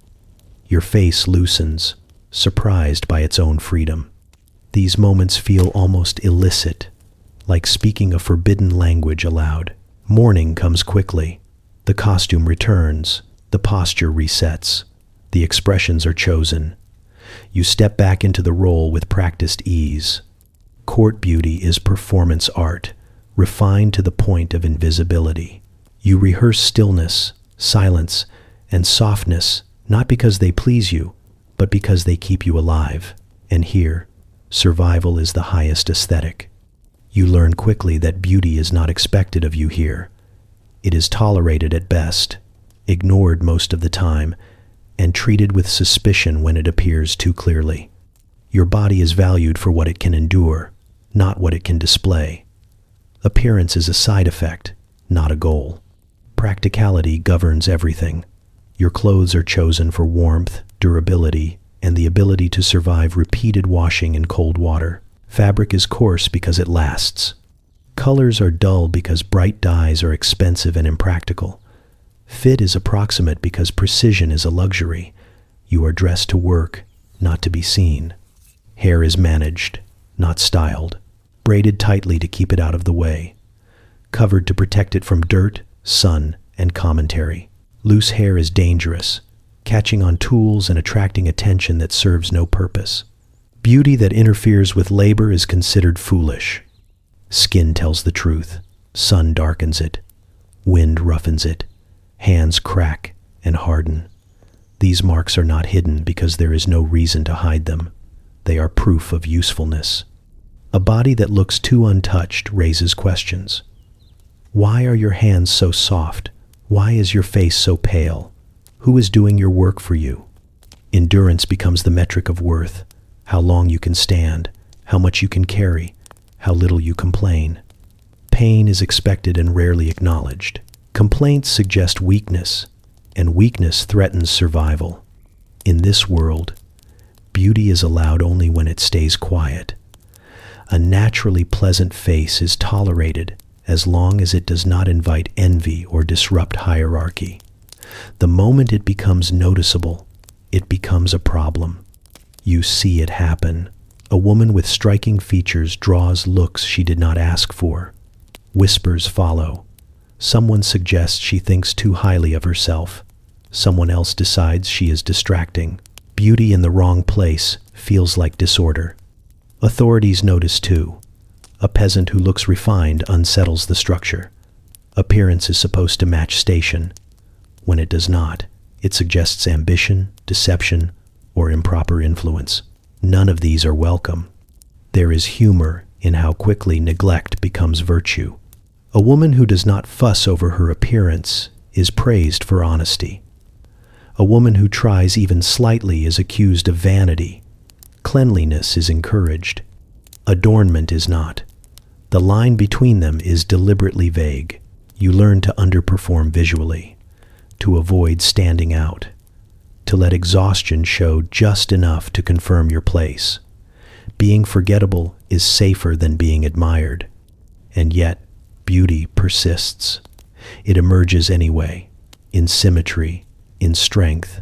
Your face loosens, surprised by its own freedom. These moments feel almost illicit, like speaking a forbidden language aloud. Morning comes quickly. The costume returns. The posture resets. The expressions are chosen. You step back into the role with practiced ease. Court beauty is performance art, refined to the point of invisibility. You rehearse stillness, silence, and softness, not because they please you, but because they keep you alive. And here, survival is the highest aesthetic. You learn quickly that beauty is not expected of you here. It is tolerated at best, ignored most of the time, and treated with suspicion when it appears too clearly. Your body is valued for what it can endure, not what it can display. Appearance is a side effect, not a goal. Practicality governs everything. Your clothes are chosen for warmth, durability, and the ability to survive repeated washing in cold water. Fabric is coarse because it lasts. Colors are dull because bright dyes are expensive and impractical. Fit is approximate because precision is a luxury. You are dressed to work, not to be seen. Hair is managed, not styled, braided tightly to keep it out of the way, covered to protect it from dirt, sun, and commentary. Loose hair is dangerous, catching on tools and attracting attention that serves no purpose. Beauty that interferes with labor is considered foolish. Skin tells the truth. Sun darkens it. Wind roughens it. Hands crack and harden. These marks are not hidden because there is no reason to hide them. They are proof of usefulness. A body that looks too untouched raises questions. Why are your hands so soft? Why is your face so pale? Who is doing your work for you? Endurance becomes the metric of worth. How long you can stand, how much you can carry, how little you complain. Pain is expected and rarely acknowledged. Complaints suggest weakness, and weakness threatens survival. In this world, Beauty is allowed only when it stays quiet. A naturally pleasant face is tolerated as long as it does not invite envy or disrupt hierarchy. The moment it becomes noticeable, it becomes a problem. You see it happen. A woman with striking features draws looks she did not ask for. Whispers follow. Someone suggests she thinks too highly of herself. Someone else decides she is distracting. Beauty in the wrong place feels like disorder. Authorities notice too. A peasant who looks refined unsettles the structure. Appearance is supposed to match station. When it does not, it suggests ambition, deception, or improper influence. None of these are welcome. There is humor in how quickly neglect becomes virtue. A woman who does not fuss over her appearance is praised for honesty. A woman who tries even slightly is accused of vanity. Cleanliness is encouraged. Adornment is not. The line between them is deliberately vague. You learn to underperform visually, to avoid standing out, to let exhaustion show just enough to confirm your place. Being forgettable is safer than being admired. And yet, beauty persists. It emerges anyway, in symmetry, in strength,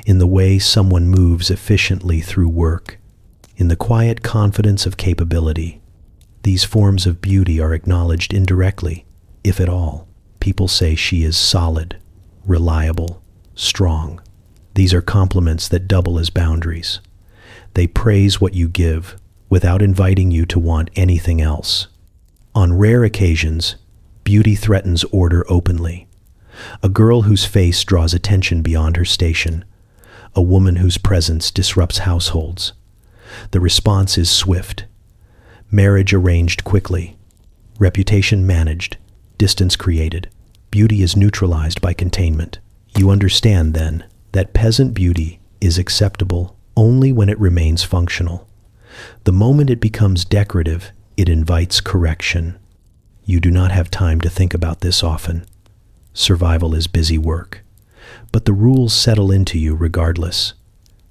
in the way someone moves efficiently through work, in the quiet confidence of capability. These forms of beauty are acknowledged indirectly, if at all. People say she is solid, reliable, strong. These are compliments that double as boundaries. They praise what you give without inviting you to want anything else. On rare occasions, beauty threatens order openly. A girl whose face draws attention beyond her station. A woman whose presence disrupts households. The response is swift. Marriage arranged quickly. Reputation managed. Distance created. Beauty is neutralized by containment. You understand, then, that peasant beauty is acceptable only when it remains functional. The moment it becomes decorative, it invites correction. You do not have time to think about this often. Survival is busy work. But the rules settle into you regardless.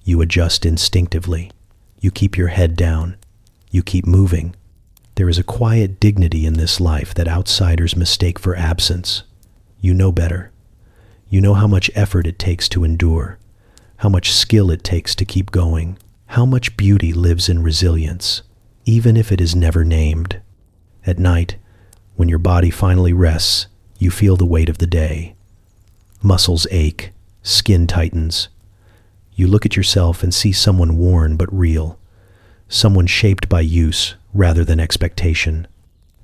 You adjust instinctively. You keep your head down. You keep moving. There is a quiet dignity in this life that outsiders mistake for absence. You know better. You know how much effort it takes to endure, how much skill it takes to keep going, how much beauty lives in resilience, even if it is never named. At night, when your body finally rests, you feel the weight of the day. Muscles ache, skin tightens. You look at yourself and see someone worn but real, someone shaped by use rather than expectation.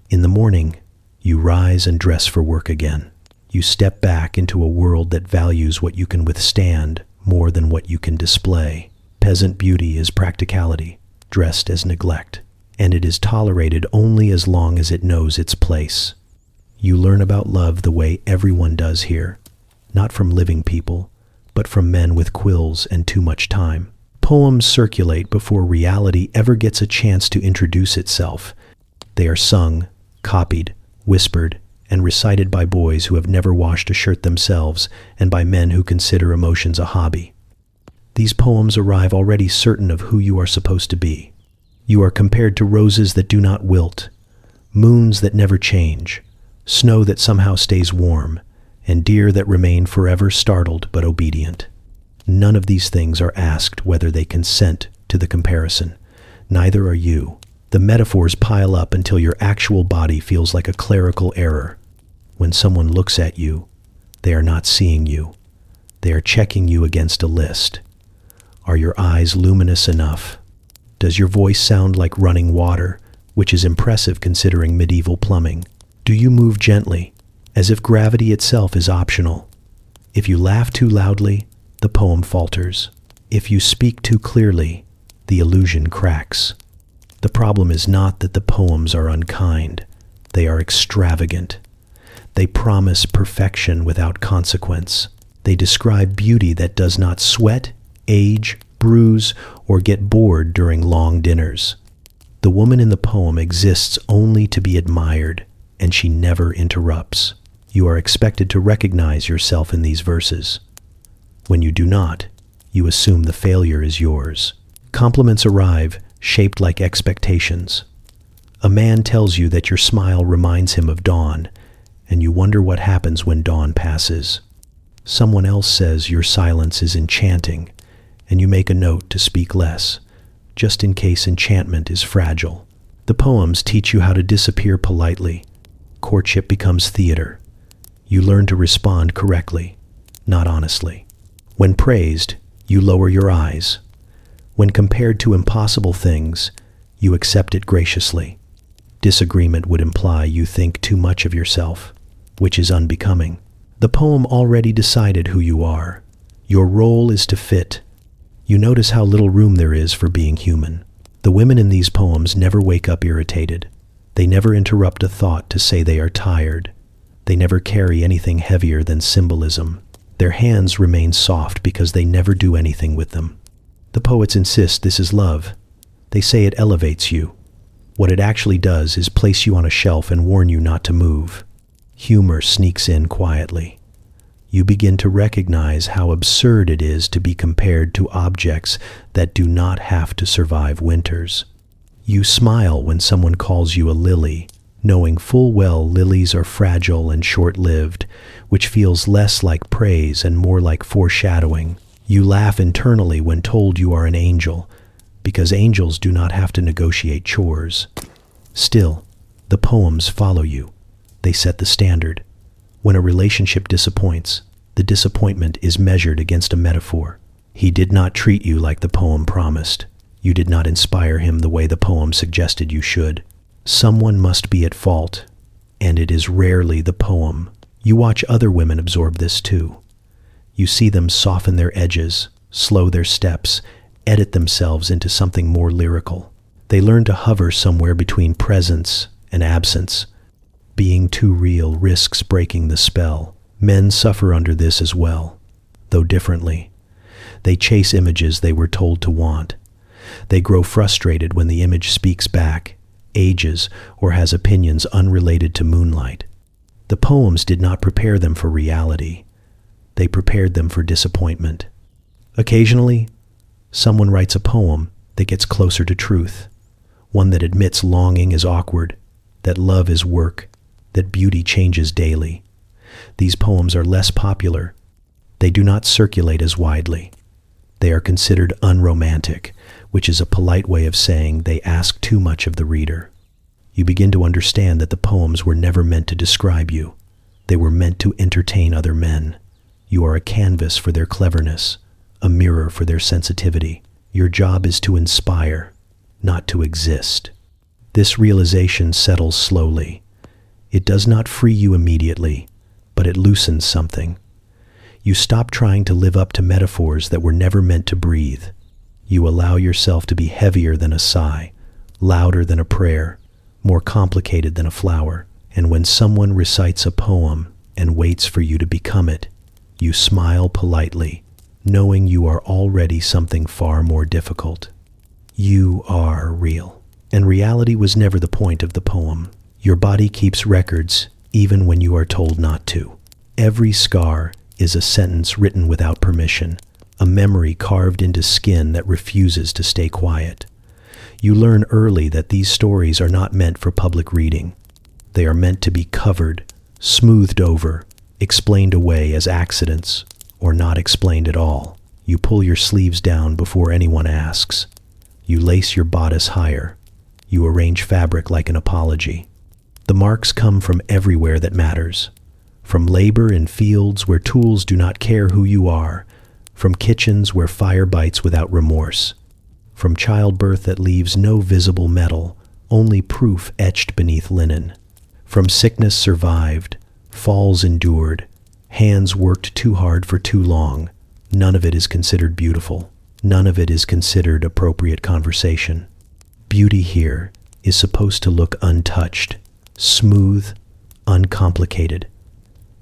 In the morning, you rise and dress for work again. You step back into a world that values what you can withstand more than what you can display. Peasant beauty is practicality, dressed as neglect, and it is tolerated only as long as it knows its place. You learn about love the way everyone does here, not from living people, but from men with quills and too much time. Poems circulate before reality ever gets a chance to introduce itself. They are sung, copied, whispered, and recited by boys who have never washed a shirt themselves and by men who consider emotions a hobby. These poems arrive already certain of who you are supposed to be. You are compared to roses that do not wilt, moons that never change, snow that somehow stays warm, and deer that remain forever startled but obedient. None of these things are asked whether they consent to the comparison. Neither are you. The metaphors pile up until your actual body feels like a clerical error. When someone looks at you, they are not seeing you. They are checking you against a list. Are your eyes luminous enough? Does your voice sound like running water, which is impressive considering medieval plumbing? Do you move gently, as if gravity itself is optional? If you laugh too loudly, the poem falters. If you speak too clearly, the illusion cracks. The problem is not that the poems are unkind. They are extravagant. They promise perfection without consequence. They describe beauty that does not sweat, age, bruise, or get bored during long dinners. The woman in the poem exists only to be admired, and she never interrupts. You are expected to recognize yourself in these verses. When you do not, you assume the failure is yours. Compliments arrive, shaped like expectations. A man tells you that your smile reminds him of dawn, and you wonder what happens when dawn passes. Someone else says your silence is enchanting, and you make a note to speak less, just in case enchantment is fragile. The poems teach you how to disappear politely. Courtship becomes theater. You learn to respond correctly, not honestly. When praised, you lower your eyes. When compared to impossible things, you accept it graciously. Disagreement would imply you think too much of yourself, which is unbecoming. The poem already decided who you are. Your role is to fit. You notice how little room there is for being human. The women in these poems never wake up irritated. They never interrupt a thought to say they are tired. They never carry anything heavier than symbolism. Their hands remain soft because they never do anything with them. The poets insist this is love. They say it elevates you. What it actually does is place you on a shelf and warn you not to move. Humor sneaks in quietly. You begin to recognize how absurd it is to be compared to objects that do not have to survive winters. You smile when someone calls you a lily, knowing full well lilies are fragile and short-lived, which feels less like praise and more like foreshadowing. You laugh internally when told you are an angel, because angels do not have to negotiate chores. Still, the poems follow you. They set the standard. When a relationship disappoints, the disappointment is measured against a metaphor. He did not treat you like the poem promised. You did not inspire him the way the poem suggested you should. Someone must be at fault, and it is rarely the poem. You watch other women absorb this too. You see them soften their edges, slow their steps, edit themselves into something more lyrical. They learn to hover somewhere between presence and absence. Being too real risks breaking the spell. Men suffer under this as well, though differently. They chase images they were told to want. They grow frustrated when the image speaks back, ages, or has opinions unrelated to moonlight. The poems did not prepare them for reality. They prepared them for disappointment. Occasionally, someone writes a poem that gets closer to truth, one that admits longing is awkward, that love is work, that beauty changes daily. These poems are less popular. They do not circulate as widely. They are considered unromantic, which is a polite way of saying they ask too much of the reader. You begin to understand that the poems were never meant to describe you. They were meant to entertain other men. You are a canvas for their cleverness, a mirror for their sensitivity. Your job is to inspire, not to exist. This realization settles slowly. It does not free you immediately, but it loosens something. You stop trying to live up to metaphors that were never meant to breathe. You allow yourself to be heavier than a sigh, louder than a prayer, more complicated than a flower. And when someone recites a poem and waits for you to become it, you smile politely, knowing you are already something far more difficult. You are real. And reality was never the point of the poem. Your body keeps records even when you are told not to. Every scar is a sentence written without permission, a memory carved into skin that refuses to stay quiet. You learn early that these stories are not meant for public reading. They are meant to be covered, smoothed over, explained away as accidents, or not explained at all. You pull your sleeves down before anyone asks. You lace your bodice higher. You arrange fabric like an apology. The marks come from everywhere that matters. From labor in fields where tools do not care who you are. From kitchens where fire bites without remorse. From childbirth that leaves no visible metal, only proof etched beneath linen. From sickness survived, falls endured, hands worked too hard for too long. None of it is considered beautiful. None of it is considered appropriate conversation. Beauty here is supposed to look untouched, smooth, uncomplicated,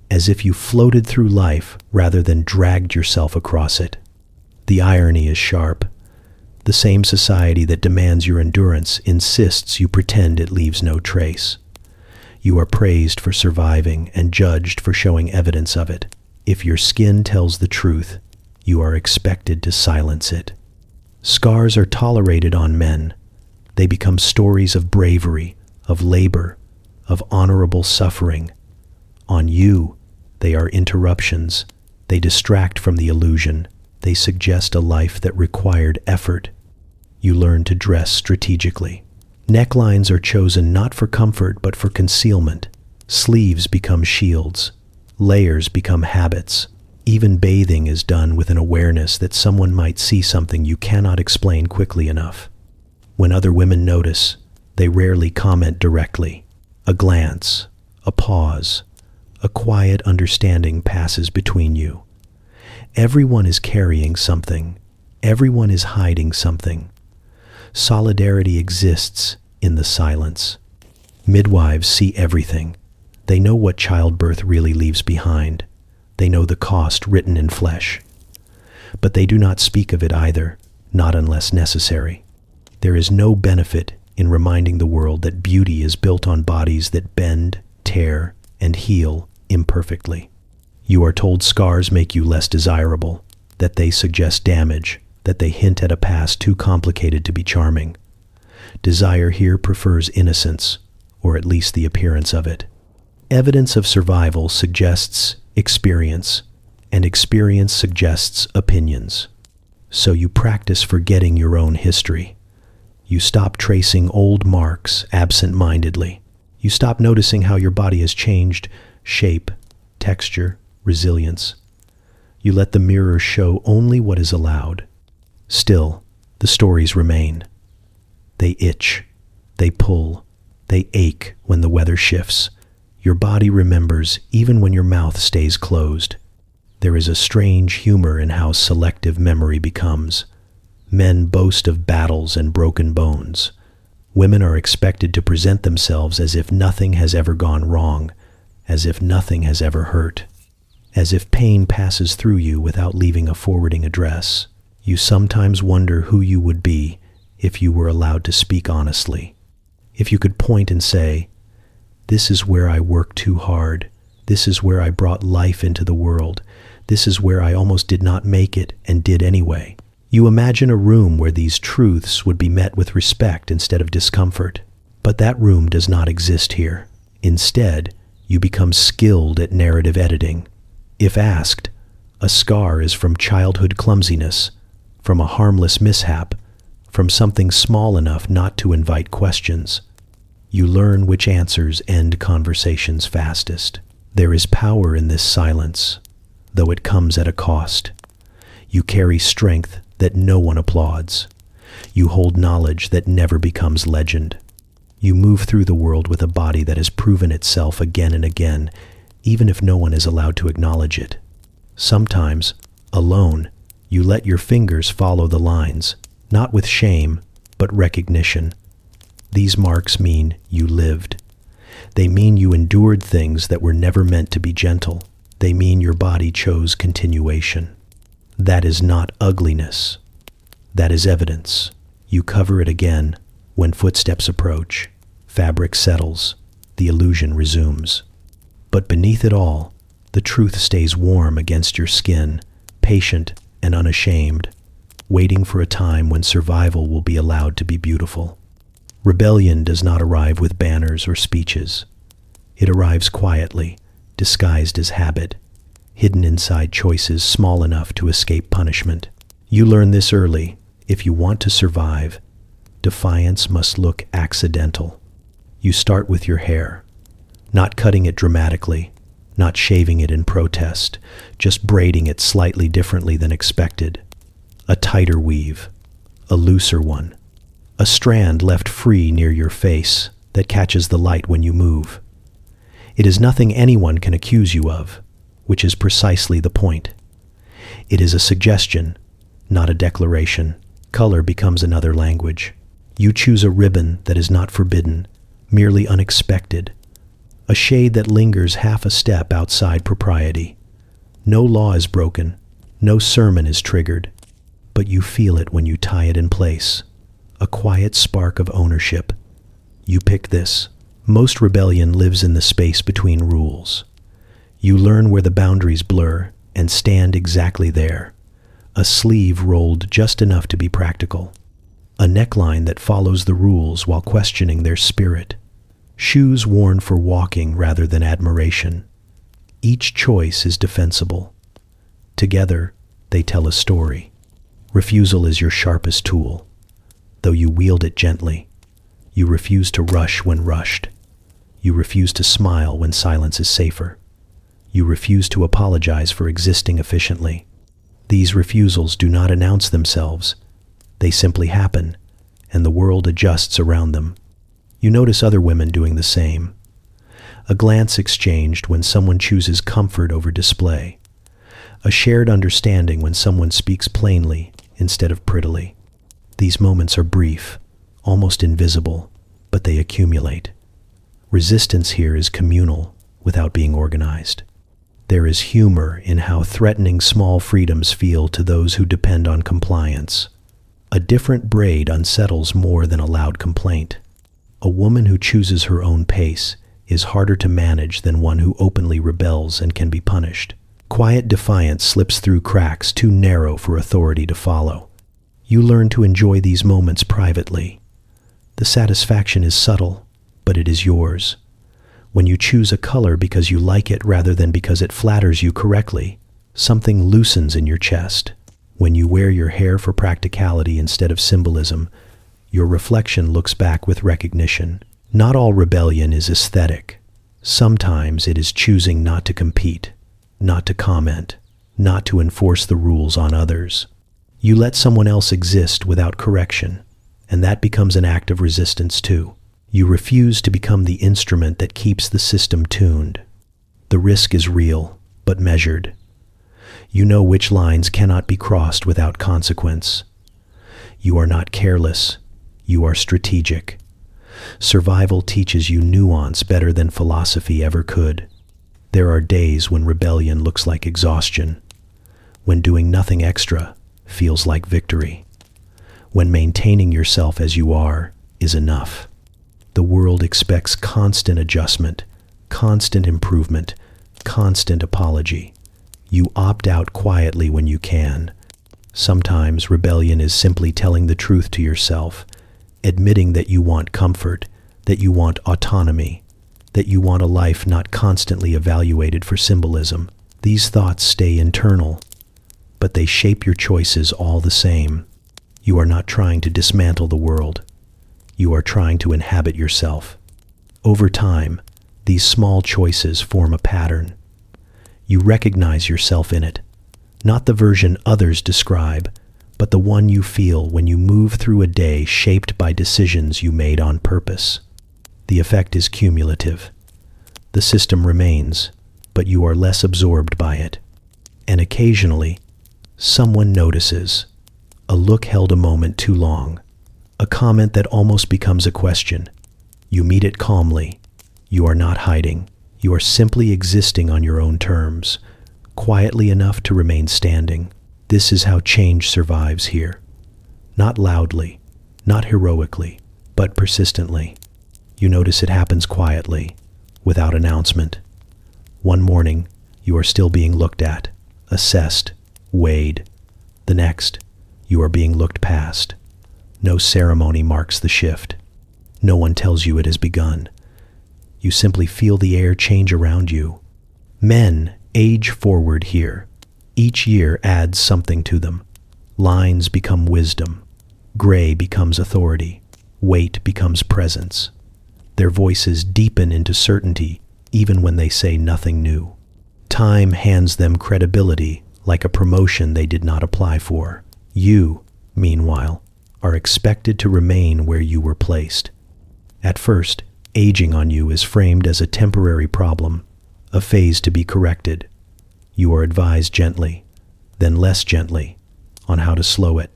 as if you floated through life rather than dragged yourself across it. The irony is sharp. The same society that demands your endurance insists you pretend it leaves no trace. You are praised for surviving and judged for showing evidence of it. If your skin tells the truth, you are expected to silence it. Scars are tolerated on men. They become stories of bravery, of labor, of honorable suffering. On you, they are interruptions. They distract from the illusion. They suggest a life that required effort. You learn to dress strategically. Necklines are chosen not for comfort but for concealment. Sleeves become shields. Layers become habits. Even bathing is done with an awareness that someone might see something you cannot explain quickly enough. When other women notice, they rarely comment directly. A glance, a pause, a quiet understanding passes between you. Everyone is carrying something. Everyone is hiding something. Solidarity exists in the silence. Midwives see everything. They know what childbirth really leaves behind. They know the cost written in flesh. But they do not speak of it either, not unless necessary. There is no benefit in reminding the world that beauty is built on bodies that bend, tear, and heal imperfectly. You are told scars make you less desirable, that they suggest damage, that they hint at a past too complicated to be charming. Desire here prefers innocence, or at least the appearance of it. Evidence of survival suggests experience, and experience suggests opinions. So you practice forgetting your own history. You stop tracing old marks absent-mindedly. You stop noticing how your body has changed shape, texture, resilience. You let the mirror show only what is allowed. Still, the stories remain. They itch, they pull, they ache when the weather shifts. Your body remembers even when your mouth stays closed. There is a strange humor in how selective memory becomes. Men boast of battles and broken bones. Women are expected to present themselves as if nothing has ever gone wrong, as if nothing has ever hurt, as if pain passes through you without leaving a forwarding address. You sometimes wonder who you would be if you were allowed to speak honestly. If you could point and say, "This is where I worked too hard. This is where I brought life into the world. This is where I almost did not make it and did anyway." You imagine a room where these truths would be met with respect instead of discomfort. But that room does not exist here. Instead, you become skilled at narrative editing. If asked, a scar is from childhood clumsiness, from a harmless mishap, from something small enough not to invite questions. You learn which answers end conversations fastest. There is power in this silence, though it comes at a cost. You carry strength that no one applauds. You hold knowledge that never becomes legend. You move through the world with a body that has proven itself again and again, even if no one is allowed to acknowledge it. Sometimes, alone, you let your fingers follow the lines, not with shame, but recognition. These marks mean you lived. They mean you endured things that were never meant to be gentle. They mean your body chose continuation. That is not ugliness. That is evidence. You cover it again. When footsteps approach, fabric settles, the illusion resumes. But beneath it all, the truth stays warm against your skin, patient and unashamed, waiting for a time when survival will be allowed to be beautiful. Rebellion does not arrive with banners or speeches. It arrives quietly, disguised as habit, hidden inside choices small enough to escape punishment. You learn this early. If you want to survive, defiance must look accidental. You start with your hair, not cutting it dramatically, not shaving it in protest, just braiding it slightly differently than expected. A tighter weave, a looser one, a strand left free near your face that catches the light when you move. It is nothing anyone can accuse you of, which is precisely the point. It is a suggestion, not a declaration. Color becomes another language. You choose a ribbon that is not forbidden, merely unexpected, a shade that lingers half a step outside propriety. No law is broken, no sermon is triggered, but you feel it when you tie it in place, a quiet spark of ownership. You pick this. Most rebellion lives in the space between rules. You learn where the boundaries blur and stand exactly there, a sleeve rolled just enough to be practical, a neckline that follows the rules while questioning their spirit, shoes worn for walking rather than admiration. Each choice is defensible. Together, they tell a story. Refusal is your sharpest tool. Though you wield it gently, you refuse to rush when rushed. You refuse to smile when silence is safer. You refuse to apologize for existing efficiently. These refusals do not announce themselves. They simply happen, and the world adjusts around them. You notice other women doing the same. A glance exchanged when someone chooses comfort over display. A shared understanding when someone speaks plainly instead of prettily. These moments are brief, almost invisible, but they accumulate. Resistance here is communal without being organized. There is humor in how threatening small freedoms feel to those who depend on compliance. A different braid unsettles more than a loud complaint. A woman who chooses her own pace is harder to manage than one who openly rebels and can be punished. Quiet defiance slips through cracks too narrow for authority to follow. You learn to enjoy these moments privately. The satisfaction is subtle, but it is yours. When you choose a color because you like it rather than because it flatters you correctly, something loosens in your chest. When you wear your hair for practicality instead of symbolism, your reflection looks back with recognition. Not all rebellion is aesthetic. Sometimes it is choosing not to compete, not to comment, not to enforce the rules on others. You let someone else exist without correction, and that becomes an act of resistance too. You refuse to become the instrument that keeps the system tuned. The risk is real, but measured. You know which lines cannot be crossed without consequence. You are not careless. You are strategic. Survival teaches you nuance better than philosophy ever could. There are days when rebellion looks like exhaustion, when doing nothing extra feels like victory, when maintaining yourself as you are is enough. The world expects constant adjustment, constant improvement, constant apology. You opt out quietly when you can. Sometimes rebellion is simply telling the truth to yourself, admitting that you want comfort, that you want autonomy, that you want a life not constantly evaluated for symbolism. These thoughts stay internal, but they shape your choices all the same. You are not trying to dismantle the world. You are trying to inhabit yourself. Over time, these small choices form a pattern. You recognize yourself in it, not the version others describe, but the one you feel when you move through a day shaped by decisions you made on purpose. The effect is cumulative. The system remains, but you are less absorbed by it. And occasionally, someone notices. A look held a moment too long. A comment that almost becomes a question. You meet it calmly. You are not hiding. You are simply existing on your own terms, quietly enough to remain standing. This is how change survives here. Not loudly, not heroically, but persistently. You notice it happens quietly, without announcement. One morning, you are still being looked at, assessed, weighed. The next, you are being looked past. No ceremony marks the shift. No one tells you it has begun. You simply feel the air change around you. Men age forward here. Each year adds something to them. Lines become wisdom. Gray becomes authority. Weight becomes presence. Their voices deepen into certainty even when they say nothing new. Time hands them credibility like a promotion they did not apply for. You, meanwhile, are expected to remain where you were placed. At first, aging on you is framed as a temporary problem, a phase to be corrected. You are advised gently, then less gently, on how to slow it,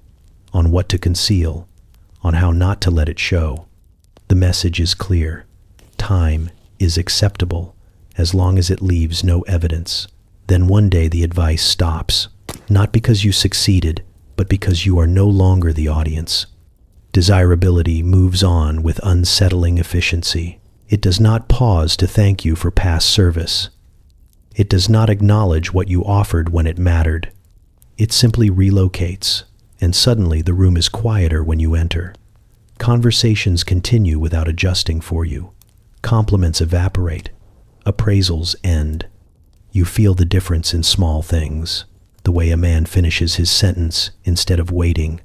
on what to conceal, on how not to let it show. The message is clear. Time is acceptable as long as it leaves no evidence. Then one day the advice stops, not because you succeeded, but because you are no longer the audience. Desirability moves on with unsettling efficiency. It does not pause to thank you for past service. It does not acknowledge what you offered when it mattered. It simply relocates, and suddenly the room is quieter when you enter. Conversations continue without adjusting for you. Compliments evaporate. Appraisals end. You feel the difference in small things. The way a man finishes his sentence instead of waiting.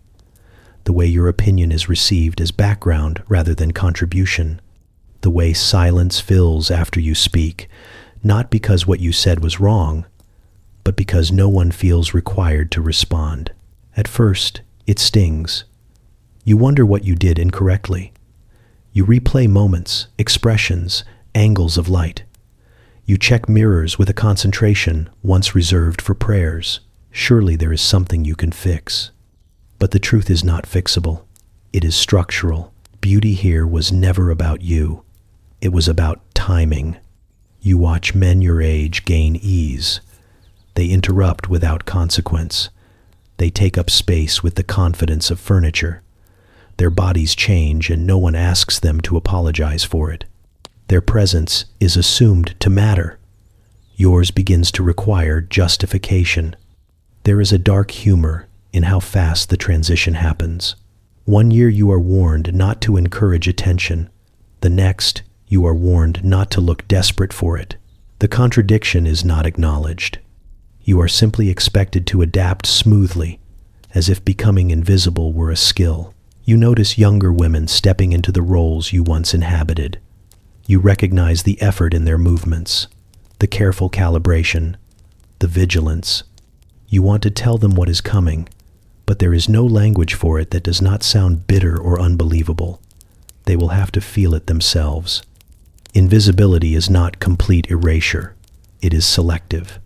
The way your opinion is received as background rather than contribution. The way silence fills after you speak, not because what you said was wrong, but because no one feels required to respond. At first, it stings. You wonder what you did incorrectly. You replay moments, expressions, angles of light. You check mirrors with a concentration once reserved for prayers. Surely there is something you can fix. But the truth is not fixable. It is structural. Beauty here was never about you. It was about timing. You watch men your age gain ease. They interrupt without consequence. They take up space with the confidence of furniture. Their bodies change and no one asks them to apologize for it. Their presence is assumed to matter. Yours begins to require justification. There is a dark humor in how fast the transition happens. 1 year you are warned not to encourage attention. The next, you are warned not to look desperate for it. The contradiction is not acknowledged. You are simply expected to adapt smoothly, as if becoming invisible were a skill. You notice younger women stepping into the roles you once inhabited. You recognize the effort in their movements, the careful calibration, the vigilance. You want to tell them what is coming, but there is no language for it that does not sound bitter or unbelievable. They will have to feel it themselves. Invisibility is not complete erasure. It is selective.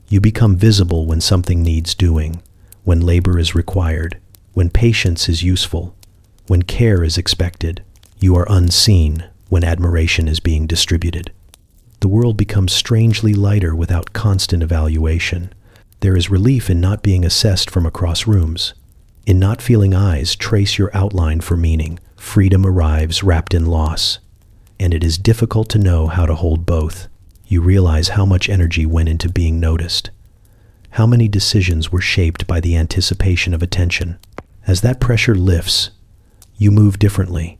You become visible when something needs doing, when labor is required, when patience is useful, when care is expected. You are unseen when admiration is being distributed. The world becomes strangely lighter without constant evaluation. There is relief in not being assessed from across rooms. In not feeling eyes trace your outline for meaning. Freedom arrives wrapped in loss. And it is difficult to know how to hold both. You realize how much energy went into being noticed. How many decisions were shaped by the anticipation of attention. As that pressure lifts, you move differently.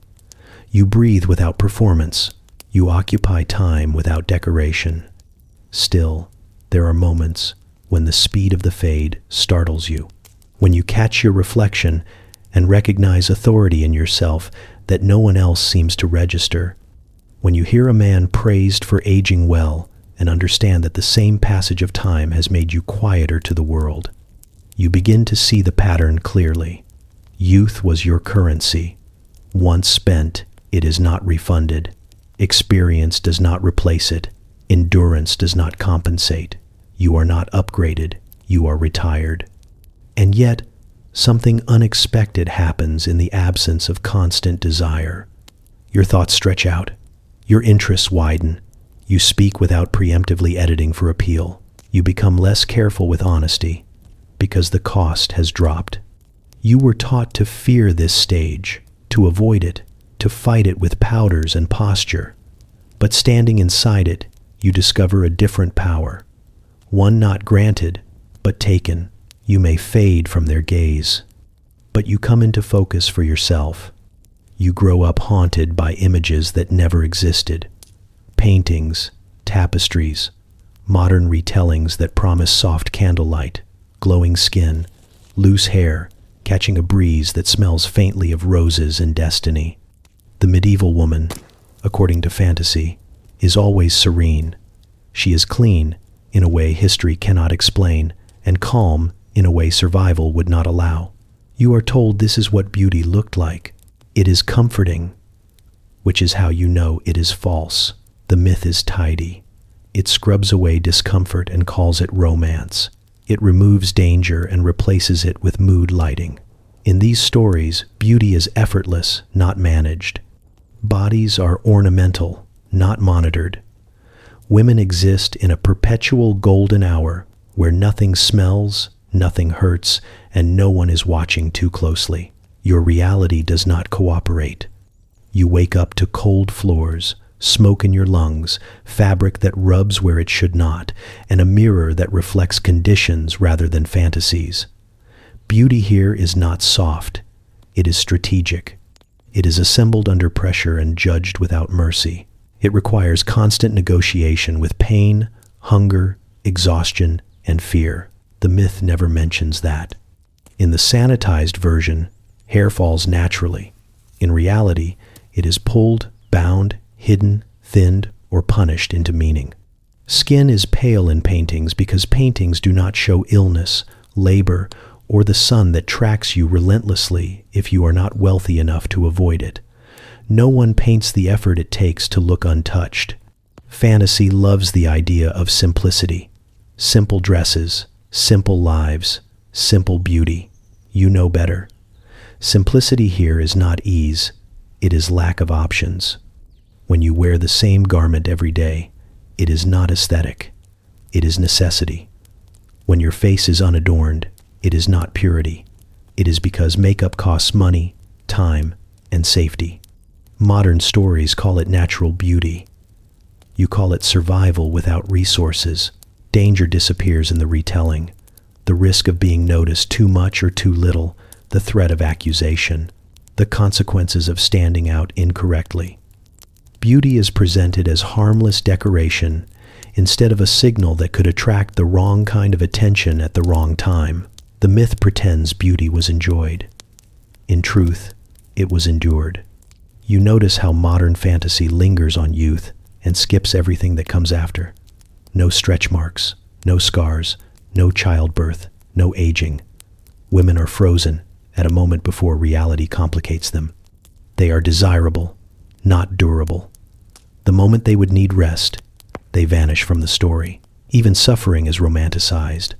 You breathe without performance. You occupy time without decoration. Still, there are moments when the speed of the fade startles you. When you catch your reflection and recognize authority in yourself that no one else seems to register. When you hear a man praised for aging well and understand that the same passage of time has made you quieter to the world, you begin to see the pattern clearly. Youth was your currency. Once spent, it is not refunded. Experience does not replace it. Endurance does not compensate. You are not upgraded. You are retired. And yet, something unexpected happens in the absence of constant desire. Your thoughts stretch out. Your interests widen. You speak without preemptively editing for appeal. You become less careful with honesty because the cost has dropped. You were taught to fear this stage, to avoid it, to fight it with powders and posture. But standing inside it, you discover a different power. One not granted, but taken. You may fade from their gaze, but you come into focus for yourself. You grow up haunted by images that never existed. Paintings, tapestries, modern retellings that promise soft candlelight, glowing skin, loose hair, catching a breeze that smells faintly of roses and destiny. The medieval woman, according to fantasy, is always serene. She is clean, in a way history cannot explain, and calm, in a way survival would not allow. You are told this is what beauty looked like. It is comforting, which is how you know it is false. The myth is tidy. It scrubs away discomfort and calls it romance. It removes danger and replaces it with mood lighting. In these stories, beauty is effortless, not managed. Bodies are ornamental, not monitored. Women exist in a perpetual golden hour where nothing smells, nothing hurts, and no one is watching too closely. Your reality does not cooperate. You wake up to cold floors, smoke in your lungs, fabric that rubs where it should not, and a mirror that reflects conditions rather than fantasies. Beauty here is not soft. It is strategic. It is assembled under pressure and judged without mercy. It requires constant negotiation with pain, hunger, exhaustion, and fear. The myth never mentions that. In the sanitized version, hair falls naturally. In reality, it is pulled, bound, hidden, thinned, or punished into meaning. Skin is pale in paintings because paintings do not show illness, labor, or the sun that tracks you relentlessly if you are not wealthy enough to avoid it. No one paints the effort it takes to look untouched. Fantasy loves the idea of simplicity. Simple dresses, simple lives, simple beauty. You know better. Simplicity here is not ease, it is lack of options. When you wear the same garment every day, it is not aesthetic, it is necessity. When your face is unadorned, it is not purity. It is because makeup costs money, time, and safety. Modern stories call it natural beauty. You call it survival without resources. Danger disappears in the retelling. The risk of being noticed too much or too little, the threat of accusation, the consequences of standing out incorrectly. Beauty is presented as harmless decoration instead of a signal that could attract the wrong kind of attention at the wrong time. The myth pretends beauty was enjoyed. In truth, it was endured. You notice how modern fantasy lingers on youth and skips everything that comes after. No stretch marks, no scars, no childbirth, no aging. Women are frozen at a moment before reality complicates them. They are desirable, not durable. The moment they would need rest, they vanish from the story. Even suffering is romanticized.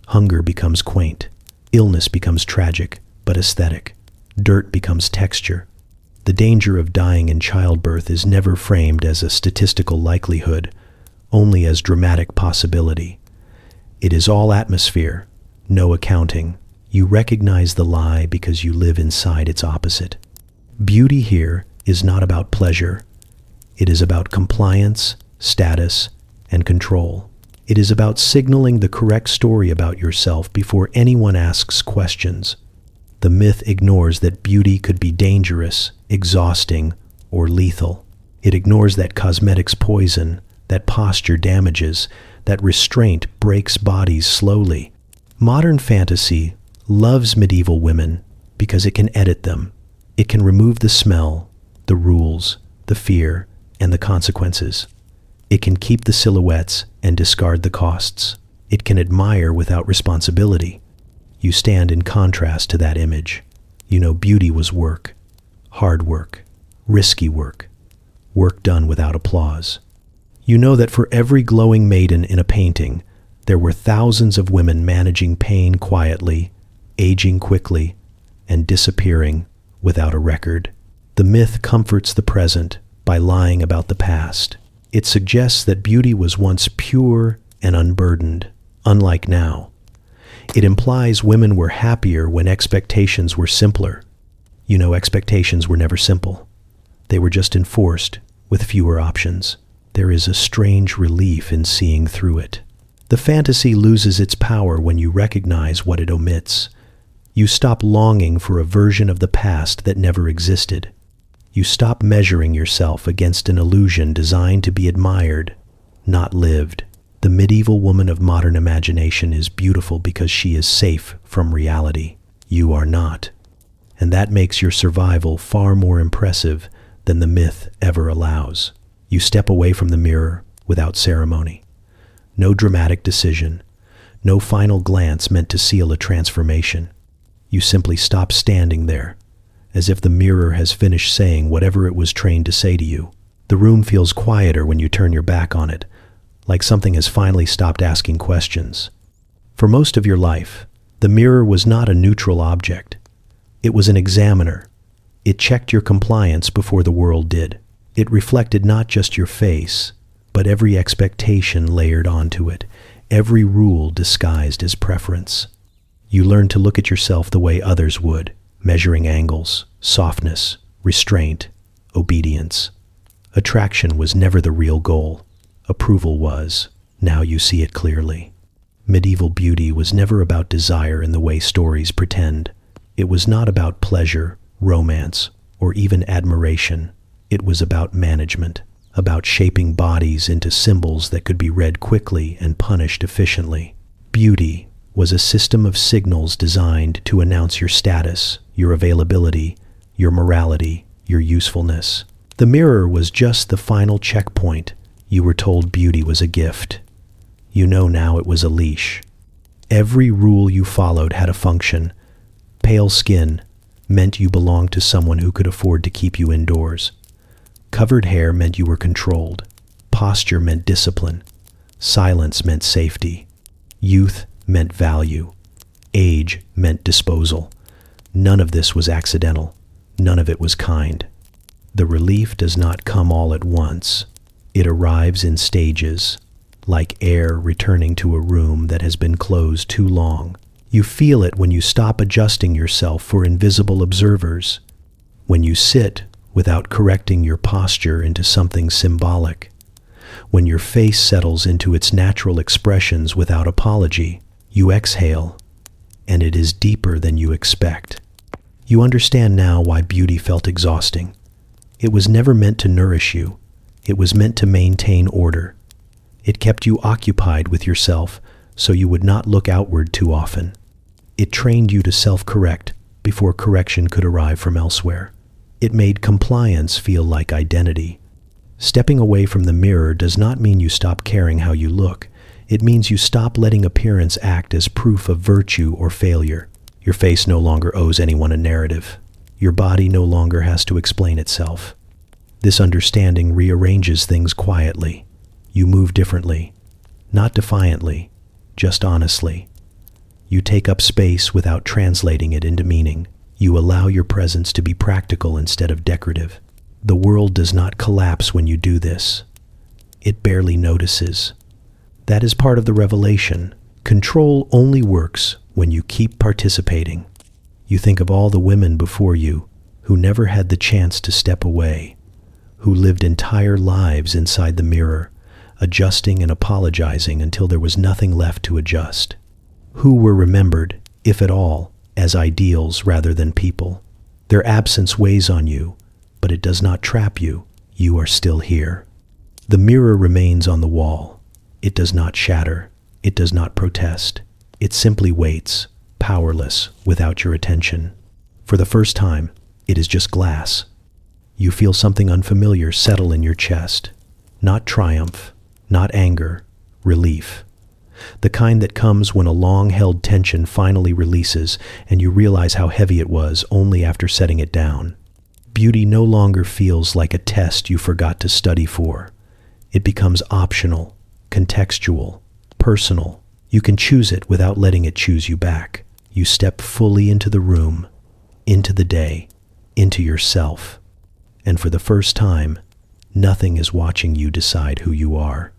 Hunger becomes quaint. Illness becomes tragic, but aesthetic. Dirt becomes texture. The danger of dying in childbirth is never framed as a statistical likelihood, only as dramatic possibility. It is all atmosphere, no accounting. You recognize the lie because you live inside its opposite. Beauty here is not about pleasure. It is about compliance, status, and control. It is about signaling the correct story about yourself before anyone asks questions. The myth ignores that beauty could be dangerous, exhausting, or lethal. It ignores that cosmetics poison, that posture damages, that restraint breaks bodies slowly. Modern fantasy loves medieval women because it can edit them. It can remove the smell, the rules, the fear, and the consequences. It can keep the silhouettes and discard the costs. It can admire without responsibility. You stand in contrast to that image. You know beauty was work, hard work, risky work, work done without applause. You know that for every glowing maiden in a painting, there were thousands of women managing pain quietly, aging quickly, and disappearing without a record. The myth comforts the present by lying about the past. It suggests that beauty was once pure and unburdened, unlike now. It implies women were happier when expectations were simpler. You know, expectations were never simple. They were just enforced with fewer options. There is a strange relief in seeing through it. The fantasy loses its power when you recognize what it omits. You stop longing for a version of the past that never existed. You stop measuring yourself against an illusion designed to be admired, not lived. The medieval woman of modern imagination is beautiful because she is safe from reality. You are not. And that makes your survival far more impressive than the myth ever allows. You step away from the mirror without ceremony. No dramatic decision, no final glance meant to seal a transformation. You simply stop standing there, as if the mirror has finished saying whatever it was trained to say to you. The room feels quieter when you turn your back on it, like something has finally stopped asking questions. For most of your life, the mirror was not a neutral object. It was an examiner. It checked your compliance before the world did. It reflected not just your face, but every expectation layered onto it, every rule disguised as preference. You learned to look at yourself the way others would, measuring angles, softness, restraint, obedience. Attraction was never the real goal. Approval was. Now you see it clearly. Medieval beauty was never about desire in the way stories pretend. It was not about pleasure, romance, or even admiration. It was about management, about shaping bodies into symbols that could be read quickly and punished efficiently. Beauty was a system of signals designed to announce your status, your availability, your morality, your usefulness. The mirror was just the final checkpoint. You were told beauty was a gift. You know now it was a leash. Every rule you followed had a function. Pale skin meant you belonged to someone who could afford to keep you indoors. Covered hair meant you were controlled. Posture meant discipline. Silence meant safety. Youth meant value. Age meant disposal. None of this was accidental. None of it was kind. The relief does not come all at once. It arrives in stages, like air returning to a room that has been closed too long. You feel it when you stop adjusting yourself for invisible observers, when you sit without correcting your posture into something symbolic, when your face settles into its natural expressions without apology. You exhale, and it is deeper than you expect. You understand now why beauty felt exhausting. It was never meant to nourish you. It was meant to maintain order. It kept you occupied with yourself so you would not look outward too often. It trained you to self-correct before correction could arrive from elsewhere. It made compliance feel like identity. Stepping away from the mirror does not mean you stop caring how you look. It means you stop letting appearance act as proof of virtue or failure. Your face no longer owes anyone a narrative. Your body no longer has to explain itself. This understanding rearranges things quietly. You move differently, not defiantly, just honestly. You take up space without translating it into meaning. You allow your presence to be practical instead of decorative. The world does not collapse when you do this. It barely notices. That is part of the revelation. Control only works when you keep participating. You think of all the women before you who never had the chance to step away, who lived entire lives inside the mirror, adjusting and apologizing until there was nothing left to adjust. Who were remembered, if at all, as ideals rather than people. Their absence weighs on you, but it does not trap you. You are still here. The mirror remains on the wall. It does not shatter. It does not protest. It simply waits, powerless, without your attention. For the first time, it is just glass. You feel something unfamiliar settle in your chest. Not triumph, not anger, relief. The kind that comes when a long-held tension finally releases and you realize how heavy it was only after setting it down. Beauty no longer feels like a test you forgot to study for. It becomes optional, contextual, personal. You can choose it without letting it choose you back. You step fully into the room, into the day, into yourself. And for the first time, nothing is watching you decide who you are.